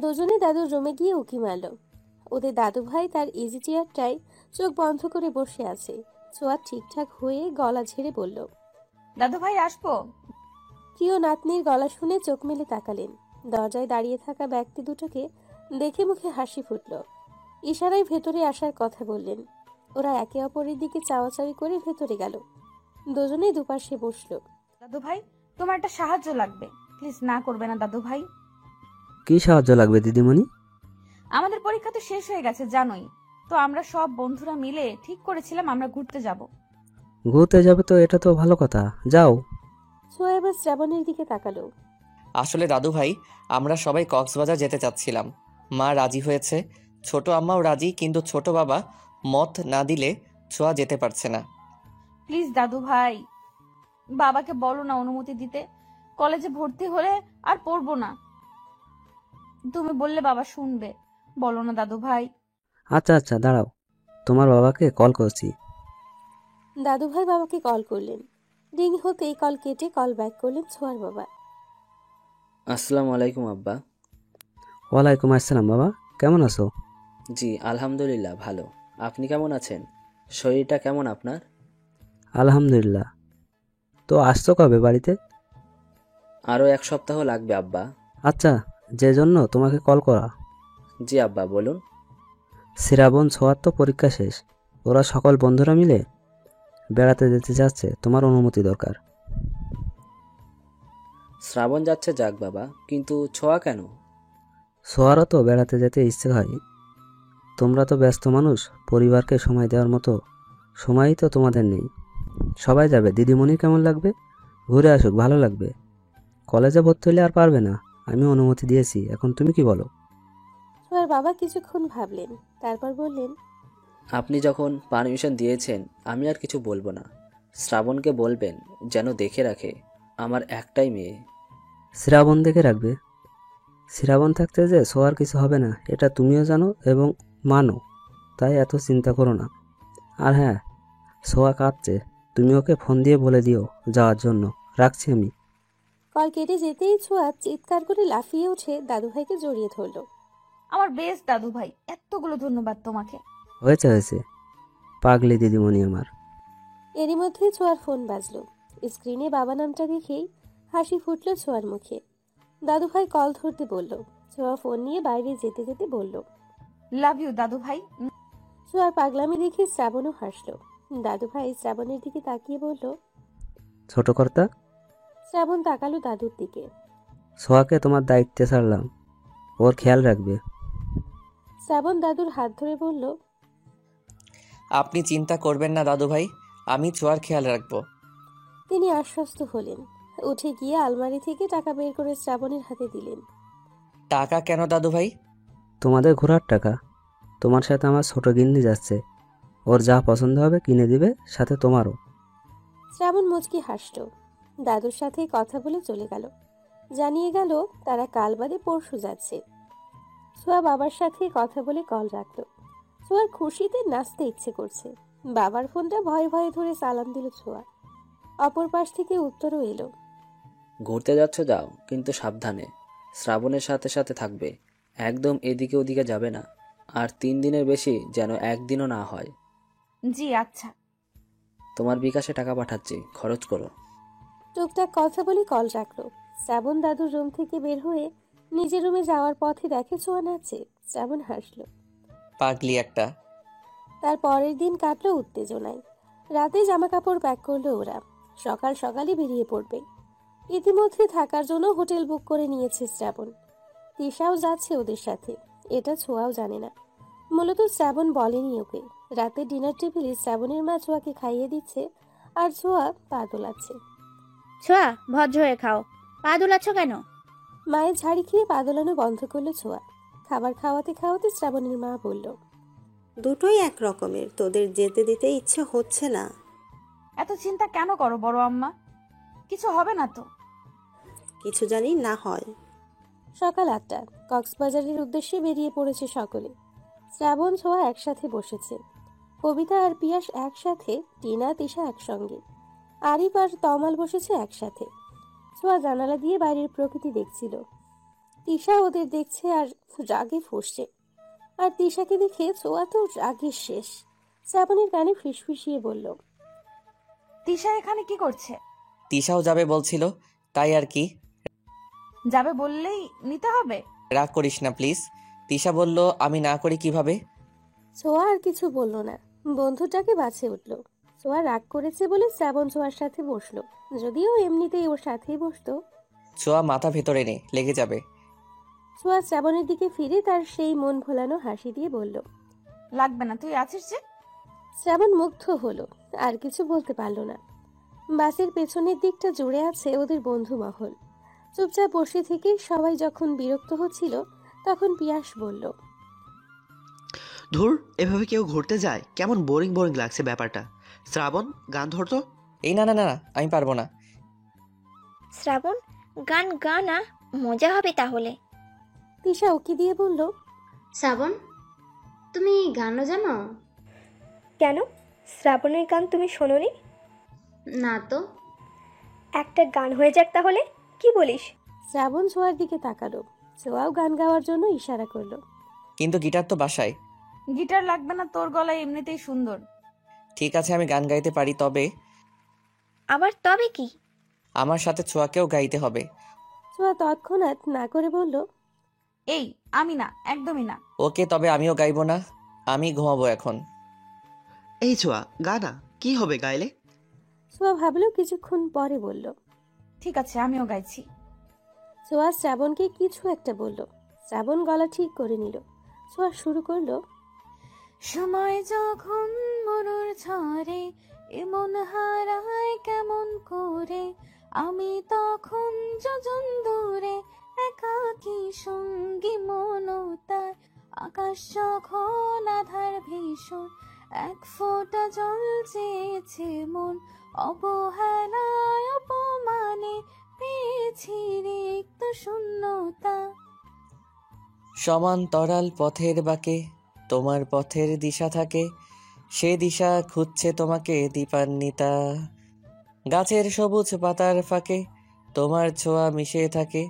দুজনে দাদুর রুমে গিয়ে উকি মারল। ওদের দাদু ভাই তার ইজি চেয়ারটায় চোখ বন্ধ করে বসে আছে। ছোঁয়া ঠিকঠাক হয়ে গলা ঝেড়ে বলল, দাদু ভাই আসবো। প্রিয় নাতনির গলা শুনে চোখ মেলে তাকালেন। দরজায় দাঁড়িয়ে থাকা ব্যক্তি দুটোকে দেখে মুখে হাসি ফুটল। ইশারায় ভেতরে আসার কথা বললেন। ওরা একে অপরের দিকে চাওয়াচাওয়ি করে ভেতরে গেল। দুজনেই দুপাশে বসলো। দাদু ভাই, তোমার একটা সাহায্য লাগবে, প্লিজ না করবে না দাদু ভাই। কি সাহায্য লাগবে দিদিমণি? আমাদের পরীক্ষা তো শেষ হয়ে গেছে জানোই তো, আমরা সব বন্ধুরা মিলে ঠিক করেছিলাম আমরা ঘুরতে যাব। ঘুরতে যাবে তো, এটা তো ভালো কথা, যাও। ছোঁয়া এবার শ্রাবণের দিকে তাকালো। আসলে দাদু ভাই, আমরা সবাই কক্সবাজার যেতে চাচ্ছিলাম। মা রাজি হয়েছে, ছোট আম্মাও রাজি, কিন্তু ছোট বাবা মত না দিলে ছোঁয়া যেতে পারছে না। প্লিজ দাদু ভাই, বাবাকে বলো না অনুমতি দিতে। কলেজে ভর্তি হলে আর পড়বো না, তুমি বললে বাবা শুনবে। বলো না দাদু ভাই। আচ্ছা আচ্ছা, দাঁড়াও, তোমার বাবাকে কল করছি। দাদু ভাই বাবাকে কল করলেন। রিং হতেই কল কেটে কল ব্যাক করলেন ছোঁয়ার বাবা। আসসালামু আলাইকুম আব্বা। ওয়ালাইকুম আসসালাম বাবা, কেমন আছো? জি আলহামদুলিল্লাহ ভালো। আপনি কেমন আছেন? শরীরটা কেমন আপনার? আলহামদুলিল্লাহ। তো আসছো কবে বাড়িতে? আরও 1 সপ্তাহ লাগবে আব্বা। আচ্ছা, যে জন্য তোমাকে কল করা। জি আব্বা বলুন। শ্রাবণ ছোঁয়ার তো পরীক্ষা শেষ, ওরা সকল বন্ধুরা মিলে বেড়াতে যেতে যাচ্ছে, তোমার অনুমতি দরকার। শ্রাবণ যাচ্ছে যাক বাবা, কিন্তু ছোঁয়া কেন? ছোঁয়ারও তো বেড়াতে যেতে ইচ্ছে হয়। তোমরা তো ব্যস্ত মানুষ, পরিবারকে সময় দেওয়ার মতো সময়ই তো তোমাদের নেই। সবাই যাবে, দিদিমণি কেমন লাগবে? ঘুরে আসুক, ভালো লাগবে। কলেজে ভর্তি হলে আর পারবে না, আমি অনুমতি দিয়েছি, এখন তুমি কি বলো? ছোঁয়ার বাবা কিছুক্ষণ ভাবলেন, তারপর বললেন, আপনি যখন পারমিশন দিয়েছেন আমি আর কিছু বলবো না। শ্রাবণকে বলবেন যেন দেখে রাখে, আমার একটাই মেয়ে। শ্রাবণ দেখে রাখবে? শ্রাবণ থাকতে যে ছোঁয়ার কিছু হবে না, এটা তুমিও জানো এবং মানো, তাই এত চিন্তা করো না। আর হ্যাঁ, ছোঁয়া কাঁদছে, তুমি ওকে ফোন দিয়ে বলে দিও যাওয়ার জন্য। রাখছি আমি। কল কেটে যেতেই ছোঁয়া চিৎকার করে লাফিয়ে উঠে দাদু ভাইকে জড়িয়ে ধরলো। আমার বেস্ট দাদু ভাই, এতগুলো ধন্যবাদ তোমাকে। হয়েছে হয়েছে, পাগলি দিদিমণি আমার। এরই মধ্যে ছোঁয়ার ফোন বাজলো। স্ক্রিনে বাবা নামটা দেখেই হাসি ফুটলো ছোঁয়ার মুখে। দাদু ভাই কল ধরতে বলল। ছোঁয়া ফোন নিয়ে বাইরে যেতে যেতে বলল, লাভ ইউ দাদু ভাই। ছোঁয়ার পাগলামি দেখে শ্রাবণও হাসলো। দাদু ভাই শ্রাবণের দিকে তাকিয়ে বলল, ছোট কর্তা। শ্রাবণ তাকালো দাদুর দিকে। ছোঁয়াকে তোমার দায়িত্বে ছাড়লাম, ওর খেয়াল রাখবে। শ্রাবণ দাদুর হাত ধরে বলল, আপনি চিন্তা করবেন না দাদু ভাই, আমি ছোঁয়ার খেয়াল রাখবো। তিনি আশ্বস্ত হলেন। উঠে গিয়ে আলমারি থেকে টাকা বের করে শ্রাবণের হাতে দিলেন। টাকা কেন দাদু ভাই? তোমাদের ঘোরার টাকা। তোমার সাথে আমার ছোট গিন্নি যাচ্ছে, ওর যা পছন্দ হবে কিনে দিবে, সাথে তোমারও। শ্রাবণ মুচকি হাসল। দাদুর সাথে কথা বলে চলে গেল। জানিয়ে গেল তারা কাল বাদে পরশু যাচ্ছে। ছোঁয়া বাবার সাথে কথা বলে কল রাখলো। ছোঁয়ার খুশিতে নাচতে ইচ্ছে করছে। বাবার ফোনটা ভয়ে ভয়ে ধরে সালাম দিল ছোঁয়া। অপর পাশ থেকে উত্তরও এলো, ঘুরতে যাচ্ছ যাও, কিন্তু সাবধানে। শ্রাবণের সাথে সাথে থাকবে, একদম এদিকে ওদিকে যাবে না। আর 3 দিনের বেশি যেন একদিনও না হয়। জি আচ্ছা। তোমার বিকাশে টাকা পাঠাচ্ছি, খরচ করো। টুকটাক কথা বলে কল রাখলো। শ্রাবণ দাদুর রুম থেকে বের হয়ে নিজের রুমে যাওয়ার পথে দেখে ছোঁয়া নাচছে। শ্রাবণ হাসলো। পাগলি একটা। তার পরের দিন কাটলো উত্তেজনায়। রাতে জামা কাপড় প্যাক করলো ওরা। সকাল সকালই বেরিয়ে পড়বে। ইতিমধ্যে থাকার জন্য হোটেল বুক করে নিয়েছে শ্রাবণ। তিশাও যাচ্ছে ওদের সাথে, এটা ছোঁয়াও জানে না। মূলত শ্রাবণ বলেনি ওকে। রাতে ডিনার টেবিলে শ্রাবণের মা ছোঁয়াকে খাইয়ে দিচ্ছে, আর ছোঁয়া পা দোলাচ্ছে। ছোঁয়া, ভদ্র হয়ে খাও, পা দোলাচ্ছ কেন? মায়ের ঝাড়ি খেয়ে পা দোলানো বন্ধ করলো ছোঁয়া। খাবার খাওয়াতে খাওয়াতে শ্রাবণের মা বলল, দুটোই এক রকমের, তোদের যেতে দিতে ইচ্ছে হচ্ছে না। এত চিন্তা কেন করো বড় আম্মা, কিছু হবে না তো? কিছু জানি না হয়। সকাল 8টা। কক্সবাজারের উদ্দেশ্যে বেরিয়ে পড়েছে সকলে। শ্রাবণ ছোঁয়া একসাথে বসেছে। কবিতা আর পিয়াস একসাথে, টিনা তিশা একসঙ্গে, আরিফ আর তমাল বসেছে একসাথে। ছোঁয়া জানালা দিয়ে বাইরের প্রকৃতি দেখছিল। তিশা ওদের দেখছে আর রাগে ফুঁসছে। আর তিশাকে দেখে ছোঁয়া তো রাগে শেষ। শ্রাবণের কানে ফিসফিসিয়ে বলল, তিশা এখানে কি করছে? তিশাও যাবে বলছিল, তাই আর কি। যাবে বললেই নিতে হবে? রাগ করিস না প্লিজ, তিশা বলল, আমি না করি কিভাবে? ছোঁয়া আর কিছু বলল না, বন্ধুটাকে বাছে উঠল। ছোঁয়া রাগ করেছে বলে শ্রাবণ ছোঁয়ার সাথে বসলো, যদিও এমনিতেই ওর সাথেই বসতো। ছোঁয়া মাথা ভেতরে নে, লেগে যাবে। ছোঁয়া শ্রাবণের দিকে ফিরে তার সেই মন ভোলানো হাসি দিয়ে বলল, লাগবে না, তুই আছিস যে। শ্রাবণ মুগ্ধ হলো, আর কিছু বলতে পারল না। বাসের পেছনের দিকটা জুড়ে আছে ওদের বন্ধু মহল। চুপচাপ বসে থেকে সবাই যখন বিরক্ত হচ্ছিল, তখন পিয়াস বলল, ধুর, এভাবে কেউ ঘুরতে যায়? কেমন বোরিং বোরিং লাগছে ব্যাপারটা। শ্রাবণ, গান ধরতো। এই না না না না, আমি পারবো না। শ্রাবণ, গান গা না, মজা হবে তাহলে। তিশা উকি দিয়ে বলল, শ্রাবণ, তুমি গানও জানো? কেন, শ্রাবণের গান তুমি শোনোনি? না তো। একটা গান হয়ে যাক তাহলে, কি বলিস? শ্রাবণ ছোঁয়ার দিকে তাকালো। ছোঁয়াও গান গাওয়ার জন্য ইশারা করলো। কিন্তু গিটার তো বাসায়। গিটার লাগবে না, তোর গলায় এমনিতেই সুন্দর। ঠিক আছে, আমি গান গাইতে পারি, তবে আবার তবে কি? আমার সাথে ছোঁয়াকেও গাইতে হবে। ছোঁয়া তৎক্ষণাৎ না করে বলল, এই, আমি না, একদমই না। ওকে, তবে আমিও গাইবো না, আমি ঘুমাবো এখন। এই ছোঁয়া, গানা কি হবে গাইলে? ছোঁয়া ভাবলো, কিছুক্ষণ পরে বলল, ঠিক আছে, আমিও গাইছি। ছোঁয়া শ্রাবণকে কিছু একটা বলল। শ্রাবণ গলা ঠিক করে নিল। ছোঁয়া শুরু করলো, সময় যখন মরুর ঝরে এমন হারায় কেমন করে, আমি তখন যোজন দূরে একাকী সঙ্গী মনতার, আকাশ যখন আধার ভীষণ এক ফোঁটা জল চেয়েছে মন, অবহেলায় অপমানে পেয়েছি রিক্ত শূন্যতা। সমান্তরাল পথের বাঁকে তোমার পথের দিশা থাকে, সে দিশা খুঁজছে তোমাকে দীপান্বিতা। গাছের সবুজ পাতার ফাঁকে তোমার ছোঁয়া মিশে থাকে,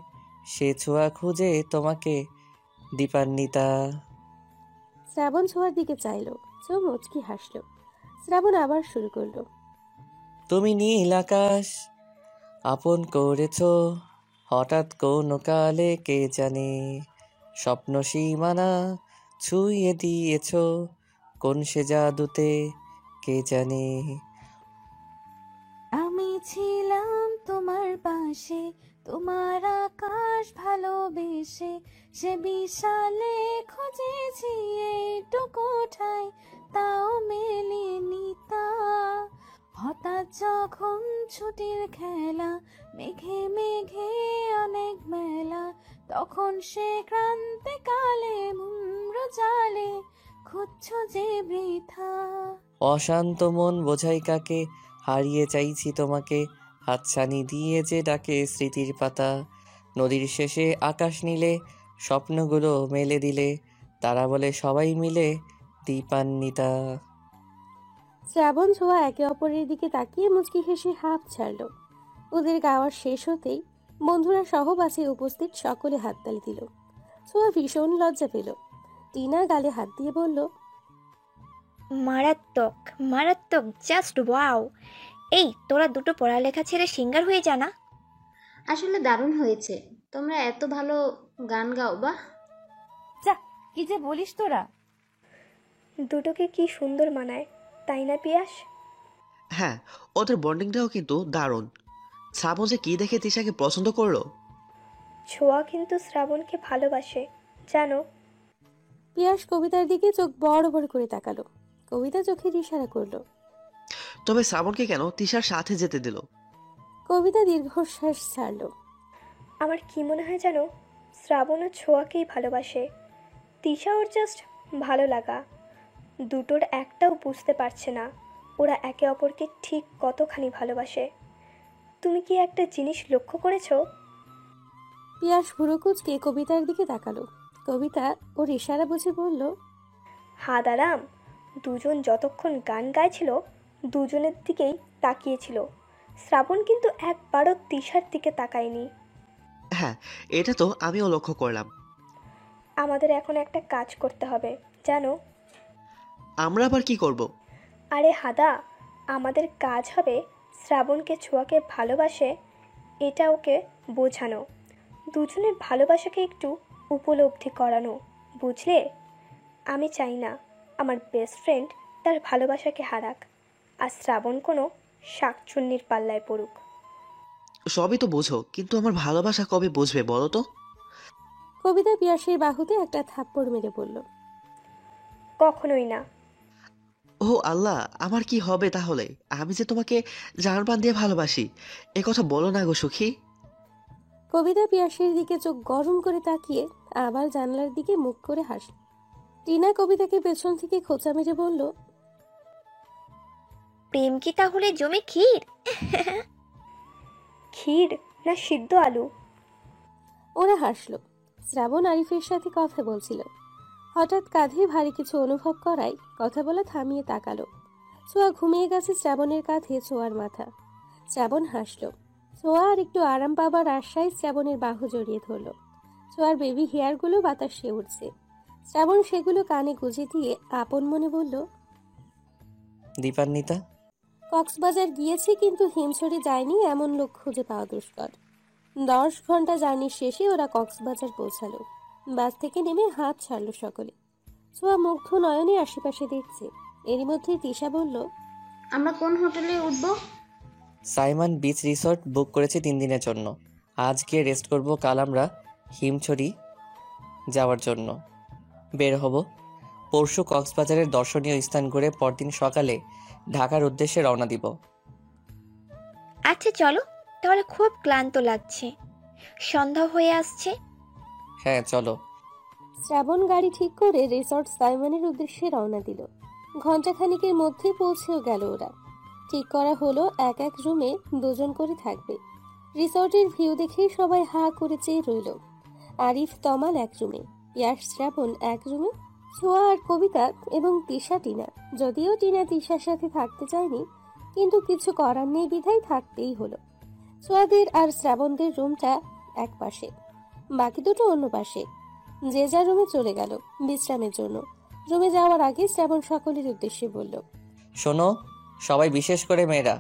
সে ছোঁয়া খুঁজে তোমাকে দীপান্বিতা। শ্রাবণ ছোঁয়ার দিকে চাইলো। ছোঁয়া মুচকি হাসলো। শ্রাবণ আবার শুরু করলো, তুমি নীল আকাশ আপন করেছ, হঠাৎ কোন কালে কে জানে, স্বপ্ন সীমানা ছুঁয়ে দিয়েছ, কোন সে জাদুতে কে জানে। আমি ছিলাম তোমার পাশে, তোমার আকাশ ভালোবেসে, সে বিশালে খুঁজেছি এইটুকু ঠাই, তাও মেলেনি তা। হঠাৎ যখন ছুটির খেলা, মেঘে মেঘে অনেক মেলা, তখন সে ক্রান্তিকালে মুম্র জালে খুঁজছ যে বৃথা। অশান্ত মন বোঝাই কাকে, হারিয়ে চাইছি তোমাকে, হাতছানি দিয়ে যে ডাকে স্মৃতির পাতা। নদীর শেষে আকাশ নীলে, স্বপ্নগুলো মেলে দিলে, তারা বলে সবাই মিলে দীপান্বিতা। শ্রাবণ ছোঁয়া একে অপরের দিকে তাকিয়ে মুচকি হেসে হাঁপ ছাড়ল। ওদের গাওয়ার শেষ হতেই বন্ধুরা সহ বাসে উপস্থিত সকলে হাততালি দিল। ছোঁয়া ভীষণ লজ্জা পেল। টিনা গালে হাত দিয়ে বলল, মারাত্মক, মারাত্মক, জাস্ট ওয়াও। এই, তোরা দুটো পড়ালেখা ছেড়ে সিঙ্গার হয়ে জানা। আসলে দারুণ হয়েছে, তোমরা এত ভালো গান গাও। বাহ, যা, কি যে বলিস তোরা। দুটোকে কি সুন্দর মানায়, তাই না পিয়াস? হ্যাঁ, ওদের বন্ডিংটাও কিন্তু দারুণ। শ্রাবণ যে কি দেখে তিশাকে পছন্দ করলো। ছোঁয়া কিন্তু শ্রাবণকে ভালোবাসে, জানো? পিয়াস কবিতার দিকে চোখ বড় বড় করে তাকালো। কবিতা চোখের ইশারা করলো। তবে শ্রাবণকে কেন তিশার সাথে যেতে দিল? কবিতা দীর্ঘশ্বাস ছাড়ল। আমার কি মনে হয় জানো, শ্রাবণও ছোঁয়াকেই ভালোবাসে। তিশা ওর জাস্ট ভালো লাগা। দুটোর একটাও বুঝতে পারছে না ওরা একে অপরকে ঠিক কতখানি ভালোবাসে। তুমি কি একটা জিনিস লক্ষ্য করেছো? পিয়াস ভুরুকুচকে কবিতার দিকে তাকালো। কবিতা ওর ইশারা বুঝে বলল, হাদারাম, দুজন যতক্ষণ গান গাইছিল দুজনের দিকেই তাকিয়েছিল। শ্রাবণ কিন্তু একবারও তিশার দিকে তাকায়নি। হ্যাঁ, এটা তো আমিও লক্ষ্য করলাম। আমাদের এখন একটা কাজ করতে হবে, জানো? আমরা আবার কি করব? আরে হাদা, আমাদের কাজ হবে শ্রাবণকে ছোঁয়াকে ভালোবাসে এটা ওকে বোঝানো, দুজনের ভালোবাসাকে একটু উপলব্ধি করানো, বুঝলে, আমি চাই না আমার বেস্ট ফ্রেন্ড তার ভালোবাসাকে হারাক, আর শ্রাবণ কোনো শাকচুন্নির পাল্লায় পড়ুক। সবই তো বোঝো, কিন্তু আমার ভালোবাসা কবে বুঝবে বলো তো? কবিতা পিয়াসের বাহুতে একটা থাপ্পড় মেরে বলল। কখনোই না। ও আল্লাহ, আমার কি হবে তাহলে? আমি যে তোমাকে জানপ্রাণ দিয়ে ভালোবাসি, এ কথা বলো না গো সুখী। কবিতা পিয়াসের দিকে চোখ গরম করে তাকিয়ে আবার জানলার দিকে মুখ করে হাসল। টিনা কবিতাকে পেছন থেকে খোঁচা মেরে বলল, প্রেম কি তাহলে জমে ক্ষীর? ক্ষীর না সিদ্ধ আলু? ওরা হাসলো। শ্রাবণ আরিফের সাথে কথা বলছিল। হঠাৎ কাঁধে ভারী কিছু অনুভব করায় কথা বলা থামিয়ে তাকালো। ছোঁয়া ঘুমিয়ে গেছে শ্রাবণের কাঁধে ছোঁয়ার মাথা। শ্রাবণ হাসলো। ছোঁয়া আর একটু আরাম পাবার আশায় শ্রাবণের বাহু জড়িয়ে ধরল। ছোঁয়ার বেবি হেয়ারগুলো বাতাসে উঠছে। শ্রাবণ সেগুলো কানে গুঁজে দিয়ে আপন মনে বলল, দীপান্বিতা, কক্সবাজার গিয়েছি কিন্তু হিমছড়ি যায়নি এমন লোক খুঁজে পাওয়া দুষ্কর। 10 ঘন্টা জার্নির শেষে ওরা কক্সবাজার পৌঁছালো। বাস থেকে নেমে হাত ছাড়লো সকলে। ছোঁয়া মুগ্ধ নয়নে আশেপাশে দেখছে। এরই মধ্যে তিশা বলল, আমরা কোন হোটেলে উঠবো? সাইমন বিচ রিসর্ট বুক করেছি 3 দিনের জন্য। আজ গিয়ে রেস্ট করব, কাল আমরা হিমছড়ি যাওয়ার জন্য বের হব। পরশু কক্সবাজারের দর্শনীয় স্থান ঘুরে পরদিন সকালে ঢাকার উদ্দেশ্যে রওনা দিব। আচ্ছা চলো, তাহলে খুব ক্লান্ত লাগছে, সন্ধ্যা হয়ে আসছে। হ্যাঁ চলো। শ্রাবণ গাড়ি ঠিক করে রিসর্ট সাইমনের উদ্দেশ্যে রওনা দিল। ঘণ্টাখানিকের মধ্যে পৌঁছেও গেল ওরা। ঠিক করা হলো এক এক রুমে 2 জন করে থাকবে। রিসর্টের ভিউ দেখে সবাই হা করে চেয়ে রইল। আরিফ তমাল এক রুমে, পিয়াস শ্রাবণ এক রুমে, ছোঁয়া আর কবিতা এবং তিশা টিনা। যদিও টিনা তিশার সাথে থাকতে চায়নি, কিন্তু কিছু করার নেই বিধায় থাকতেই হলো। ছোঁয়াদের আর শ্রাবণদের রুমটা এক পাশে, বাকি দুটো অন্য পাশে। যে যার রুমে চলে গেল বিশ্রামের জন্য। রুমে যাওয়ার আগে শ্রাবণ সকলের উদ্দেশ্যে বলল, শোনো সবাই, বিশেষ করে মেয়েরা,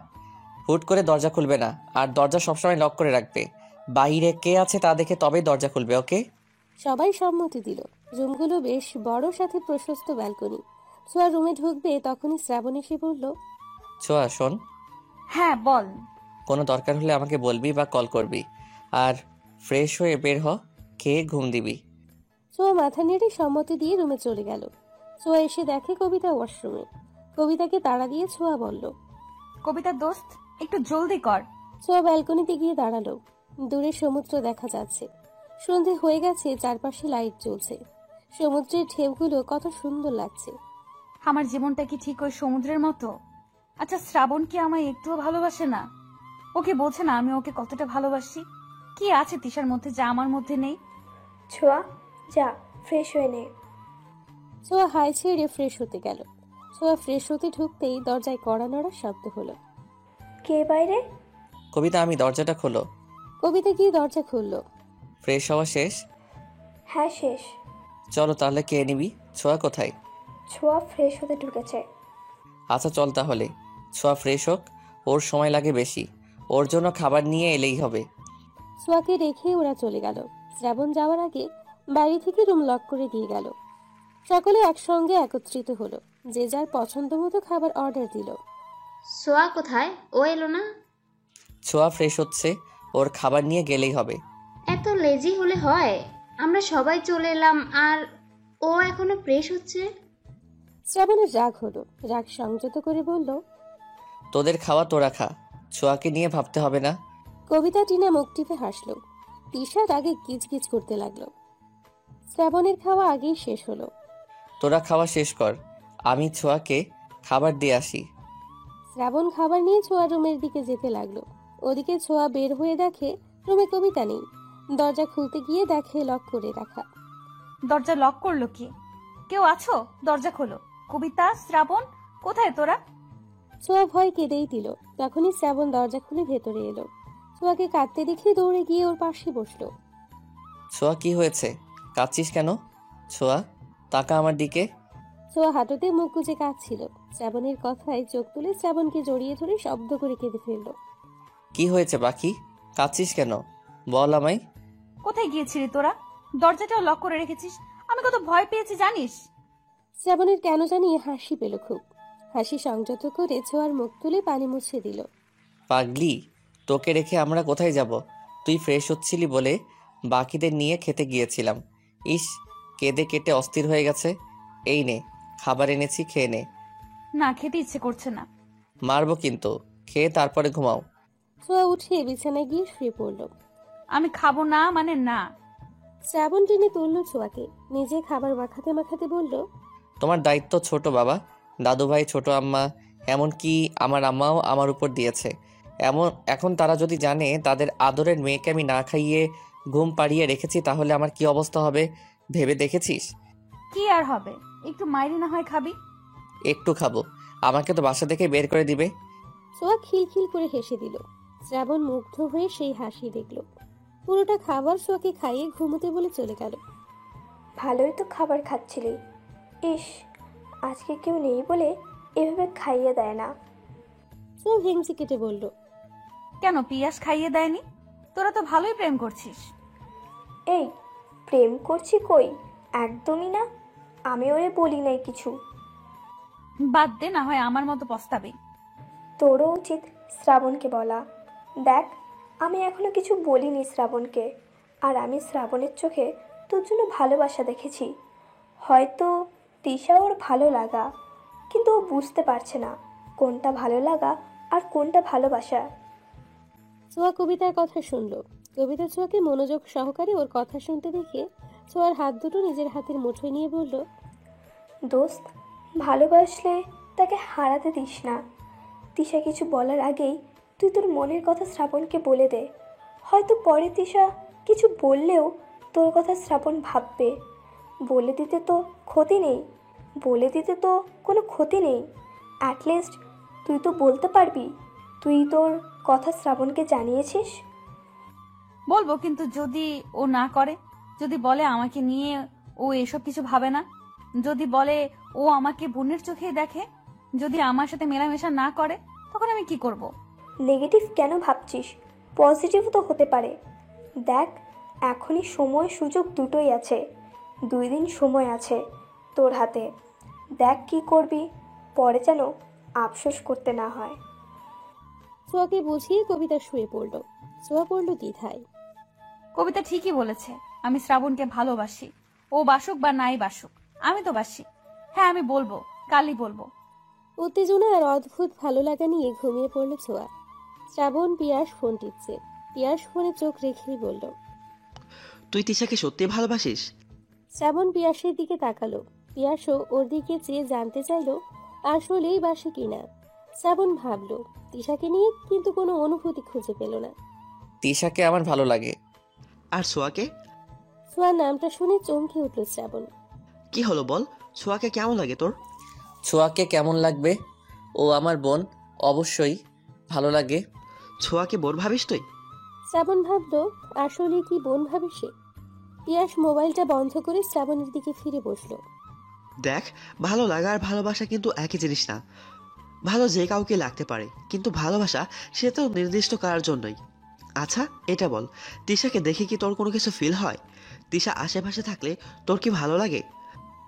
হুট করে দরজা খুলবে না, আর দরজা সবসময় লক করে রাখবে। বাইরে কে আছে তা দেখে তবেই দরজা খুলবে, ওকে? সবাই সম্মতি দিল। রুমগুলো বেশ বড়, সাথে প্রশস্ত ব্যালকনি। ছোঁয়া রুমে ঢুকবে তখনই শ্রাবণ এসে বলল, ছোঁয়া শোন, হ্যাঁ বল। কোনো দরকার হলে আমাকে বলবি বা কল করবি। আর ফ্রেশ হয়ে বের হ, খেয়ে ঘুম দিবি। ছোঁয়া মাথা নেড়ে সম্মতি দিয়ে রুমে চলে গেল। ছোঁয়া এসে দেখে কবিতা ওয়াশরুমে। কবিতাকে তাড়া দিয়ে ছোঁয়া বলল, কবিতা দোস্ত, একটু জলদি কর। ছোঁয়া ব্যালকনিতে গিয়ে দাঁড়ালো। দূরে সমুদ্র দেখা যাচ্ছে। সন্ধে হয়ে গেছে, চারপাশে লাইট জ্বলছে। সমুদ্রের ঢেউগুলো কত সুন্দর লাগছে। আমার জীবনটা কি ঠিক ওই সমুদ্রের মতো? আচ্ছা, শ্রাবণ কি আমায় একটুও ভালোবাসে না? ওকে বোঝে না আমি ওকে কতটা ভালোবাসি? কি আছে তিশার মধ্যে যা আমার মধ্যে নেই? ছোঁয়া, যা ফ্রেশ হয়ে নে। ছোঁয়া হাই ছেড়ে ফ্রেশ হতে গেল। ছোঁয়া ফ্রেশ হতে ঢুকতেই দরজায় কড়া নড়ার শব্দ হলো। কে বাইরে? কবিতা, আমি দরজাটা খোলো। কবিতা গিয়ে দরজা খুলল। ফ্রেশ হওয়া শেষ? হ্যাঁ শেষ। চলো তাহলে, কে নিবি? ছোঁয়া কোথায়? ছোঁয়া ফ্রেশ হতে ঢুকেছে। আচ্ছা চল তাহলে। ছোঁয়া ফ্রেশ হোক, ওর সময় লাগে বেশি, ওর জন্য খাবার নিয়ে এলেই হবে। ছোঁয়াকে রেখে ওরা চলে গেল। শ্রাবণ যাওয়ার আগে বাড়ি থেকে রুম লক করে দিয়ে গেল। সকলে একসঙ্গে একত্রিত হলো। যে যার পছন্দ মতো খাবার অর্ডার দিল। সোয়া কোথায়? ও এলো না? ছোঁয়া ফ্রেশ হচ্ছে, ওর খাবার নিয়ে গেলেই হবে। এত লেজি হলে হয়? আমরা সবাই চলে এলাম আর ও এখনো ফ্রেশ হচ্ছে। শ্রাবণের রাগ হলো। রাগ সংযত করে বলল, তোদের খাওয়া তোরা খা, ছোঁয়াকে নিয়ে ভাবতে হবে না। কবিতা টিনা মুখ টিপে হাসলো। তিশা রাগে গিজগিজ করতে লাগলো। শ্রাবণের খাওয়া আগেই শেষ হলো। তোরা খাওয়া শেষ কর, আমি ছোঁয়াকে খাবার দিয়ে আসি। শ্রাবণ খাবার নিয়ে ছোঁয়া রুমের দিকে যেতে লাগলো। ওদিকে ছোঁয়া বের হয়ে দেখে রুমে কবিতা নেই। দরজা খুলতে গিয়ে দেখে লক করে রাখা। দরজা লক করলো কি? কেউ আছো? দরজা খোলো। কবিতা, শ্রাবণ, কোথায় তোরা? ছোঁয়া ভয় কেঁদেই দিল। তখনই শ্রাবণ দরজা খুলে ভেতরে এলো। ছোঁয়াকে কাঁদতে দেখে দৌড়ে গিয়ে ওর পাশে বসলো। ছোঁয়া কি হয়েছে? কাঁদছিস কেন? ছোঁয়া তাকা আমার দিকে। ছোঁয়া হাঁটুতে মুখ গুজে কাঁদছিল। শ্রাবণের কথায় চোখ তুলে শ্রাবণকে জড়িয়ে ধরে শব্দ করে কেঁদে ফেললো। কি হয়েছে বাকি? কাঁদছিস কেন? বল আমায়। কোথায় গিয়েছিলি তোরা? দরজাটাও লক করে রেখেছিস। আমি কত ভয় পেয়েছি জানিস? শ্রাবণের কেন জানি হাসি পেল খুব। হাসি সংযত করে ছোঁয়ার মুখ তুলে পানি মুছে দিল। পাগলি, তোকে রেখে আমরা কোথায় যাব? তুই ফ্রেশ হচ্ছিলি বলে বাকিদের নিয়ে খেতে গিয়েছিলাম। ইস, কেঁদে কেটে অস্থির হয়ে গেছে। এই নে, খাবার এনেছি, খেয়ে নে। না, খেতে ইচ্ছে করছে না। মারবো কিন্তু, খেয়ে তারপরে ঘুমাও। ছোঁয়া উঠে বিছানায় গিয়ে শুয়ে পড়ল। আমি খাবো না মানে না। শ্রাবণ টেনে তুলল ছোঁয়াকে, নিজে খাবার মাখাতে মাখাতে বলল, তোমার দায়িত্ব ছোট বাবা, দাদু ভাই, ছোট আম্মা, এমনকি আমার আম্মাও আমার উপর দিয়েছে। এখন তারা যদি জানে তাদের আদরের মেয়েকে আমি না খাইয়ে ঘুম পাড়িয়ে রেখেছি, তাহলে আমার কি অবস্থা হবে ভেবে দেখেছিস? কি আর হবে, একটু মাইরি না হয় খাবি? একটু খাবো, আমাকে তো বাসা থেকে বের করে দিবে। ছোঁয়া খিলখিল করে হেসে দিল। শ্রাবণ মুগ্ধ হয়ে সেই হাসি দেখল। পুরোটা খাবার ছোঁয়াকে খাইয়ে ঘুমোতে বলে চলে গেল। ভালোই তো খাবার খাচ্ছিলি। ইস, আজকে কেউ নেই বলে এভাবে খাইয়ে দেয় না। ছোঁয়া ভেঙচি কেটে বলল, কেন পিয়াস খাইয়ে দেয়নি? তোরা তো ভালোই প্রেম করছিস। এই, প্রেম করছি কই, একদমই না। আমি ওরে বলি নাই কিছু। বাদ দে, না হয় আমার মতো পস্তাবি। তোরও উচিত শ্রাবণকে বলা। দেখ, আমি এখনো কিছু বলিনি শ্রাবণকে, আর আমি শ্রাবণের চোখে তোর জন্য ভালোবাসা দেখেছি। হয়তো তিশা ওর ভালো লাগা, কিন্তু ও বুঝতে পারছে না কোনটা ভালো লাগা আর কোনটা ভালোবাসা। ছোঁয়া কবিতার কথা শুনল। কবিতা ছোঁয়াকে মনোযোগ সহকারে ওর কথা শুনতে দেখে ছোঁয়ার হাত দুটো নিজের হাতের মুঠোয় নিয়ে বলল, দোস্ত, ভালোবাসলে তাকে হারাতে দিস না। তিশা কিছু বলার আগেই তুই তোর মনের কথা শ্রাবণকে বলে দে। হয়তো পরে তিশা কিছু বললেও তোর কথা শ্রাবণ ভাববে। বলে দিতে তো ক্ষতি নেই, বলে দিতে তো কোনো ক্ষতি নেই। অ্যাটলিস্ট তুই তো বলতে পারবি তুই তোর কথা শ্রাবণকে জানিয়েছিস। বলবো, কিন্তু যদি ও না করে, যদি বলে আমাকে নিয়ে ও এসব কিছু ভাবে না, যদি বলে ও আমাকে বোনের চোখেই দেখে, যদি আমার সাথে মেলামেশা না করে, তখন আমি কি করব? নেগেটিভ কেন ভাবছিস? পজিটিভ তো হতে পারে। দেখ, এখনই সময় সুযোগ দুটোই আছে। 2 দিন সময় আছে তোর হাতে। দেখ কি করবি, পরে যেন আফসোস করতে না হয়। ছোঁয়াকে বুঝিয়ে কবিতা শুয়ে পড়ল। ছোঁয়া পড়ল দ্বিধায়। কবিতা ঠিকই বলেছে, আমি শ্রাবণকে ভালোবাসি। ও বাসুক বা নাই বাসুক, আমি তো বাসি। হ্যাঁ, আমি বলবো, কালই বলবো। উত্তেজনা আর অদ্ভুত ভালো লাগা নিয়ে ঘুমিয়ে পড়ল ছোঁয়া। শ্রাবণ পিয়াস ফোন টিপছে। পিয়াস ফোনে চোখ রেখেই বলল, তুই তিশাকে সত্যি ভালোবাসিস? শ্রাবণ পিয়াসের দিকে তাকালো। পিয়াসও ওর দিকে চেয়ে জানতে চাইলো আসলেই বাসে কিনা। শ্রাবণ ভাবলো তিশাকে নিয়ে, কিন্তু কোনো অনুভূতি খুঁজে পেল না। তিশাকে আমার ভালো লাগে। আর সোয়াকে? ছোঁয়ার নামটা শুনে চমকে উঠল শ্রাবণ। কি হলো বল, সোয়াকে কেমন লাগে তোর? ছোঁয়াকে কেমন লাগবে? ও আমার বোন, অবশ্যই ভালো লাগে। ছোয়াকে বোন ভাবিস তুই? শ্রাবণ ভাবলো আসলে কি বোন ভাবে সে। পিয়াস মোবাইলটা বন্ধ করে শ্রাবণের দিকে ফিরে বসলো। দেখ, ভালো লাগা আর ভালোবাসা কিন্তু একই জিনিস না। ভালো যে কাউকে লাগতে পারে, কিন্তু ভালোবাসা সে তো নির্দিষ্ট কারোর জন্যই। আচ্ছা, এটা বল, তিশাকে দেখে কি তোর কোনো কিছু ফিল হয়? তিশা আশেপাশে থাকলে তোর কি ভালো লাগে?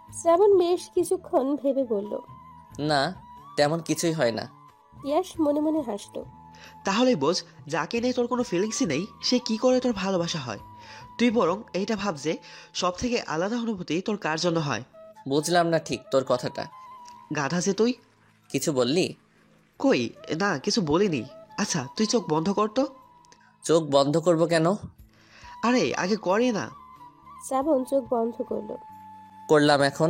শ্রাবণ বেশ কিছুক্ষণ ভেবে বলল, না, তেমন কিছুই হয় না। পিয়াস মনে মনে হাসলো। তাহলে বোঝ, যাকে নিয়ে তোর কোনো ফিলিংসই নেই সে কি করে তোর ভালোবাসা হয়। তুই বরং এইটা ভাব যে সব থেকে আলাদা অনুভূতি তোর কার জন্য হয়। বুঝলাম না ঠিক তোর কথাটা। গাধা যে তুই। কিছু বললি? কই না, কিছু বলিনি। আচ্ছা, তুই চোখ বন্ধ কর তো। চোখ বন্ধ করব কেন? আরে আগে করে না। শ্রাবণ চোখ বন্ধ করলো। করলাম এখন।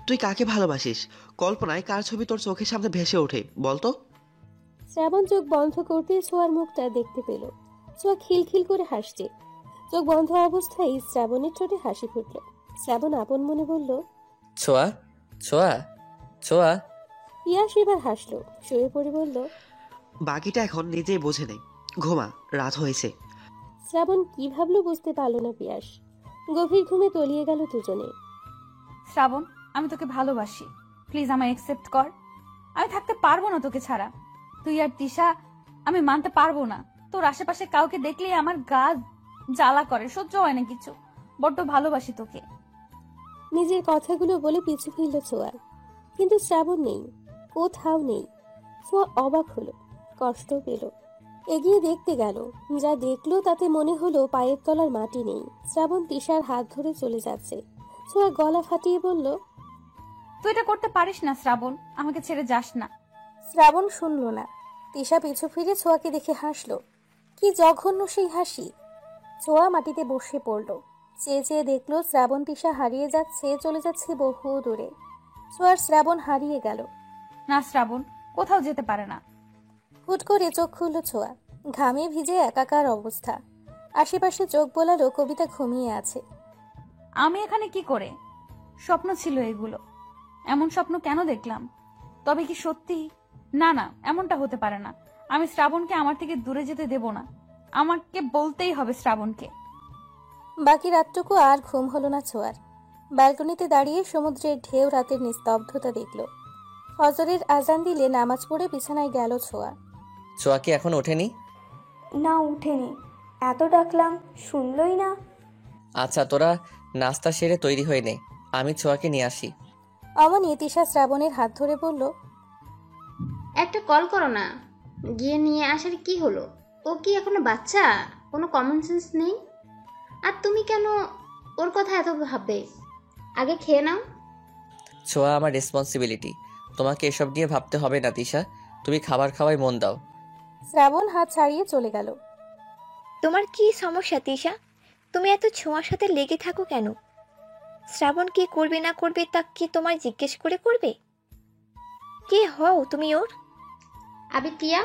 তুই কাকে ভালোবাসিস? কল্পনায় কার ছবি তোর চোখের সামনে ভেসে ওঠে বলতো? শ্রাবণ চোখ বন্ধ করতে ছোঁয়ার মুখটা দেখতে পেল। ছোঁয়া খিলখিল করে হাসছে। চোখ বন্ধ অবস্থায় শ্রাবণের ঠোঁটে হাসি ফুটল। শ্রাবণ আপন মনে বলল, ছোঁয়া, ছোঁয়া, ছোঁয়া। পিয়াস এবার হাসলো, শুয়ে পড়ে বলল, বাকিটা এখন নিজেই বোঝে নেই, ঘুমা, রাত হয়েছে। শ্রাবণ কি ভাবলো বুঝতে পারল না পিয়াস। গভীর ঘুমে তলিয়ে গেল দুজনে। শ্রাবণ, আমি তোকে ভালোবাসি, প্লিজ আমায় অ্যাকসেপ্ট কর। আমি থাকতে পারবো না তোকে ছাড়া। তুই আর তিশা, আমি মানতে পারবো না। তোর আশেপাশে কাউকে দেখলেই আমার গা জ্বালা করে, সহ্য হয় না কিছু। বড্ড ভালোবাসি তোকে। নিজের কথাগুলো বলে পিছু ফিরল ছোঁয়া, কিন্তু শ্রাবণ নেই, কোথাও নেই। ছোঁয়া অবাক হলো, কষ্ট পেল। এগিয়ে দেখতে গেল, যা দেখলো তাতে মনে হলো পায়ের তলার মাটি নেই। শ্রাবণ তিশার হাত ধরে চলে যাচ্ছে। ছোঁয়া গলা ফাটিয়ে বলল, তুই এটা করতে পারিস না শ্রাবণ, আমাকে ছেড়ে যাস না। শ্রাবণ শুনল না। তিশা পিছু ফিরে ছোঁয়াকে দেখে হাসলো। কি জঘন্য সেই হাসি! ছোঁয়া মাটিতে বসে পড়ল। চেয়ে চেয়ে দেখলো শ্রাবণ তিশা হারিয়ে যাচ্ছে, চলে যাচ্ছে বহু দূরে। ছোঁয়ার শ্রাবণ হারিয়ে গেল। না শ্রাবণ কোথাও যেতে পারে না। হুট করে চোখ খুলল ছোঁয়া। ঘামে ভিজে একাকার অবস্থা। আশেপাশে চোখ বোলালো কবিতা ঘুমিয়ে আছে। আমি এখানে কি করে? স্বপ্ন ছিল এগুলো। এমন স্বপ্ন কেন দেখলাম? তবে কি সত্যি? না না, এমনটা হতে পারে না। আমি শ্রাবণকে আমার থেকে দূরে যেতে দেব না। আমাকে বলতেই হবে শ্রাবণকে। বাকি রাতটুকু আর ঘুম হলো না ছোঁয়ার। ব্যালকনিতে দাঁড়িয়ে সমুদ্রের ঢেউ রাতের নিস্তব্ধতা দেখল। ফজরের আজান দিলে নামাজ পড়ে বিছানায় গেল ছোঁয়া। ছোঁয়া কি এখন ওঠেনি? না, উঠেনি। এত ডাকলাম, শুনলই না। আচ্ছা, তোরা নাস্তা সেরে তৈরি হয়ে নে, আমি ছোঁয়াকে নিয়ে আসি। অমনি তিশা শ্রাবণের হাত ধরে বলল, একটা কল করো না, গিয়ে নিয়ে আসার কি হলো? ও কি এখনো বাচ্চা? কোনো কমন সেন্স নেই? আর তুমি কেন ওর কথা এত ভাববে? আগে খেয়ে নাও। ছোঁয়া আমার রেসপন্সিবিলিটি, তোমাকে এসব নিয়ে ভাবতে হবে না তিশা, তুমি খাবার খাওয়ায় মন দাও। শ্রাবণ হাত ছাড়িয়ে চলে গেল। তোমার কি সমস্যা তিশা? তুমি এত ছোঁয়ার সাথে লেগে থাকো কেন? শ্রাবণ কি করবে না করবে তা কি তোমার জিজ্ঞেস করে করবে? কে হও তুমি ওর? আবে টিয়া,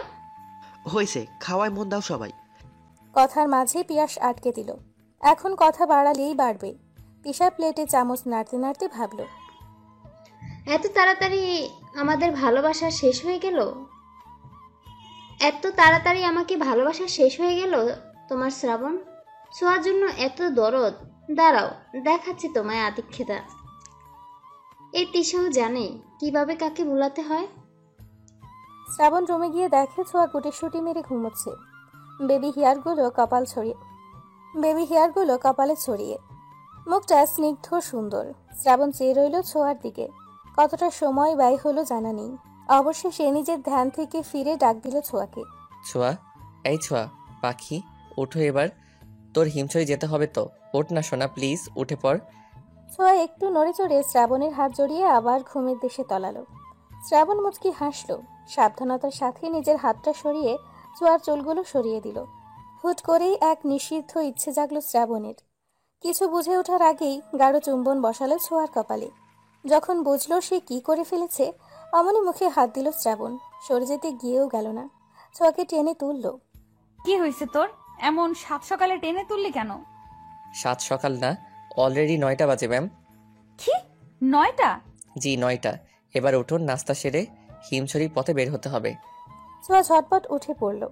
হয়েছে, খাওয়ায় মন দাও সবাই। কথার মাঝে পিয়াস আটকে দিল। এখন কথা বাড়ালেই বাড়বে। তিশা প্লেটে চামচ নাড়তে নাড়তে ভাবল, এত তাড়াতাড়ি আমাদের ভালোবাসা শেষ হয়ে গেল? এত তাড়াতাড়ি আমাকে ভালোবাসা শেষ হয়ে গেল তোমার শ্রাবণ? ছোঁয়ার জন্য এত দরদ? দাঁড়াও, দেখাচ্ছি তোমায় আদিক্ষেতা। এই তিশাও জানে কিভাবে কাকে ভুলাতে হয়। শ্রাবণ রুমে গিয়ে দেখে ছোঁয়া গুটিসুটি মেরে ঘুমোচ্ছে। বেবি হেয়ারগুলো কপালে ছড়িয়ে। মুখটা স্নিগ্ধ সুন্দর। শ্রাবণ চেয়ে রইল ছোঁয়ার দিকে। কতটা সময় ব্যয় হলো জানা নেই। অবশেষে নিজের ধ্যান থেকে ফিরে ডাক দিল ছোঁয়াকে। ছোঁয়া, এই ছোঁয়া পাখি, উঠো এবার, তোর হিমছড়ি যেতে হবে তো। ওঠ না সোনা, প্লিজ উঠে পড়। ছোঁয়া একটু নড়ে চড়ে শ্রাবণের হাত জড়িয়ে আবার ঘুমের দেশে তলালো। শ্রাবণ মুচকি হাসলো। সাবধানতার সাথে নিজের হাতটা সরিয়ে ছোঁয়ার চুলগুলো সরিয়ে দিল। হুট করেই এক নিষিদ্ধ ইচ্ছে জাগলো শ্রাবণের। কিছু বুঝে ওঠার আগেই গাঢ় চুম্বন বসালো ছোঁয়ার কপালে। যখন বুঝলো সে কি করে ফেলেছে, অমনি মুখে হাত দিল শ্রাবণ। সরে যেতে গিয়েও গেল না, ছোঁয়াকে টেনে তুলল। কি হয়েছে তোর? এমন সাত সকালে টেনে তুললি কেন? সাত সকাল না, অলরেডি 9টা বাজে ম্যাম। কি 9টা? জি 9টা। এবার উঠুন, নাস্তা সেরে হিমছড়ি পথে বের হতে হবে। ছোঁয়া ঝটপট উঠে পড়ল।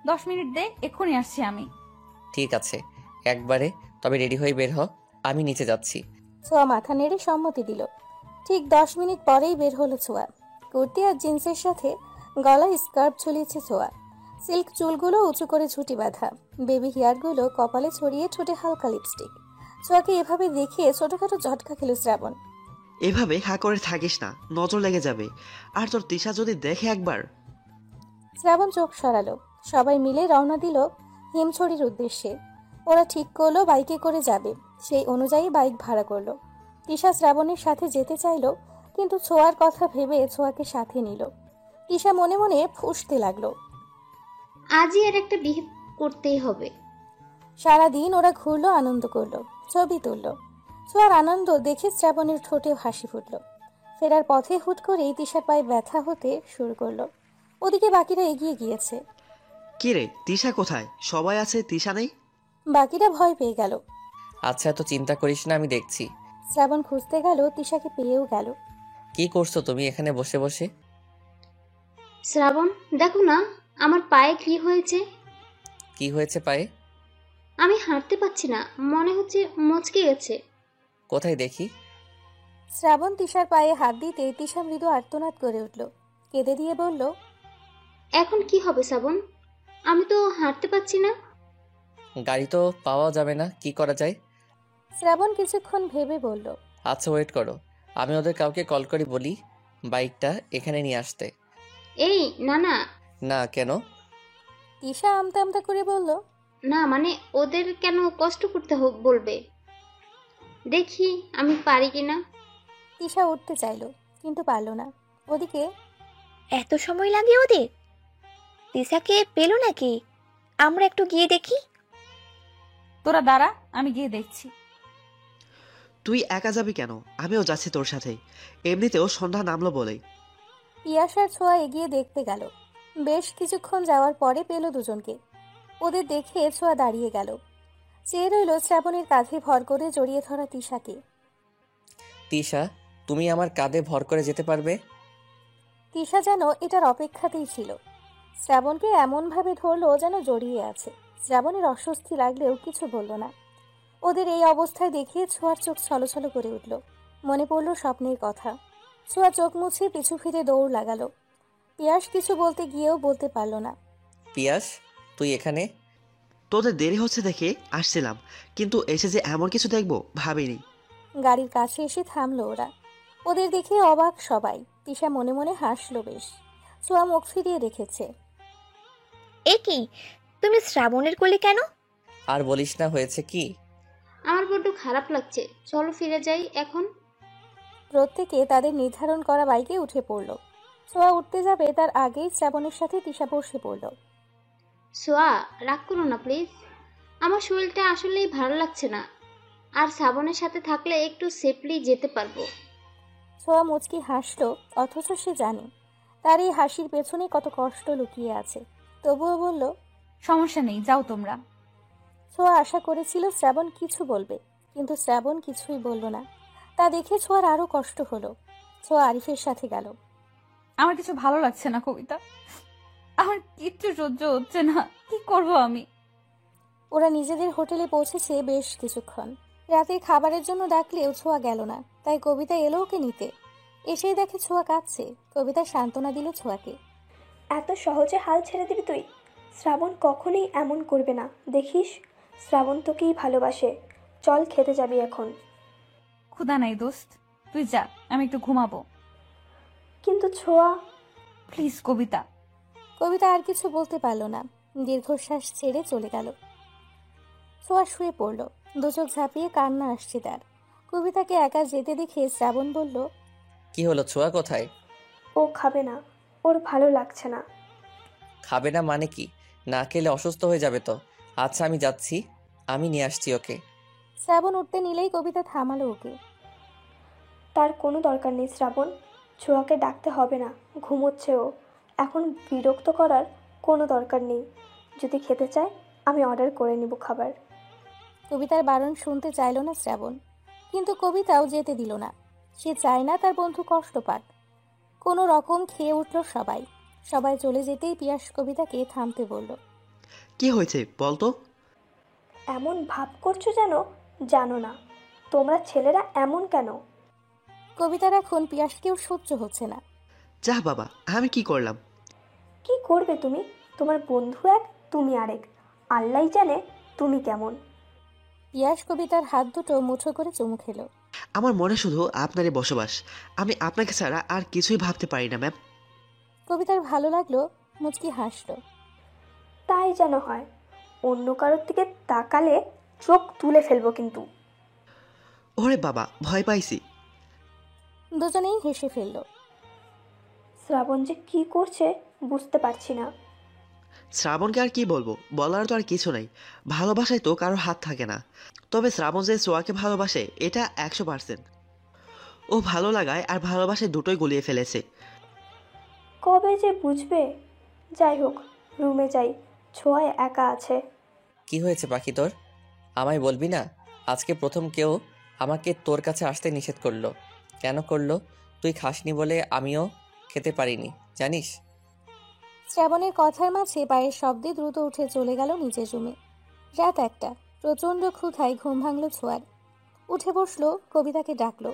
10 মিনিট দে, এক্ষুনি আসছি আমি। ঠিক আছে, একবারে, তবে রেডি হয়ে বের হ, আমি নিচে যাচ্ছি। ছোঁয়া মাথা নেড়ে সম্মতি দিল। ঠিক 10 মিনিট পরেই বের হলো ছোঁয়া। কুর্তি আর জিন্সের সাথে গলায় স্কার্ফ ঝুলিয়েছে ছোঁয়া। সিল্ক চুলগুলো উঁচু করে ঝুঁটি বাঁধা। বেবি হেয়ারগুলো কপালে ছড়িয়ে, ঠোঁটে হালকা লিপস্টিক। ছোঁয়াকে এভাবে দেখে ছোটখাটো ঝটকা খেল শ্রাবণ। এভাবে হা করে থাকিস না, নজর লেগে যাবে। আর তোর তিশা যদি দেখে একবার। শ্রাবণ চোখ সরালো। সবাই মিলে রওনা দিল হিমছড়ির উদ্দেশ্যে। ওরা ঠিক করলো বাইকে করে যাবে। সেই অনুযায়ী বাইক ভাড়া করলো। তিশা শ্রাবণের সাথে যেতে চাইলো, কিন্তু ছোঁয়ার কথা ভেবে ছোঁয়াকে সাথে নিল। তিশা মনে মনে ফুঁসতে লাগলো, আজই এর একটা বিহেভ করতেই হবে। সারাদিন ওরা ঘুরলো, আনন্দ করলো, ছবি তুললো। ছোঁয়ার আনন্দ দেখে শ্রাবণের ঠোঁটেও হাসি ফুটলো। ফেরার পথে হুট করেই তিশার পায়ে ব্যথা হতে শুরু করলো। ওদিকে বাকিরা এগিয়ে গিয়েছে। কি রে, তিশা কোথায়? সবাই আছে, তিশা নেই। বাকিরা ভয় পেয়ে গেল। আচ্ছা, এত চিন্তা করিস না, আমি দেখছি। শ্রাবণ খুঁজতে গেল, তিশাকে পেয়েও গেল। কি করছো তুমি এখানে বসে বসে? শ্রাবণ, দেখো না আমার পায়ে কি হয়েছে। কি হয়েছে পায়ে? আমি হাঁটতে পারছি না, মনে হচ্ছে মচকে গেছে। কোথায় দেখি? শ্রাবণ তিশার পায়ে হাত দিতে তিশা মৃদু আর্তনাদ করে উঠল। কেঁদে দিয়ে বলল, এখন কি হবে শ্রাবণ? আমি তো হাঁটতে পারছি না। গাড়ি তো পাওয়া যাবে না, কি করা যায়? শ্রাবণ কিছুক্ষণ ভেবে বলল, আচ্ছা ওয়েট করো, আমি ওদের কাউকে কল করে বলি বাইকটা এখানে নিয়ে আসতে। এই না না না কেন? তিশা আমতা আমতা করে বলল, না মানে ওদের কেন কষ্ট করতে বলবে, দেখি আমি পারি কিনা। তিশা উঠতে চাইলো কিন্তু পারল না। ওদিকে এত সময় লাগে ওদের? তিশাকে পেলো নাকি? আমরা একটু গিয়ে দেখি। তোরা দাঁড়া, আমি গিয়ে দেখছি। তুই একা যাবি কেন? আমিও যাচ্ছি তোর সাথে। এমনিতেও সন্ধ্যা নামলো বলেই। পিয়াস আর ছোঁয়া এগিয়ে দেখতে গেল। বেশ কিছুক্ষণ যাওয়ার পরে পেল দুজনকে। ওদের দেখে ছোঁয়া দাঁড়িয়ে গেল। চেয়ে রইল শ্রাবণের কাঁধে ভর করে জড়িয়ে ধরা তিশাকে। তিশা, তুমি আমার কাঁধে ভর করে যেতে পারবে? তিশা যেন এটার অপেক্ষাতেই ছিল। শ্রাবণকে এমনভাবে ধরলো যেন জড়িয়ে আছে। শ্রাবণের অস্বস্তি লাগলেও কিছু বলল না। ওদের এই অবস্থায় দেখে ছোঁয়ার চোখ ছলছল করে উঠল। মনে পড়ল স্বপ্নের কথা। ছোঁয়া চোখ মুছে পিছু ফিরে দৌড় লাগালো। পিয়াস কিছু বলতে গিয়েও বলতে পারল না। পিয়াস, তুই এখানে? তোদের দেরি হচ্ছে দেখে আসছিলাম, কিন্তু এসে যে এমন কিছু দেখবো ভাবিনি। গাড়ির কাছে এসে থামলো ওরা। ওদের দেখে অবাক সবাই। তিশা মনে মনে হাসলো বেশ। ছোঁয়া মুখ ফিরিয়ে রেখেছে। এ কি, তুমি শ্রাবণের কোলে কেন? আর বলিস না, হয়েছে কি? আমার বড্ড খারাপ লাগছে, চলো ফিরে যাই এখন। প্রত্যেকে তাদের নির্ধারণ করা বাইকে উঠে পড়ল। ছোঁয়া উঠতে যাবে তার আগেই শ্রাবণের সাথে তিশা বসে পড়ল। সোয়া, রাগ করো না প্লিজ, আমার শরীরটা আসলেই ভালো লাগছে না, আর শ্রাবণের সাথে থাকলে একটু সেফলি যেতে পারবো। ছোঁয়া মুচকি হাসলো, অথচ সে জানে তার এই হাসির পেছনে কত কষ্ট লুকিয়ে আছে। তবুও বলল, সমস্যা নেই, যাও তোমরা। ছোঁয়া আশা করেছিল শ্রাবণ কিছু বলবে, কিন্তু শ্রাবণ কিছুই বলল না। তা দেখে ছোঁয়ার আরো কষ্ট হলো। ছোঁয়া আরিফের সাথে গেল। আমার কিছু ভালো লাগছে না কবিতা, আমার কিচ্ছু সহ্য হচ্ছে না, কি করব আমি? ওরা নিজেদের হোটেলে পৌঁছেছে বেশ কিছুক্ষণ। রাতের খাবারের জন্য ডাকলেও ছোঁয়া গেল না, তাই কবিতা এলো ওকে নিতে। এসেই দেখে ছোঁয়া কাঁদছে। কবিতা সান্ত্বনা দিল ছোঁয়াকে। এত সহজে হাল ছেড়ে দিবি তুই? শ্রাবণ কখনোই এমন করবে না, দেখিস। শ্রাবণ তোকেই ভালোবাসে। চল খেতে যাবি এখন। ক্ষুধা নাই দোস্ত, তুই যা, আমি একটু ঘুমাবো। কিন্তু ছোঁয়া। প্লিজ কবিতা। কবিতা আর কিছু বলতে পারল না, দীর্ঘশ্বাস ছেড়ে চলে গেল। ছোঁয়া শুয়ে পড়ল। দুচোখ ঝাঁপিয়ে কান্না আসছে তার। কবিতাকে একা যেতে দেখে শ্রাবণ বলল, কি হলো, ছোঁয়া কোথায়? ও খাবে না, ওর ভালো লাগছে না। খাবে না মানে কি? না খেলে অসুস্থ হয়ে যাবে তো। আচ্ছা আমি যাচ্ছি, আমি নিয়ে আসছি ওকে। শ্রাবণ উঠতে নিলেই কবিতা থামালো ওকে। তার কোনো দরকার নেই শ্রাবণ, ছোঁয়াকে ডাকতে হবে না, ঘুমোচ্ছে ও। এখন বিরক্ত করার কোনো দরকার নেই। যদি খেতে চায় আমি অর্ডার করে নিব খাবার। কবিতার বারণ শুনতে চাইল না শ্রাবণ, কিন্তু কবিতাও যেতে দিল না। সে চায় না তার বন্ধু কষ্ট পাক। কোনো রকম খেয়ে উঠল সবাই। সবাই চলে যেতেই পিয়াস কবিতাকে থামতে বলল। কি হয়েছে বলতো? এমন ভাব করছো যেন জানো না। তোমরা ছেলেরা এমন কেন? কবিতার এখন পিয়াসকেও সহ্য হচ্ছে না। যা বাবা, আমি কি করলাম? কি করবে তুমি? তোমার বন্ধু এক, তুমি আরেক। আল্লাহই জানে তুমি কেমন। পিয়াস কবিতার হাত দুটো মুঠো করে চুমু খেলো। আমার মনে শুধু আপনারই বসবাস। আমি আপনাকে ছাড়া আর কিছুই ভাবতে পারি না ম্যাম। কবিতার ভালো লাগলো, মুচকি হাসলো। তাই যেন হয়। অন্য কারোর দিকে তাকালে চোখ তুলে ফেলবো কিন্তু। ওরে বাবা, ভয় পাইছি। দুজনেই হেসে ফেলল। শ্রাবণ যে কি করছে বুঝতে পারছি না। শ্রাবণকে আর কি বলবো, বলার তো আর কিছু নেই। ভালোবাসায় তো কারোর হাত থাকে না। তবে শ্রাবণ যে সোয়াকে ভালোবাসে এটা 100%। ও ভালো লাগায় আর ভালোবাসায় দুটোই গলিয়ে ফেলেছে। কবে যে বুঝবে? যাই হোক, রুমে যাই, ছোঁয়া একা আছে। কি হয়েছে পাখি তোর? আমায় বলবি না? আজকে প্রথম কেউ আমাকে তোর কাছে আসতে নিষেধ করলো। কেন করলো? তুই খাসনি বলে আমিও খেতে পারিনি, জানিস? শ্রাবণের কথার মাঝে পায়ের শব্দে দ্রুত উঠে চলে গেল নিচের রুমে। রাত 1টা। প্রচণ্ড ক্ষুধায় ঘুম ভাঙল ছোঁয়ার। উঠে বসলো, কবিতাকে ডাকলো,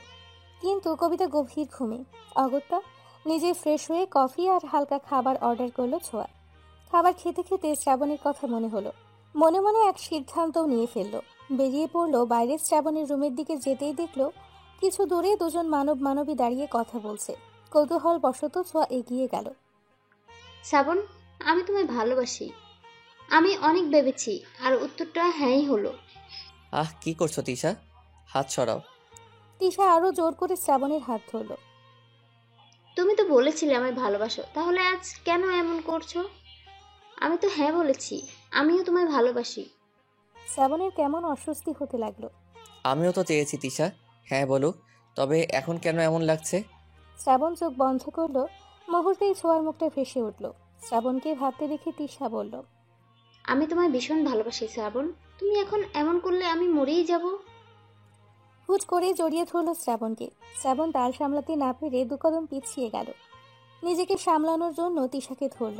কিন্তু কবিতা গভীর ঘুমে। অগত্যা নিজে ফ্রেশ হয়ে কফি আর হালকা খাবার অর্ডার করলো ছোঁয়া। খাবার খেতে খেতে শ্রাবণের কথা মনে হলো। মনে মনে এক সিদ্ধান্তও নিয়ে ফেললো। বেরিয়ে পড়লো বাইরে। শ্রাবণের রুমের দিকে যেতেই দেখলো কিছু দূরে দুজন মানব মানবী দাঁড়িয়ে কথা বলছে। কৌতূহল বশত ছোঁয়া এগিয়ে গেল। শ্রাবণ, আমি তোমায় ভালোবাসি। আমি অনেক ভেবেছি, আর উত্তরটা হ্যাঁই হলো। কি করছো তিশা? হাত সরাও। তিশা আরো জোর করে শ্রাবণের হাত ধরল। তুমি তো বলেছিলে আমায় ভালোবাসো, তাহলে আজ কেন এমন করছো? আমি তো হ্যাঁ বলেছি, আমিও তোমায় ভালোবাসি। শ্রাবণের কেমন অস্বস্তি হতে লাগলো। আমিও তো চেয়েছি তিশা হ্যাঁ বলুক, তবে এখন কেন এমন লাগছে? শ্রাবণ চোখ বন্ধ করলো। মুহূর্তেই ছোঁয়ার মুখটা ভেসে উঠল। শ্রাবণকে ভাবতে দেখে তিশা বলল, আমি তোমায় ভীষণ ভালোবাসি শ্রাবণ। তুমি এখন এমন করলে আমি মরেই যাব। হুট করে জড়িয়ে ধরল শ্রাবণকে। শ্রাবণ তাল সামলাতে না পেরে দু কদম পিছিয়ে গেল। নিজেকে সামলানোর জন্য তিশাকে ধরল।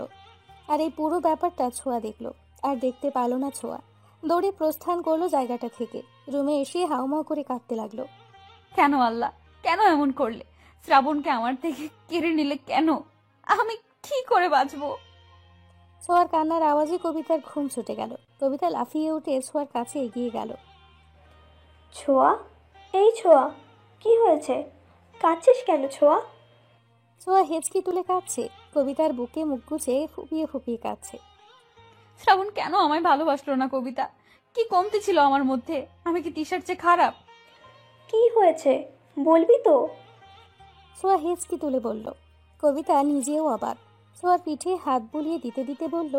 আর এই পুরো ব্যাপারটা ছোঁয়া দেখলো, আর দেখতে পেল না ছোঁয়া। দৌড়ে প্রস্থান করলো জায়গাটা থেকে। রুমে এসে হাউমাউ করে কাঁদতে লাগলো। কেন আল্লাহ, কেন এমন করলে? শ্রাবণকে আমার থেকে কেড়ে নিলে কেন? আমি কি করে বাঁচবো? ছোঁয়ার কান্নার আওয়াজে কবিতার ঘুম ছুটে গেল। কবিতা লাফিয়ে উঠে ছোঁয়ার কাছে এগিয়ে গেল। ছোঁয়া, এই ছোঁয়া, কি হয়েছে? কাঁদছিস কেন ছোঁয়া? ছোঁয়া হেঁচকি তুলে কাঁদছে। কবিতার বুকে মুখ গুজে ফুপিয়ে ফুপিয়ে কাঁদছে। শ্রাবণ কেন আমায় ভালোবাসলো না? কবিতা, কি কমতি ছিল আমার মধ্যে? আমি কি টি-শার্ট চেয়ে খারাপ? কি হয়েছে বলবি তো? ছোঁয়া হেঁচকি তুলে বলল। কবিতা নিজেও অবাক। ছোঁয়ার পিঠে হাত বুলিয়ে দিতে দিতে বলল,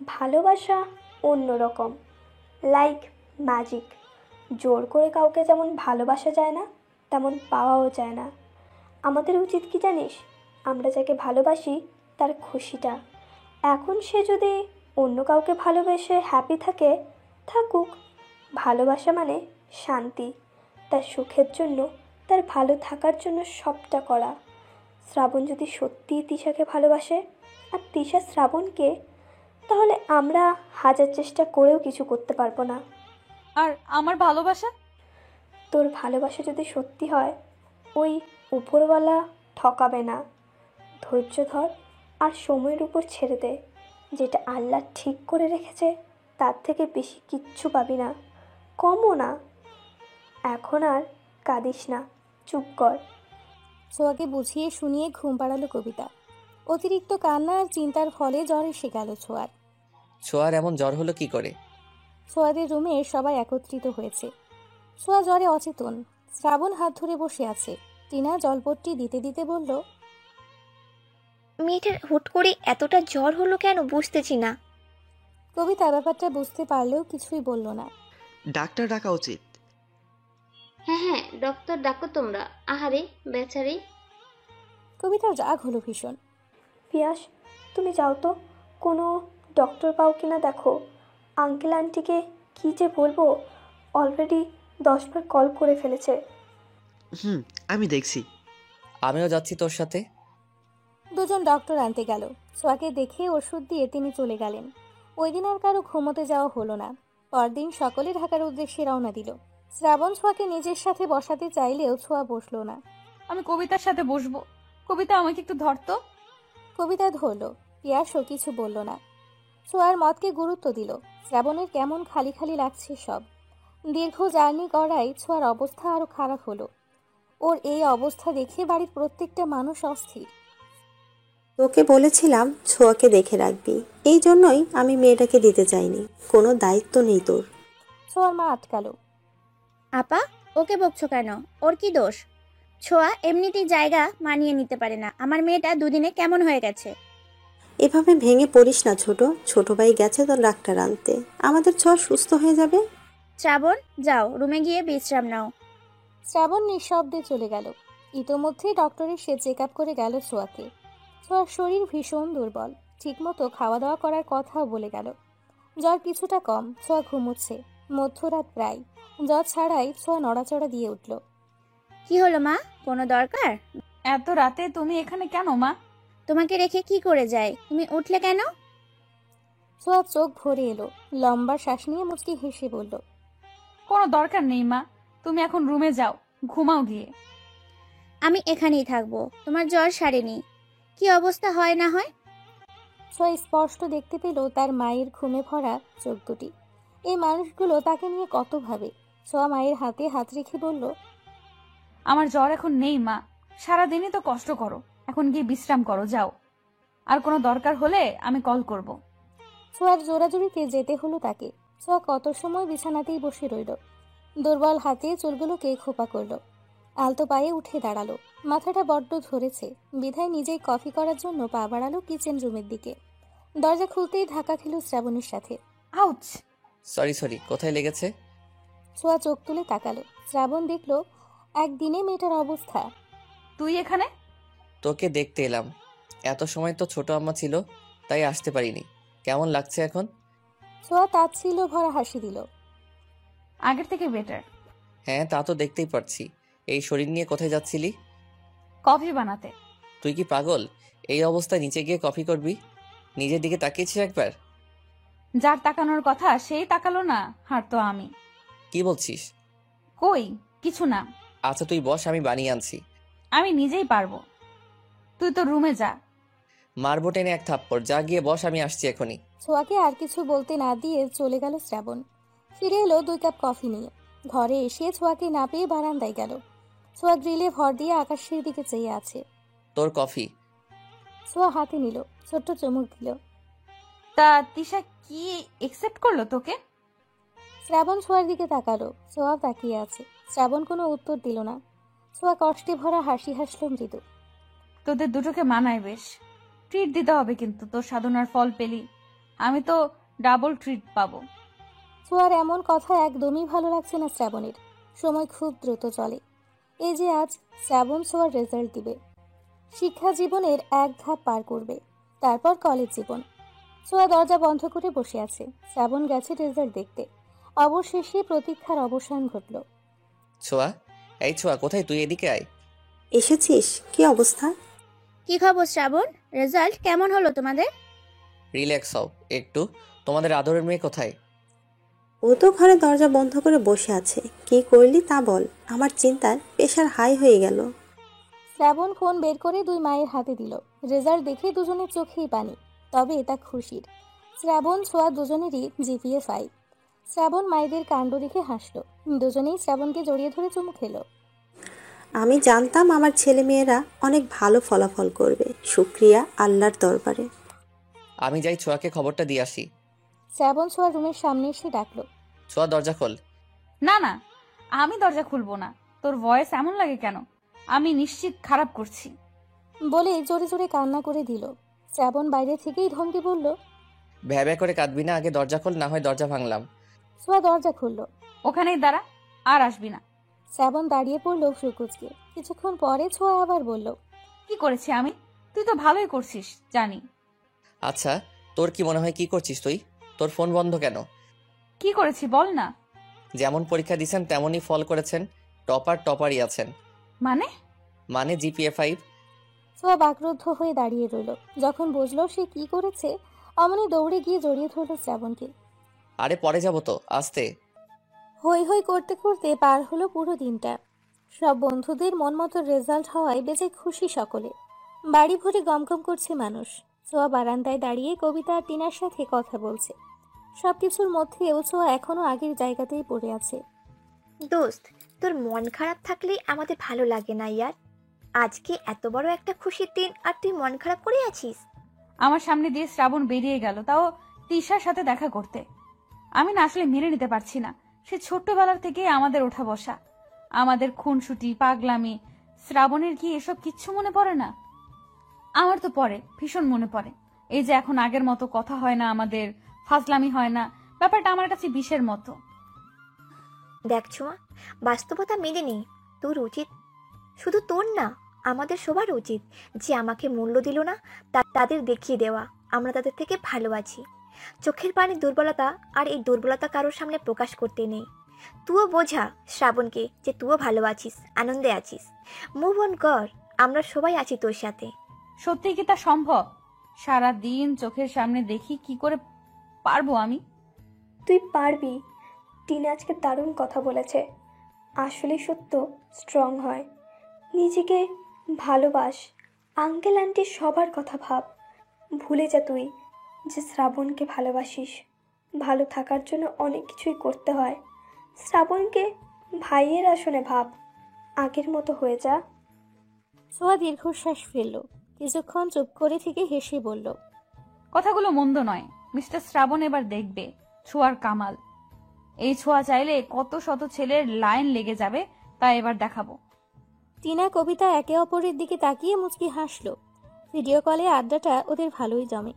ভালোবাসা অন্যরকম, লাইক ম্যাজিক। জোর করে কাউকে যেমন ভালোবাসা যায় না, তেমন পাওয়াও যায় না। আমাদের উচিত কি জানিস? আমরা যাকে ভালোবাসি তার খুশিটা। এখন সে যদি অন্য কাউকে ভালোবেসে হ্যাপি থাকে, থাকুক। ভালোবাসা মানে শান্তি, তার সুখের জন্য, তার ভালো থাকার জন্য সবটা করা। শ্রাবণ যদি সত্যিই তিশাকে ভালোবাসে আর তিশা শ্রাবণকে, তাহলে আমরা হাজার চেষ্টা করেও কিছু করতে পারবো না। আর আমার ভালোবাসা? তোর ভালোবাসা যদি সত্যি হয়, ওই উপরওয়ালা ঠকাবে না। ধৈর্য ধর আর সময়ের উপর ছেড়ে দে। যেটা আল্লাহ ঠিক করে রেখেছে তার থেকে বেশি কিচ্ছু পাবি না, কমও না। এখন আর কাঁদিস না, চুপ কর। ছোঁয়াকে বুঝিয়ে শুনিয়ে ঘুম পাড়ালো কবিতা। অতিরিক্ত কান্না আর চিন্তার ফলে জ্বর এসে গেল ছোঁয়ার। ছোঁয়ার এমন জ্বর হলো কি করে? ছোঁয়াদের রুমে সবাই একত্রিত হয়েছে। ছোঁয়া জ্বরে অচেতন। শ্রাবণ হাত ধরে বসে আছে। টিনা জলপট্টি দিতে দিতে বলল, মেয়েটার হুট করে এতটা জ্বর হলো কেন বুঝতেছি না। কবিতা ব্যাপারটা বুঝতে পারলেও কিছুই বলল না। ডাক্তার ডাকা উচিত। হ্যাঁ হ্যাঁ, ডক্টর ডাকো তোমরা। আহারে বেচারি। কবিতার রাগ হলো ভীষণ। পিয়াস, তুমি যাও তো, কোনো ডক্টর পাও কিনা দেখো। আঙ্কেল আন্টিকে কী যে বলবো, অলরেডি 10 বার কল করে ফেলেছে। আমি দেখছি। আমিও যাচ্ছি তোর সাথে। দুজন ডক্টর আনতে গেল। ছোঁয়াকে দেখে ওষুধ দিয়ে তিনি চলে গেলেন। ওই দিন আর কারো ঘুমোতে যাওয়া হলো না। পরদিন সকলে ঢাকার উদ্দেশ্যে রওনা দিল। শ্রাবণ ছোঁয়াকে নিজের সাথে বসাতে চাইলেও ছোঁয়া বসলো না। আমি কবিতার সাথে বসবো। কবিতা, আমাকে একটু ধরতো। কবিতা ধরল। পিয়াসও কিছু বলল না। ছোঁয়ার মতকে গুরুত্ব দিল। শ্রাবণের কেমন খালি খালি লাগছে সব। দীর্ঘ জার্নি করায় ছোঁয়ার অবস্থা আরো খারাপ হলো। ওর এই অবস্থা দেখে বাড়ির প্রত্যেকটা মানুষ অস্থির। তোকে বলেছিলাম ছোঁয়াকে দেখে রাখবি, এই জন্যই আমি মেয়েটাকে দিতে চাইনি। কোনো দায়িত্ব নেই তোর। ছোঁয়ার মা আটকালো। আপা, ওকে বকছো কেন? ওর কি দোষ? ছোঁয়া এমনিতেই জায়গা মানিয়ে নিতে পারে না। আমার মেয়েটা দুদিনে কেমন হয়ে গেছে। এভাবে ভেঙে পড়িস না ছোট। ছোট ভাই গেছে তোর ডাক্তার আনতে, আমাদের ছোঁয়া সুস্থ হয়ে যাবে। শ্রাবণ, যাও রুমে গিয়ে বিশ্রাম নাও। শ্রাবণ নিঃশব্দে চলে গেল। ইতোমধ্যেই ডক্টরের সে চেক আপ করে গেল ছোঁয়াকে। ছোঁয়ার শরীর ভীষণ দুর্বল। ঠিকমতো খাওয়া দাওয়া করার কথাও বলে গেল। জ্বর কিছুটা কম। ছোঁয়া ঘুমোচ্ছে। মধ্যরাত প্রায়। জ্বর ছাড়াই ছোঁয়া নড়াচড়া দিয়ে উঠল। কি হলো মা, কোনো দরকার? এত রাতে তুমি এখানে কেন মা? তোমাকে রেখে কি করে যায়? তুমি উঠলে কেন? ছোঁয়ার চোখ ভরে এলো। লম্বা শ্বাস নিয়ে মুচকি হেসে বলল, কোনো দরকার নেই মা, তুমি এখন রুমে যাও, ঘুমাও গিয়ে। আমি এখানেই থাকবো। তোমার জ্বর সারেনি, কি অবস্থা হয় না হয়। ছোঁয়া স্পষ্ট দেখতে পেল তার মায়ের ঘুমে ভরা চোখ দুটি। এই মানুষগুলো তাকে নিয়ে কত ভাবে। ছোঁয়া মায়ের হাতে হাত রেখে বলল, আমার জ্বর এখন নেই মা, সারাদিনই তো কষ্ট করো, এখন গিয়ে বিশ্রাম করো, যাও। আর কোনো দরকার হলে আমি কল করব। ছোঁয়ার জোরাজুরিতে যেতে হলো তাকে। ছোঁয়া কত সময় বিছানাতেই বসে রইল, দুর্বল হাতে চুলগুলোকে খোপা করলো, আলতো পায়ে উঠে দাঁড়ালো। মাথাটা বড্ড ধরেছে, বিধায় নিজেই কফি করার জন্য পা বাড়ালো কিচেন রুমের দিকে। দরজা খুলতেই ধাক্কা খেল শ্রাবণীর সাথে। আউচ! সরি, কোথায় লেগেছে? ছোঁয়া চোখ তুলে তাকালো। শ্রাবণ দেখলো একদিনে মেয়েটার অবস্থা। তুই এখানে? তোকে দেখতে এলাম। এত সময় তো ছোট আম্মা ছিল, তাই আসতে পারিনি। কেমন লাগছে এখন? ছোঁয়া তাচ্ছিল্য ভরা হাসি দিল। আগের থেকে বেটার। হ্যাঁ, তা তো দেখতেই পারছি। এই শরীর নিয়ে কোথায় যাচ্ছিলি? কফি বানাতে। তুই কি পাগল? এই অবস্থায় নিচে গিয়ে কফি করবি? নিজের দিকে তাকিয়েছিস একবার? যার তাকানোর কথা সেই তাকালো না, হার তো আমি। কি বলছিস? কই কিছু না। আচ্ছা তুই বস, আমি বানিয়ে আনছি। আমি নিজেই পারবো, তুই তো রুমে যা। মারবো টেনে এক থাপ্পড়। যা গিয়ে বস, আমি আসছি এখনই। ছোঁয়াকে আর কিছু বলতে না দিয়ে চলে গেল শ্রাবণ। ফিরে এলো 2 কাপ কফি নিয়ে। ঘরে এসে ছোঁয়াকে না পেয়ে বারান্দায় গেল। ছোঁয়া গ্রিলে ভর দিয়ে আকাশের দিকে চেয়ে আছে। তোর কফি। ছোঁয়া হাতে নিল, ছোট্ট চুমুক দিল। তা তিশা কি একসেপ্ট করলো তোকে? শ্রাবণ ছোঁয়ার দিকে তাকালো। ছোঁয়া তাকিয়ে আছে। শ্রাবণ কোনো উত্তর দিল না। ছোঁয়া কষ্টে ভরা হাসি হাসল মৃদু। তোদের দুটোকে মানায় বেশ। ট্রিট দিতে হবে কিন্তু, তোর সাধনার ফল পেলি, আমি তো ডাবল ট্রিট পাবো। ছোঁয়ার এমন কথা একদমই ভালো লাগছে না শ্রাবণের। সময় খুব দ্রুত চলে। এই যে আজ শ্রাবণ ছোঁয়ার রেজাল্ট দিবে, শিক্ষা জীবনের এক ধাপ পার করবে, তারপর কলেজ জীবন। ছোঁয়া দরজা বন্ধ করে বসে আছে। শ্রাবণ গেছে রেজাল্ট দেখতে। অবশেষে প্রতীক্ষার অবসান ঘটল। ছোঁয়া, এই ছোঁয়া, কোথায় তুই? এদিকে আয়। এসেছিস? কি অবস্থা? কি খবর শ্রাবণ? রেজাল্ট কেমন হলো তোমাদের? রিল্যাক্স হও একটু। তোমাদের আদরের মেয়ে কোথায়? ও তো ঘরে দরজা বন্ধ করে বসে আছে। কি করলি তা বল, আমার চিন্তার প্রেশার হাই হয়ে গেল। শ্রাবণ ফোন বের করে 2 মায়ের হাতে দিল। রেজাল্ট দেখে দুজনের চোখেই পানি, তবে এটা খুশির। শ্রাবণ ছোঁয়া দুজনেরই জিপিএ 5। শ্রাবণ মায়েদের কাণ্ড দেখে হাসলো। দুজনেই শ্রাবণকে জড়িয়ে ধরে চুমু খেলো। আমি জানতাম আমার ছেলে মেয়েরা অনেক ভালো ফলাফল করবে। শুক্রিয়া আল্লাহর দরবারে। আমি যাই ছোঁয়াকে খবরটা দিয়ে আসি। শ্রাবণ ছোঁয়া রুমের সামনে এসে ডাকলো। ছোঁয়া, দরজা খোল। না না, আমি দরজা খুলবো না। তোর ভয়েস এমন লাগে কেন? আমি নিশ্চিত খারাপ করছি। বলে জোরে জোরে কান্না করে দিল। শ্রাবণ বাইরে থেকেই ধমকে বলল, ভ্যা করে কাঁদবি না, আগে দরজা খোল, না হয় দরজা ভাঙলাম। ছোঁয়া দরজা খুললো। ওখানেই দাঁড়া, আর আসবি না। শ্রাবণ দাঁড়িয়ে পড়লো ফ্রুকুচকে। কিছুক্ষণ পরে ছোঁয়া আবার বলল, কি করেছি আমি? তুই তো ভালোই করছিস জানি। আচ্ছা, তোর কি মনে হয় কি করছিস তুই? তোর ফোন বন্ধ কেন? কি করেছি বল না। যেমন পরীক্ষা দিয়েছেন তেমনই ফল করেছেন। টপারই আছেন। মানে জিপিএ 5। ছোঁয়া বাকরুদ্ধ হয়ে দাঁড়িয়ে রইল। যখন বুঝলো সে কি করেছে, অমনি দৌড়ে গিয়ে জড়িয়ে ধরল শ্রাবণকে। আরে পরে যাব তো, আস্তে। হই হই করতে করতে পার হলো পুরো দিনটা। সব বন্ধুদের মন মতো রেজাল্ট হওয়ায় বেজে খুশি সকলে। বাড়ি ভরে গমগম করছে মানুষ। ছোঁয়া বারান্দায় দাঁড়িয়ে কবিতা আর টিনার সাথে কথা বলছে। সবকিছুর মধ্যেও ছোঁয়া এখনো আগের জায়গাতেই পড়ে আছে। দোস্ত, তোর মন খারাপ থাকলে আমাদের ভালো লাগে না ইয়ার। আজকে এত বড় একটা খুশির দিন আর তুই মন খারাপ করে আছিস। আমার সামনে দিয়ে শ্রাবণ বেরিয়ে গেল, তাও তিশার সাথে দেখা করতে। আমি না আসলে মেনে নিতে পারছি না। সে ছোট্টবেলার থেকে আমাদের ওঠা বসা, আমাদের খুনসুটি, পাগলামি। শ্রাবণের কি এসব কিচ্ছু মনে পড়ে না? আমার তো পড়ে, ভীষণ মনে পড়ে। এই যে এখন আগের মতো কথা হয় না আমাদের, ফাজলামি হয় না, ব্যাপারটা আমার কাছে বিষের মতো। দেখ ছোঁয়া, বাস্তবতা মেনে নে। তোর উচিত, শুধু তোর না, আমাদের সবার উচিত যে আমাকে মূল্য দিল না তাদের দেখিয়ে দেওয়া আমরা তাদের থেকে ভালো আছি। চোখের পানি দুর্বলতা, আর এই দুর্বলতা কারোর সামনে প্রকাশ করতে নেই। তুইও বোঝা শ্রাবণকে যে তুইও ভালো আছিস, আনন্দে আছিস। মুভ অন কর, আমরা সবাই আছি তোর সাথে। সত্যি কি তা সম্ভব? সারা দিন চোখের সামনে দেখি, কি করে পারবো আমি? তুই পারবি। টিনা আজকে দারুণ কথা বলেছে। আসলে সত্য স্ট্রং হয়। নিজেকে ভালোবাস। আঙ্কেল আন্টি সবার কথা ভাব। ভুলে যা তুই যে শ্রাবণকে ভালোবাসিস। ভালো থাকার জন্য অনেক কিছুই করতে হয়। শ্রাবণকে ভাইয়ের আসনে ভাব। আগের মতো হয়ে যা। সোয়া দীর্ঘশ্বাস ফেলল, কিছুক্ষণ চুপ করে থেকে হেসে বলল, কথাগুলো মন্দ নয়। মিস্টার শ্রাবণ এবার দেখবে ছোঁয়ার কামাল। এই ছোঁয়া চাইলে কত শত ছেলের লাইন লেগে যাবে, তা এবার দেখাবো। টিনা কবিতা একে অপরের দিকে তাকিয়ে মুচকি হাসল। ভিডিও কলে আড্ডাটা ওদের ভালোই জমে।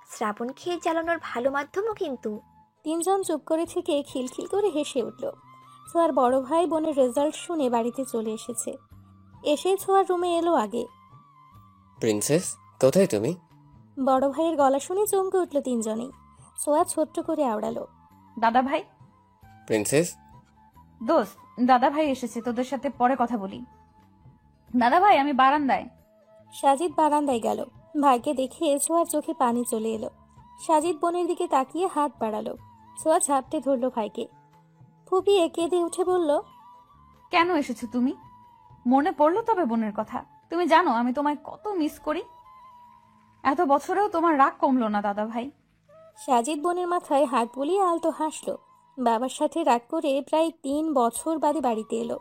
শ্রাবণ খেয়ে জ্বালানোর ভালো মাধ্যমও কিন্তু। তিনজন চুপ করে থেকে খিলখিল করে হেসে উঠল। ছোঁয়ার বড় ভাই বোনের রেজাল্ট শুনে বাড়িতে চলে এসেছে। এসে ছোঁয়ার রুমে এলো আগে। প্রিন্সেস, কোথায় তুমি? বড় ভাইয়ের গলা শুনে চমকে উঠল তিনজনেই। ছোঁয়া ছোট্ট করে আওড়ালো, দাদা ভাই। প্রিন্সেস, দোস্ত, দাদা ভাই এসেছে, তোদের সাথে পরে কথা বলি। দাদা ভাই, আমি বারান্দায়। সাজিদ বারান্দায় গেল। ভাইকে দেখে ছোঁয়ার চোখে পানি চলে এলো। সাজিদ বোনের দিকে তাকিয়ে হাত বাড়ালো। ছোঁয়া ঝাপটে ধরল ভাইকে। ফুপিয়ে কেঁদে উঠে বলল, কেন এসেছো তুমি? মনে পড়লো তবে বোনের কথা? তুমি জানো আমি তোমায় কত মিস করি। এত বছরেও তোমার রাগ কমলো না দাদা ভাই। সাজিদ বোনের মাথায় হাত বুলিয়ে আলতো হাসলো। বাবার সাথে রাগ করে প্রায় 3 বছর বাদে বাড়িতে এলো।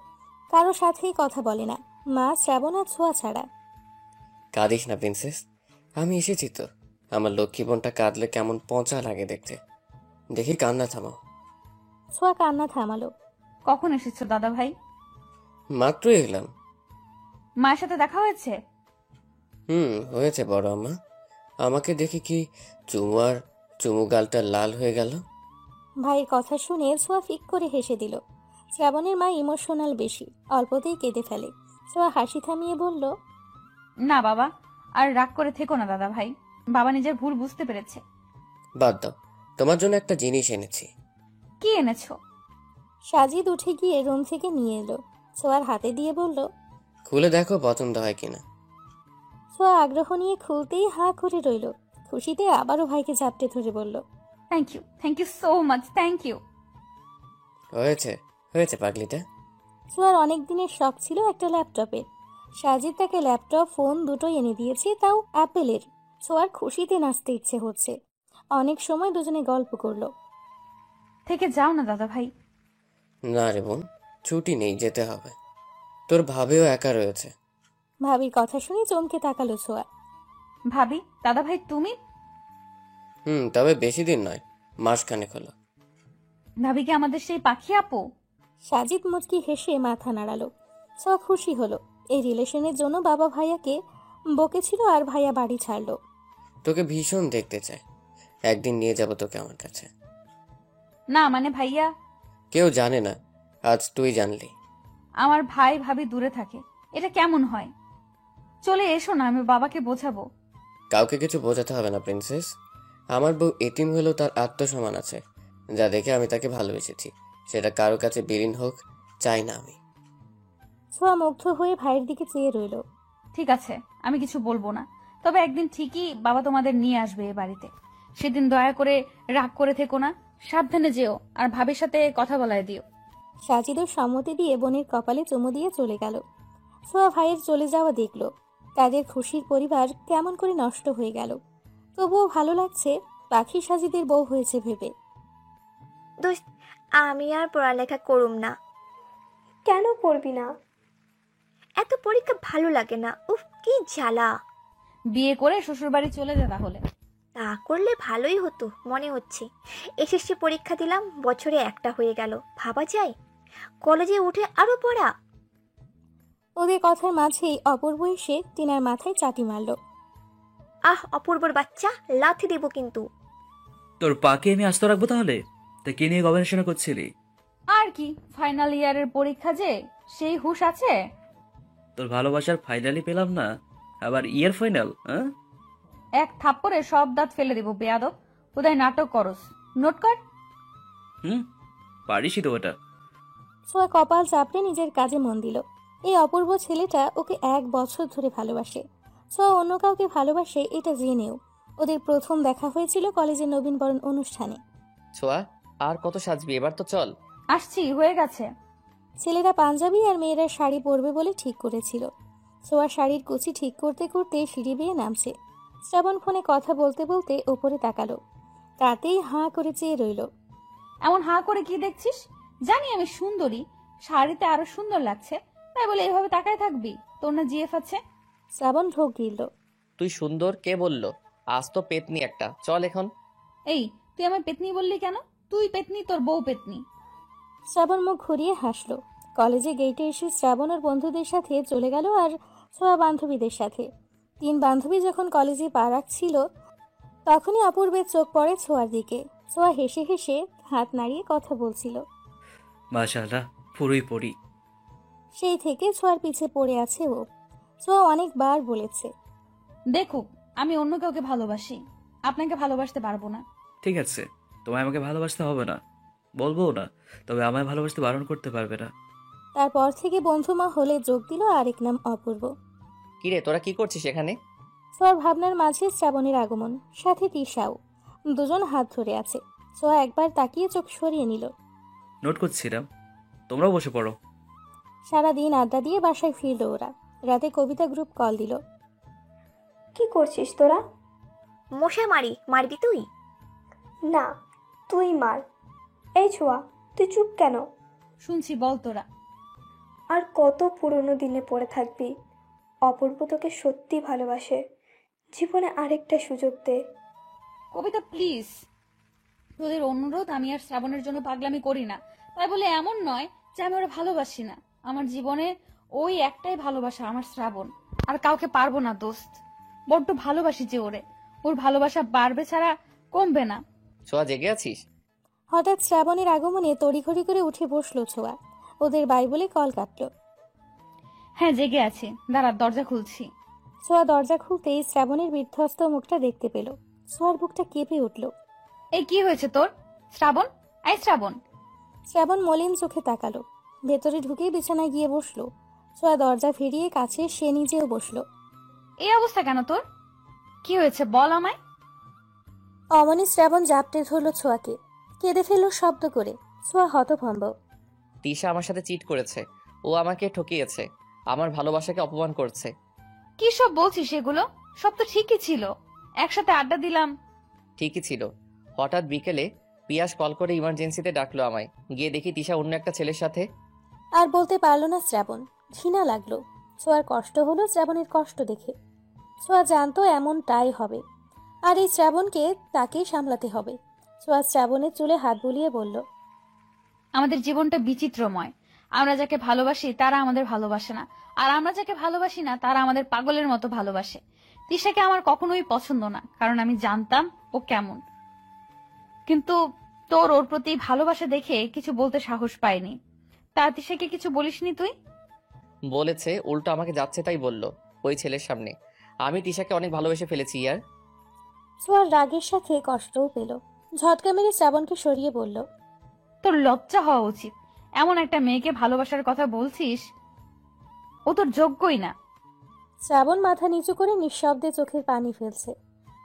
কারো সাথেই কথা বলে না, মা, শ্রাবণ আর ছোঁয়া ছাড়া। কাঁদিস না প্রিন্সেস, আমি এসেছি তো। আমার লক্ষ্মী বোনটা কাঁদলে কেমন পচা লাগে দেখতে। দেখি কান্না থামাও। ছোঁয়া কান্না থামালো। কখন এসেছো দাদা ভাই? মাত্রই এলাম। মায়ের সাথে দেখা হয়েছে? হয়েছে বড় আম্মা। আমাকে দেখে কি চুমু গালটা লাল হয়ে গেল। ভাইয়ের কথা শুনে ছোঁয়া ফিক করে হেসে দিল। শ্রাবণের মা ইমোশনাল বেশি, অল্পতেই কেঁদে ফেলে। ছোঁয়া হাসি থামিয়ে বলল, না বাবা, আর রাগ করে থেকো না দাদা ভাই। বাবা নিজের ভুল বুঝতে পেরেছে। বাদ দাও, তোমার জন্য একটা জিনিস এনেছি। কি এনেছো? সাজিদ উঠে গিয়ে রুম থেকে নিয়ে এলো। ছোঁয়ার হাতে দিয়ে বলল, খুলে দেখো পছন্দ হয় কিনা। ছোঁয়া আগ্রহ নিয়ে খুলতেই হাঁ করে রইল। খুশিতে আবারও ভাইকে ঝাপটে ধরে বলল, thank you so much, thank you. হয়েছে পাগলিটা। ছোঁয়ার অনেক দিনের শখ ছিল একটা ল্যাপটপের। সাজিদ তাকে ল্যাপটপ, ফোন দুটোই এনে দিয়েছে, তাও অ্যাপেলের। ছোঁয়ার খুশিতে নাচতে ইচ্ছে হচ্ছে। অনেক সময় দুজনে গল্প করলো। থেকে যাও না দাদা ভাই। না রে বোন, ছুটি নেই, যেতে হবে। তোর ভাবেও একা রয়েছে। ভাবির কথা শুনে চমকে তাকালো ছোঁয়া। ভাবি? দাদা ভাই তুমি? তবে বেশি দিন নয়, মাসখানেক হলো। ভাবি কি আমাদের সেই পাখি আপু? সাজিদ মুচকি হেসে মাথা নাড়ালো। ছোঁয়া খুশি হলো। এই রিলেশনের জন্য বাবা ভাইয়াকে বকেছিল আর ভাইয়া বাড়ি ছাড়লো। তোকে ভীষণ দেখতে চাই, একদিন নিয়ে যাব তোকে আমার কাছে। না মানে ভাইয়া। কেউ জানে না, আজ তুই জানলি। আমার ভাই ভাবি দূরে থাকে, এটা কেমন হয়? চলে এসো না, আমি বাবাকে বোঝাবো। কাউকে কিছু বোঝাতে হবে না প্রিন্সেস। আমার বউ এতিম হলেও তার আত্মসম্মান আছে, যা দেখে আমি তাকে ভালোবেসেছি। সেটা কারো কাছে বিলীন হোক চাই না আমি। ছোঁয়া মুগ্ধ হয়ে ভাইয়ের দিকে চেয়ে রইল। ঠিক আছে, আমি কিছু বলবো না, তবে একদিন ঠিকই বাবা তোমাদের নিয়ে আসবে এ বাড়িতে। সেদিন দয়া করে রাগ করে থেকো না, সাবধানে যেও, আর ভাবির সাথে কথা বলায় দিও। সাজিদও সম্মতি দিয়ে বোনের কপালে চুমু দিয়ে চলে গেল। ছোঁয়া ভাইয়ের চলে যাওয়া দেখল। তাদের খুশির পরিবার কেমন করে নষ্ট হয়ে গেল। তবুও ভালো লাগছে, পাখি সাজিদের বউ হয়েছে ভেবে। দোস্ত, আমি আর পড়ালেখা করুম না। কেন পড়বি না? এত পরীক্ষা ভালো লাগে না, উফ কি জ্বালা। বিয়ে করে শ্বশুর বাড়ি চলে যা তাহলে। তা করলে ভালোই হতো মনে হচ্ছে। এসএসসি পরীক্ষা দিলাম, বছরে একটা হয়ে গেল। ভাবা যায়, কলেজে উঠে আরো পড়া। ওদের কথার মাঝেই অপূর্ব এসে টিনার মাথায় চাটি মারল। অপূর্বর বাচ্চা, লাথি দেব কিন্তু। তোর পাকে আমি আস্ত রাখবো তাহলে? তা কি নিয়ে গবেষণা করছিলি? আর কি, ফাইনাল ইয়ারের পরীক্ষা যে, সেই হুঁশ আছে? তোর ভালোবাসার ফাইনালি পেলাম না, আবার ইয়ার ফাইনাল? এক থাপ্পড়ে সব দাঁত ফেলে দেব বেয়াদব। উদয় নাটক করস, নোট কর। পারিসই তো ওটা। ছোঁয়া কপাল চাপড়ে নিজের কাজে মন দিল। এই অপূর্ব ছেলেটা ওকে 1 বছর ধরে ভালোবাসে। ছোঁয়া অন্য কাউকে ভালোবাসে এটা জেনেও। ওদের প্রথম দেখা হয়েছিল কলেজের নবীনবরণ অনুষ্ঠানে। ছোঁয়া, আর কত সাজবি, এবার তো চল। আসছি, হয়ে গেছে। ছেলেরা পাঞ্জাবি আর মেয়েরা শাড়ি পরবে বলে ঠিক করেছিল। ছোঁয়া শাড়ির কুচি ঠিক করতে করতে সিঁড়ি বেয়ে নামছে। শ্রাবণ ফোনে কথা বলতে বলতে ওপরে তাকালো। তাতেই হাঁ করে চেয়ে রইল। এমন হাঁ করে কি দেখছিস? জানি আমি সুন্দরী, শাড়িতে আরো সুন্দর লাগছে, তাই বলে এভাবে তাকায় থাকবি? তোর না জিএফ আছে? শ্রাবণ ঢোক গিলল। তুই সুন্দর কে বললো? আজ তো পেতনি একটা, চল এখন। এই, তুই আমার পেতনি বললি কেন? তুই পেতনি, তোর বউ পেতনি। শ্রাবণ মুখ ঘুরিয়ে হাসলো। কলেজে গেটে এসে শ্রাবণ ওর বন্ধুদের সাথে চলে গেল, আর ছোঁয়া বান্ধবীদের সাথে। 3 বান্ধবী যখন কলেজে পা রাখছিল তখনই অপূর্বের চোখ পড়ে ছোঁয়ার দিকে। ছোঁয়া হেসে হেসে হাত নাড়িয়ে কথা বলছিল। মাশাআল্লাহ, পুরোই পড়ি। সেই থেকে ছোঁয়ার পিছে পড়ে আছে ও। ছোঁয়া অনেকবার বলেছে, দেখুক, আমি অন্য কাউকে ভালোবাসি, আপনাকে ভালোবাসতে পারবো না। ঠিক আছে, তোমায় আমাকে ভালোবাসতে হবে না, বলবো না, তবে আমায় ভালোবাসতে বারণ করতে পারবে না। তারপর থেকে বন্ধুমা হলে যোগ দিল আরেক নাম অপূর্ব। কিরে, তোরা কি করছিস এখানে? ছোঁয়ার ভাবনার মাঝে শ্রাবণের আগমন, সাথে তিশাও। দুজন হাত ধরে আছে। ছোঁয়া একবার তাকিয়ে চোখ সরিয়ে নিল। নোট করছিলাম, তোমরাও বসে পড়ো। সারাদিন আড্ডা দিয়ে বাসায় ফিরল ওরা। রাতে কবিতা গ্রুপ কল দিল। কি করছিস তোরা? মশা মারবি তুই? না, তুই মার। এই ছোঁয়া, তুই চুপ কেন? শুনছি, বল তোরা। আর কত পুরনো দিনে পড়ে থাকবি? অপূর্ব তোকে সত্যি ভালোবাসে। জীবনে আরেকটা সুযোগ দে। কবিতা প্লিজ, তোদের অনুরোধ, আমি আর শ্রাবণের জন্য পাগলামি করি না, তাই বলে এমন নয় যে আমি ওরা ভালোবাসি না। আমার জীবনে ওই একটাই ভালোবাসা, আমার শ্রাবণ। আর কাউকে পারবো না দোস্ত, বড্ড ভালোবাসি যে ওরে। ওর ভালোবাসা বাড়বে ছাড়া কমবে না। ছোঁয়া, জেগে আছিস? হঠাৎ শ্রাবণের আগমনে তড়িঘড়ি করে উঠে বসলো ছোঁয়া। ওদের বাই বলে কল কাটল। হ্যাঁ, জেগে আছি, দাঁড়া, দরজা খুলছি। ছোঁয়া দরজা খুলতেই শ্রাবণের বিধ্বস্ত মুখটা দেখতে পেল। ছোঁয়ার বুকটা কেঁপে উঠল। এই কি হয়েছে তোর? শ্রাবণ, এই শ্রাবণ। শ্রাবণ মলিন চোখে তাকালো। ভেতরে ঢুকেই বিছানায় গিয়ে বসলো। ছোঁয়া দরজা ফিরিয়ে কাছে সে নিজেও বসলো। এই অবস্থা কেন তোর? কি হয়েছে বল আমায়। অমনি শ্রাবণ জাপটে ধরলো ছোঁয়াকে। কেঁদে ফেললো শব্দ করে। ছোঁয়া হতভম্ব। তিশা আমার সাথে চিট করেছে, ও আমাকে ঠকিয়েছে, আমার ভালোবাসাকে অপমান করছে। কি সব বলছিস এগুলো? সব তো ঠিকই ছিল, একসাথে আড্ডা দিলাম। ঠিকই ছিল। হঠাৎ বিকেলে পিয়াস কল করে ইমার্জেন্সিতে ডাকলো আমায়। গিয়ে দেখি তিশা অন্য একটা ছেলের সাথে। আর বলতে পারলো না শ্রাবণ। ঘৃণা লাগলো। ছোঁয়ার কষ্ট হলো শ্রাবণের কষ্ট দেখে। ছোঁয়া জানতো এমনটাই হবে, আর এই শ্রাবণকে তাকেই সামলাতে হবে। ছোঁয়া শ্রাবণের চুলে হাত বুলিয়ে বলল, আমাদের জীবনটা বিচিত্রময়। আমরা যাকে ভালোবাসি তারা আমাদের ভালোবাসে না, আর আমরা যাকে ভালোবাসি না তারা আমাদের পাগলের মতো ভালোবাসে। তিশাকে আমার কখনোই পছন্দ না, কারণ আমি জানতাম ও কেমন। কিন্তু তোর ওর প্রতি ভালোবাসা দেখে কিছু বলতে সাহস পাইনি। তা তিশাকে কিছু বলিসনি তুই? বলেছে, উল্টো আমাকে যাচ্ছে তাই বললো ওই ছেলের সামনে। আমি তিশাকে অনেক ভালোবেসে ফেলেছি ইয়ার। ছোঁয়ার রাগের সাথে কষ্টও পেল। ঝটকা মেরে শ্রাবণকে সরিয়ে বলল, তোর লজ্জা হওয়া উচিত। এমন একটা মেয়েকে ভালোবাসার কথা বলছিস, ও তোর যোগ্যই না। শ্রাবণ মাথা নিচু করে নিঃশব্দে চোখের পানি ফেলছে।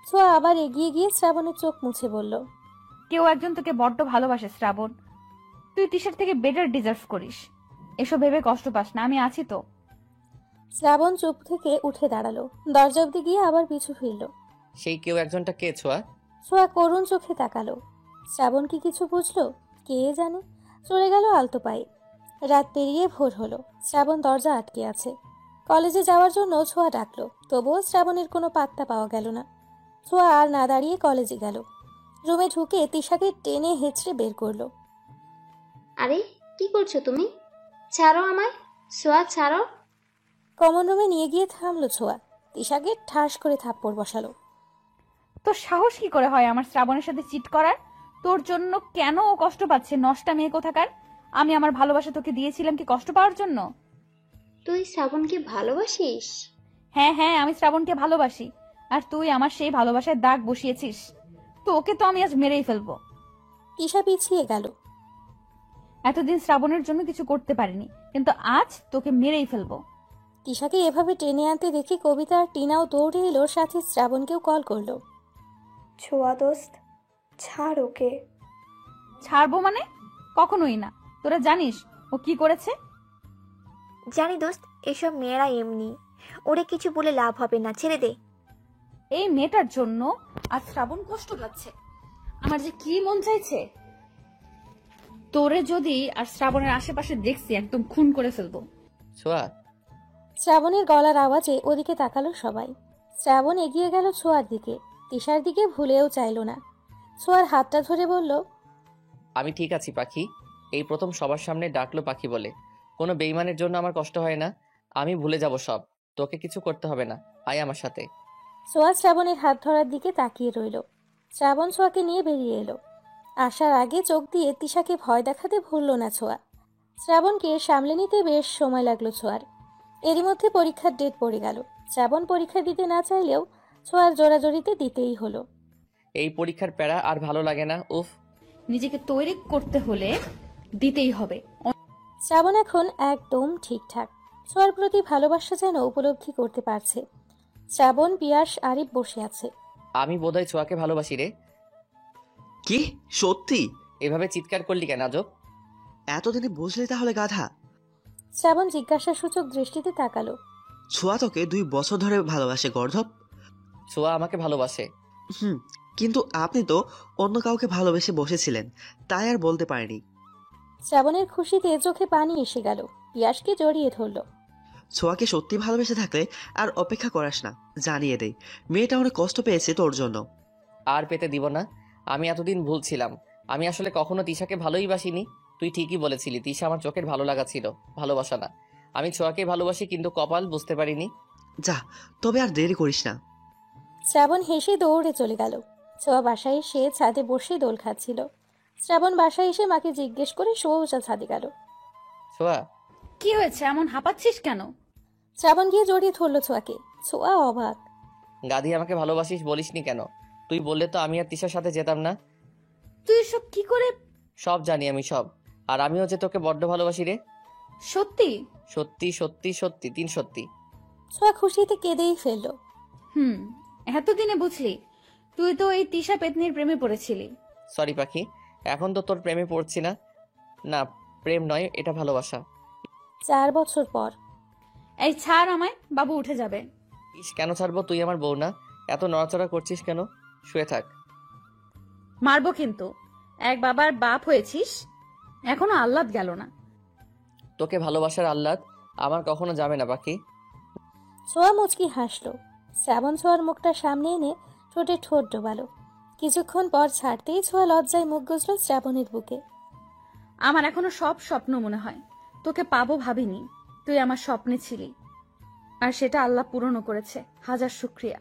ছোঁয়া আবার এগিয়ে গিয়ে শ্রাবণের চোখ মুছে বলল, কেউ একজন তোকে বড্ড ভালোবাসে শ্রাবণ, তুই তিশার থেকে বেটার ডিজার্ভ করিস। এসব ভেবে কষ্ট পাস না, আমি আছি তো। শ্রাবণ চুপ থেকে উঠে দাঁড়ালো। দরজা অব্দি গিয়ে আবার পিছু ফিরল। সেই কেউ একজনটা কে ছোঁয়া? ছোঁয়া করুণ চোখে তাকালো। শ্রাবণ কি কিছু বুঝলো? কে জানে। চলে গেল আলতো পায়ে। রাত পেরিয়ে ভোর হলো। শ্রাবণ দরজা আটকে আছে। কলেজে যাওয়ার জন্য ছোঁয়া ডাকলো, তবুও শ্রাবণের কোনো পাত্তা পাওয়া গেল না। ছোঁয়া আর না দাঁড়িয়ে কলেজে গেল। রুমে ঢুকে তিশাকে টেনে হেঁচড়ে বের করলো। আরে কি করছো তুমি? ছাড়ো আমায়, সোয়া ছাড়ো। কমন রুমে নিয়ে গিয়ে থামলো ছোঁয়া। তিশাকে ঠাস করে থাপ্পড় বসালো। তোর সাহস কি করে হয় আমার শ্রাবণের সাথে চিট করার? তোর জন্য কেন ও কষ্ট পাচ্ছে, নষ্টা মেয়ে কোথাকার? আমি আমার ভালোবাসা তোকে দিয়েছিলাম কি কষ্ট পাওয়ার জন্য? তুই শ্রাবণকে ভালোবাসিস? হ্যাঁ হ্যাঁ, আমি শ্রাবণকে ভালোবাসি, আর তুই আমার সেই ভালোবাসায় দাগ বসিয়েছিস। তো ওকে তো আমি আজ মেরেই ফেলবো। তিশা পিছিয়ে গেল। এতদিন শ্রাবণের জন্য কিছু করতে পারিনি, কিন্তু আজ তোকে মেরেই ফেলবো। তিশাকে এভাবে টেনে আনতে দেখে কবিতা আর টিনাও দৌড়ে এলো, সাথে শ্রাবণকেও কল করলো। ছোঁয়া দোস্ত, ছাড় ওকে। ছাড়বো মানে? কখনোই না। তোরা জানিস ও কি করেছে? জানি দোস্ত, এসব মেয়েরা এমনি, ওরে কিছু বলে লাভ হবে না, ছেড়ে দে। এই মেয়েটার জন্য আজ শ্রাবণ কষ্ট পাচ্ছে। আমার যে কি মন চাইছে তোরে যদি আর শ্রাবণের আশেপাশে দেখছি একদম খুন করে ফেলবো। ছোঁয়া, শ্রাবণের গলার আওয়াজে ওদিকে তাকালো সবাই। শ্রাবণ এগিয়ে গেল ছোঁয়ার দিকে, তিশার দিকে ভুলেও চাইল না। ছোঁয়ার হাতটা ধরে বলল, আমি ঠিক আছি পাখি। এই প্রথম সবার সামনে ডাকলো পাখি বলে। কোনো বেইমানের জন্য আমার কষ্ট হয় না। আমি ভুলে যাব সব। তোকে কিছু করতে হবে না, আয় আমার সাথে। ছোঁয়া শ্রাবণের হাত ধরার দিকে তাকিয়ে রইল। শ্রাবণ ছোঁয়াকে নিয়ে বেরিয়ে এলো। আসার আগে চোখ দিয়ে তিশাকে ভয় দেখাতে ভুলল না ছোঁয়া। শ্রাবণকে সামলে নিতে বেশ সময় লাগলো ছোঁয়ার। এরই মধ্যে পরীক্ষার ডেট পড়ে গেল। শ্রাবণ পরীক্ষা দিতে না চাইলেও ছোঁয়ার জোরাজোরিতে দিতেই হলো। এই পরীক্ষার প্যারা আর ভালো লাগে না, উফ। নিজেকে তৈরি করতে হলে দিতেই হবে। শ্রাবণ এখন একদম ঠিকঠাক। ছোঁয়ার প্রতি ভালোবাসা যেন উপলব্ধি করতে পারছে। শ্রাবণ, পিয়াস, আরিফ বসে আছে। আমি বোধহয় ছোঁয়াকে ভালোবাসি রে। কি সত্যি? এভাবে চিৎকার করলি কেন আজব? এতদিনে বুঝলি তাহলে গাধা? শ্রাবণ জিজ্ঞাসাসূচক দৃষ্টিতে তাকালো। ছোঁয়া তোকে 2 বছর ধরে ভালোবাসে গর্ধব। ছোঁয়া আমাকে ভালোবাসে। কিন্তু আপনি তো অন্য কাউকে ভালোবেসে বসেছিলেন, তাই আর বলতে পারেনি। শ্রাবণের খুশিতে চোখে পানি এসে গেল। পিয়াসকে জড়িয়ে ধরল। ছোঁয়াকে সত্যি ভালোবেসে থাকলে আর অপেক্ষা করাস না, জানিয়ে দেই মেয়েটা অনেক কষ্ট পেয়েছে তোর জন্য। আর পেতে দিব না। আমি এতদিন ভুল ছিলাম। আমি আসলে কখনো তিশাকে ভালোই বাসিনি। তুই ঠিকই বলেছিলি, তিশা আমার চোখের ভালো লাগা ছিল, ভালোবাসা না। আমি ছোঁয়াকে ভালোবাসি, কিন্তু কপাল বুঝতে পারিনি। যা, তবে আর দেরি করিস না। শ্রাবণ হেসে দৌড়ে চলে গেল। ছোঁয়া বাসায় এসে ছাদে বসে দোল খাচ্ছিল। শ্রাবণ বাসায় এসে মাকে জিজ্ঞেস করে সোজা ছাদে গেল। ছোঁয়া, কি হয়েছে, এমন হাঁপাচ্ছিস কেন? শ্রাবণ গিয়ে জড়িয়ে ধরল ছোঁয়াকে। ছোঁয়া অবাক। গাধি, আমাকে ভালোবাসিস বলিসনি কেন? তুই বললে তো আমি আর তিশার সাথে যেতাম না। তুই সব কি করে? সব জানি আমি, সব। আর আমিও যে তোকে বড্ড ভালোবাসি রে। সত্যি? সত্যি সত্যি সত্যি, 3 সত্যি। ছোঁয়া খুশিতে কেঁদেই ফেলল। এতদিনে বুঝলি? তুই তো এই তিশা পেতনির প্রেমে পড়েছিলি। সরি পাখি, এখন তো তোর প্রেমে পড়ছি না। না, প্রেম নয়, এটা ভালোবাসা। 4 বছর পর। এই ছাড় আমায়, বাবু উঠে যাবে। ইস, কেন ছাড়বো? তুই আমার বউ না? এত নড়াচড়া করছিস কেন? শুয়ে থাক। মারবো কিন্তু। এক বাবার বাপ হয়েছিস, এখনো আহ্লাদ গেল না। তোকে ভালোবাসার আহ্লাদ আমার কখনো যাবে না পাখি। ছোঁয়া মুচকি হাসলো। শ্রাবণ ছোঁয়ার মুখটা সামনে এনে ঠোঁটে ঠোঁট ডোবালো। কিছুক্ষণ পর ছাড়তেই ছোঁয়া লজ্জায় মুখ গুজল শ্রাবণের বুকে। আমার এখনো সব স্বপ্ন মনে হয়। তোকে পাবো ভাবিনি। তুই আমার স্বপ্নে ছিলি, আর সেটা আল্লাহ পূরণও করেছে। হাজার শুক্রিয়া।